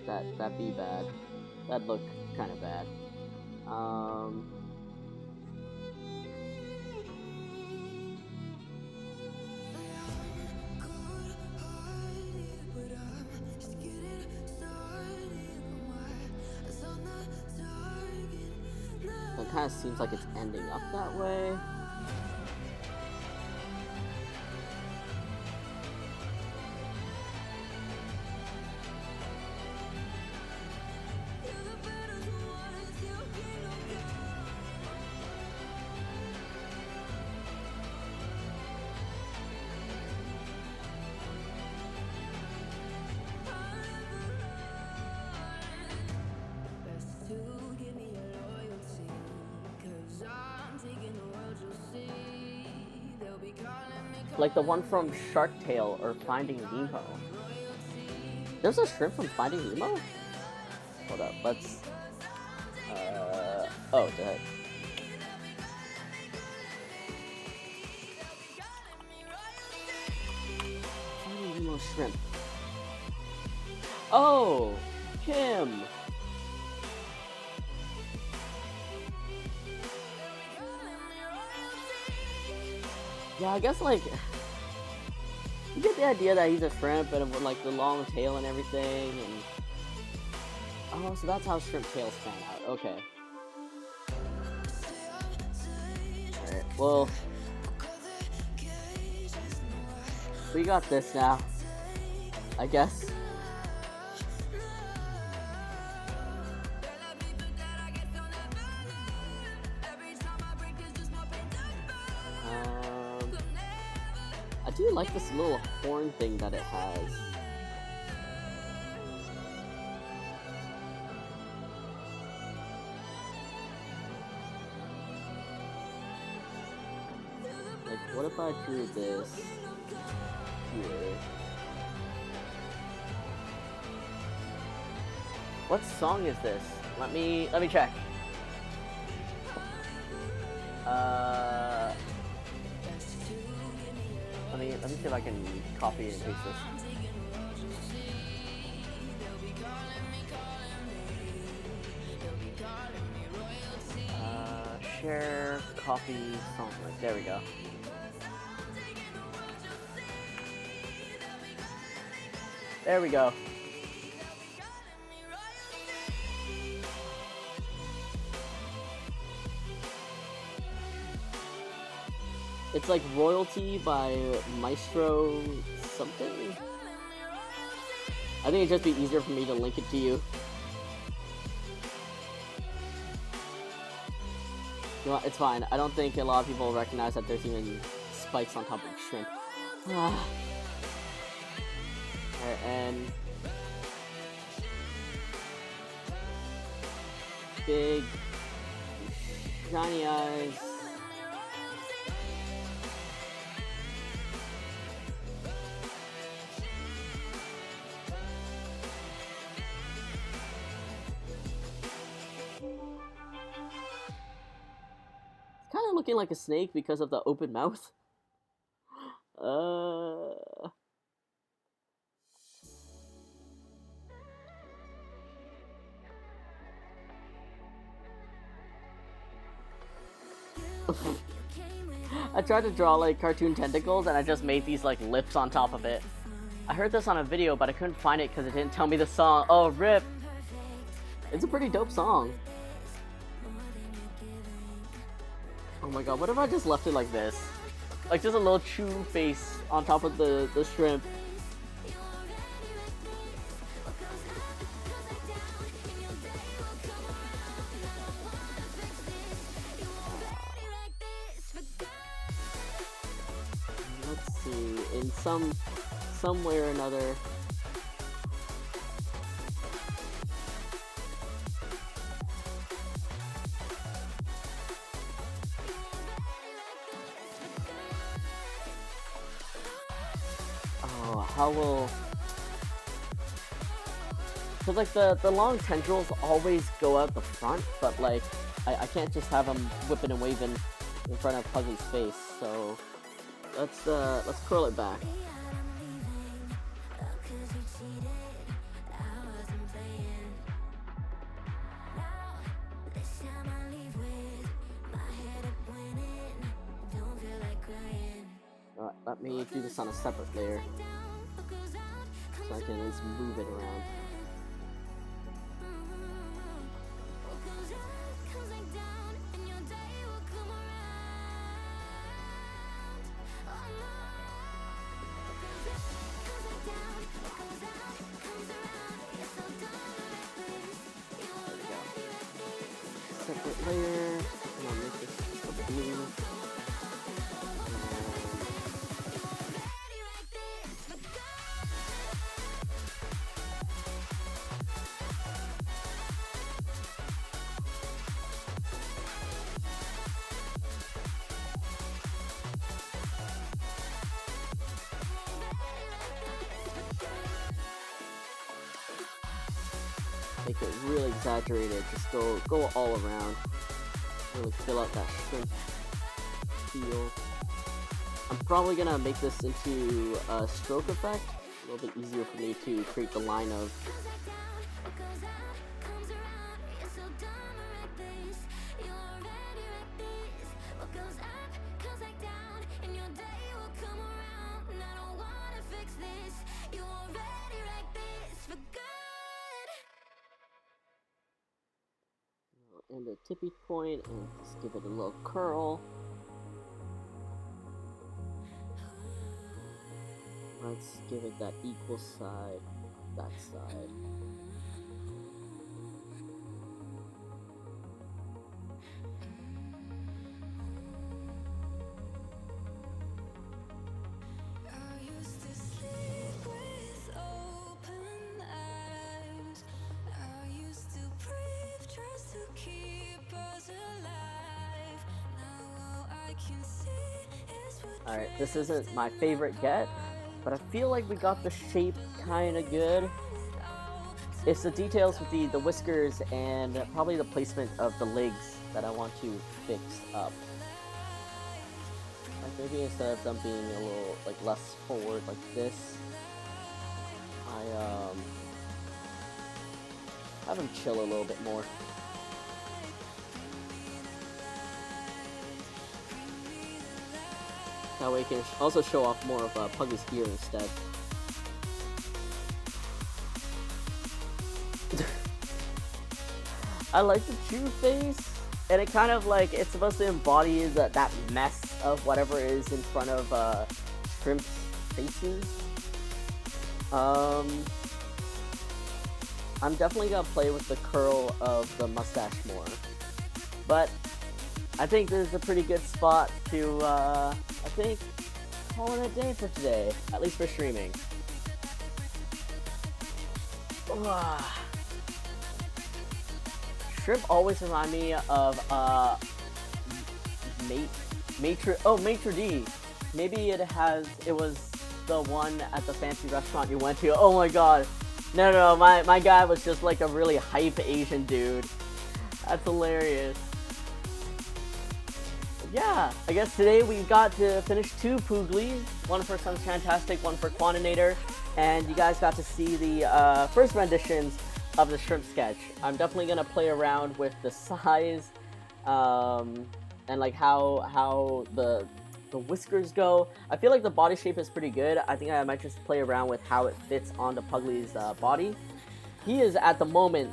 That'd be bad. That'd look kind of bad. It kind of seems like it's ending up that way. Like the one from Shark Tale or Finding Nemo. There's a shrimp from Finding Nemo? Hold up, let's... oh, the heck. Finding Nemo shrimp. Oh! Him! Yeah, I guess, like... You get the idea that he's a shrimp and with, like, the long tail and everything, and... Oh, so that's how shrimp tails fan out. Okay. Alright, well... We got this now. I guess. I do like this little horn thing that it has. Like, what if I drew this here? What song is this? Let me check. Let me see if I can copy and paste this. Share, copy, song. There we go. There we go. It's like Royalty by Maestro something. I think it'd just be easier for me to link it to you. You know, it's fine. I don't think a lot of people recognize that there's even spikes on top of shrimp. Alright, and big shiny eyes. Kind of looking like a snake because of the open mouth. I tried to draw like cartoon tentacles and I just made these like lips on top of it. I heard this on a video, but I couldn't find it because it didn't tell me the song. Oh, rip! It's a pretty dope song. Oh my god, what if I just left it like this? Like just a little chew face on top of the shrimp. Let's see, in some way or another. How will... So like the long tendrils always go out the front, but like I can't just have them whipping and waving in front of Puglie's face. So let's curl it back. Let me do this on a separate layer, so I can at least move it around. Separate layer, and I'll make this a blue. make it really exaggerated. Just go all around. Really fill out that shrimp feel. I'm probably gonna make this into a stroke effect. A little bit easier for me to create the line of. And the tippy point, and just give it a little curl. Let's give it that equal side, that side. Alright, this isn't my favorite yet, but I feel like we got the shape kinda good. It's the details with the whiskers and probably the placement of the legs that I want to fix up. Like maybe instead of them being a little like less forward like this, I have them chill a little bit more. That way you can also show off more of Puglie's ear instead. I like the chew face, and it kind of like, it's supposed to embody that mess of whatever is in front of Shrimp's faces. I'm definitely gonna play with the curl of the mustache more. But I think this is a pretty good spot to, I think, call it a day for today. At least for streaming. Shrimp always remind me of, Maitre D. Maybe it was the one at the fancy restaurant you went to. Oh my god. No, my guy was just like a really hype Asian dude. That's hilarious. Yeah, I guess today we got to finish 2 Pooglies, one for Sunshinetastic, one for Quoninator, and you guys got to see the first renditions of the shrimp sketch. I'm definitely gonna play around with the size, and like how the whiskers go. I feel like the body shape is pretty good. I think I might just play around with how it fits onto Puglie's body. He is at the moment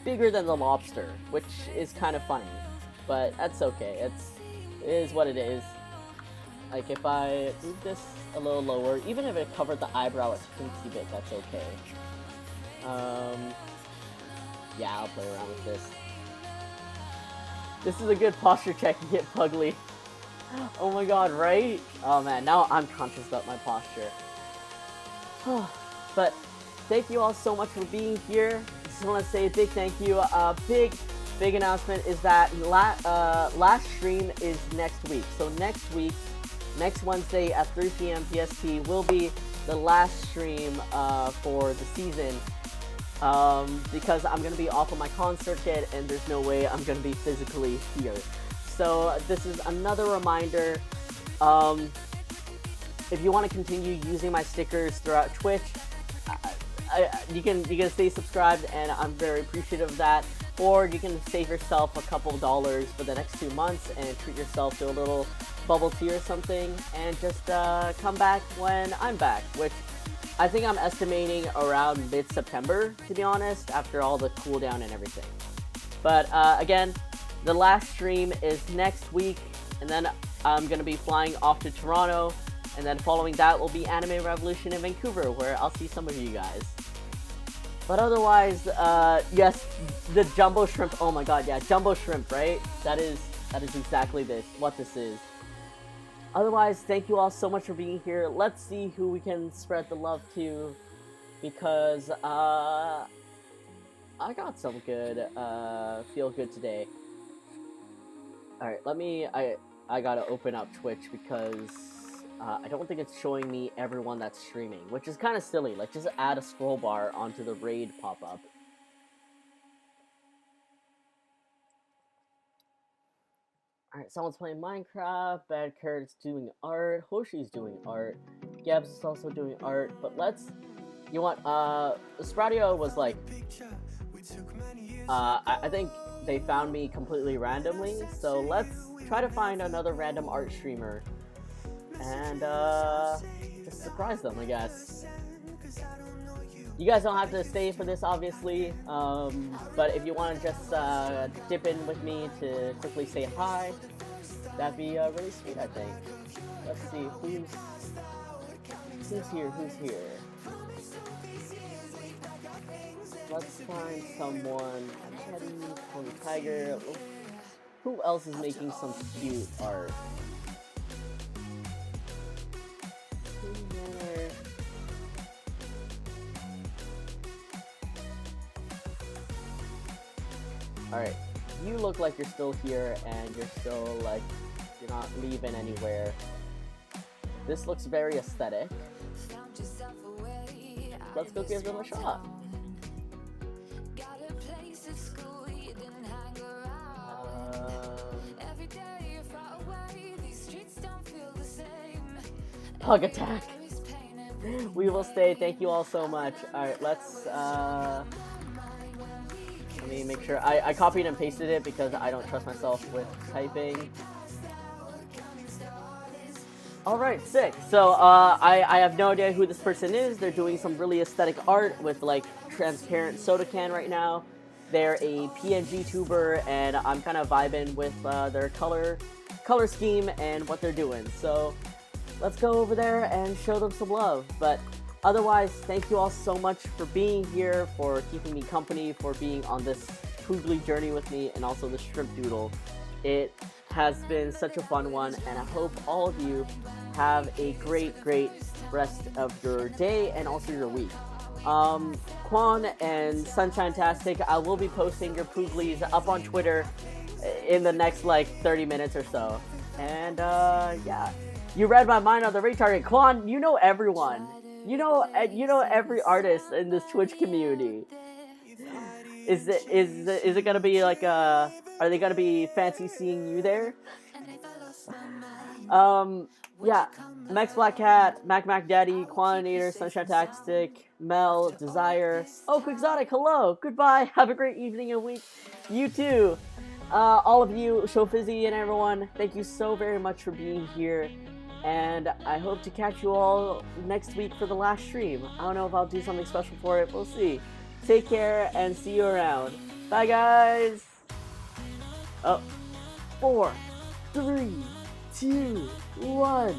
bigger than the lobster, which is kind of funny. But that's okay. It is what it is. Like if I move this a little lower, even if it covered the eyebrow a teensy bit, that's okay. Yeah, I'll play around with this. This is a good posture check to get Puglie. Oh my god, right? Oh man, now I'm conscious about my posture. But thank you all so much for being here. I just want to say a big thank you. Big announcement is that last stream is next week. So next Wednesday at 3 p.m. PST will be the last stream for the season. Because I'm going to be off on my con circuit and there's no way I'm going to be physically here. So this is another reminder. If you want to continue using my stickers throughout Twitch, you can stay subscribed and I'm very appreciative of that. Or you can save yourself a couple dollars for the next 2 months and treat yourself to a little bubble tea or something and just come back when I'm back, which I think I'm estimating around mid-September, to be honest, after all the cooldown and everything. But again, the last stream is next week, and then I'm going to be flying off to Toronto, and then following that will be Anime Revolution in Vancouver, where I'll see some of you guys. But otherwise, yes, the jumbo shrimp. Oh my god, yeah, jumbo shrimp, right? That is exactly what this is. Otherwise, thank you all so much for being here. Let's see who we can spread the love to, because I got some good feel good today. All right, I gotta open up Twitch because I don't think it's showing me everyone that's streaming, which is kind of silly. Like, just add a scroll bar onto the raid pop-up. Alright, someone's playing Minecraft, Bad Kurt's doing art, Hoshi's doing art, Gabs is also doing art, but let's, you want, Sproudio was like, I think they found me completely randomly, so let's try to find another random art streamer, and, just surprise them, I guess. You guys don't have to stay for this, obviously, but if you want to just dip in with me to quickly say hi, that'd be really sweet, I think. Let's see, who's here, Let's find someone. Teddy, Pony Tiger. Who else is making some cute art? Alright, you look like you're still here and you're still like, you're not leaving anywhere. This looks very aesthetic. Let's go give them a shot. Hug attack. We will stay. Thank you all so much. Alright, let's let me make sure. I copied and pasted it because I don't trust myself with typing. Alright, sick. So, I have no idea who this person is. They're doing some really aesthetic art with, like, transparent soda can right now. They're a PNG tuber, and I'm kind of vibing with their color scheme and what they're doing. So, let's go over there and show them some love. But otherwise, thank you all so much for being here, for keeping me company, for being on this Pooglie journey with me, and also the Shrimp Doodle. It has been such a fun one, and I hope all of you have a great rest of your day and also your week. Quan and Sunshinetastic, I will be posting your Pooglies up on Twitter in the next, like, 30 minutes or so. And, yeah. You read my mind on the retarget. Quan, you know everyone. You know every artist in this Twitch community. Is it gonna be like are they gonna be fancy seeing you there? Yeah. Max Black Cat, Mac Daddy, Quoninator, Sunshinetastic, Mel, Desire. Oh, Quixotic, hello. Goodbye. Have a great evening and week. You too. All of you, Show Fizzy and everyone, thank you so very much for being here. And I hope to catch you all next week for the last stream. I don't know if I'll do something special for it. We'll see. Take care and see you around. Bye, guys. Oh, 4, 3, 2, 1.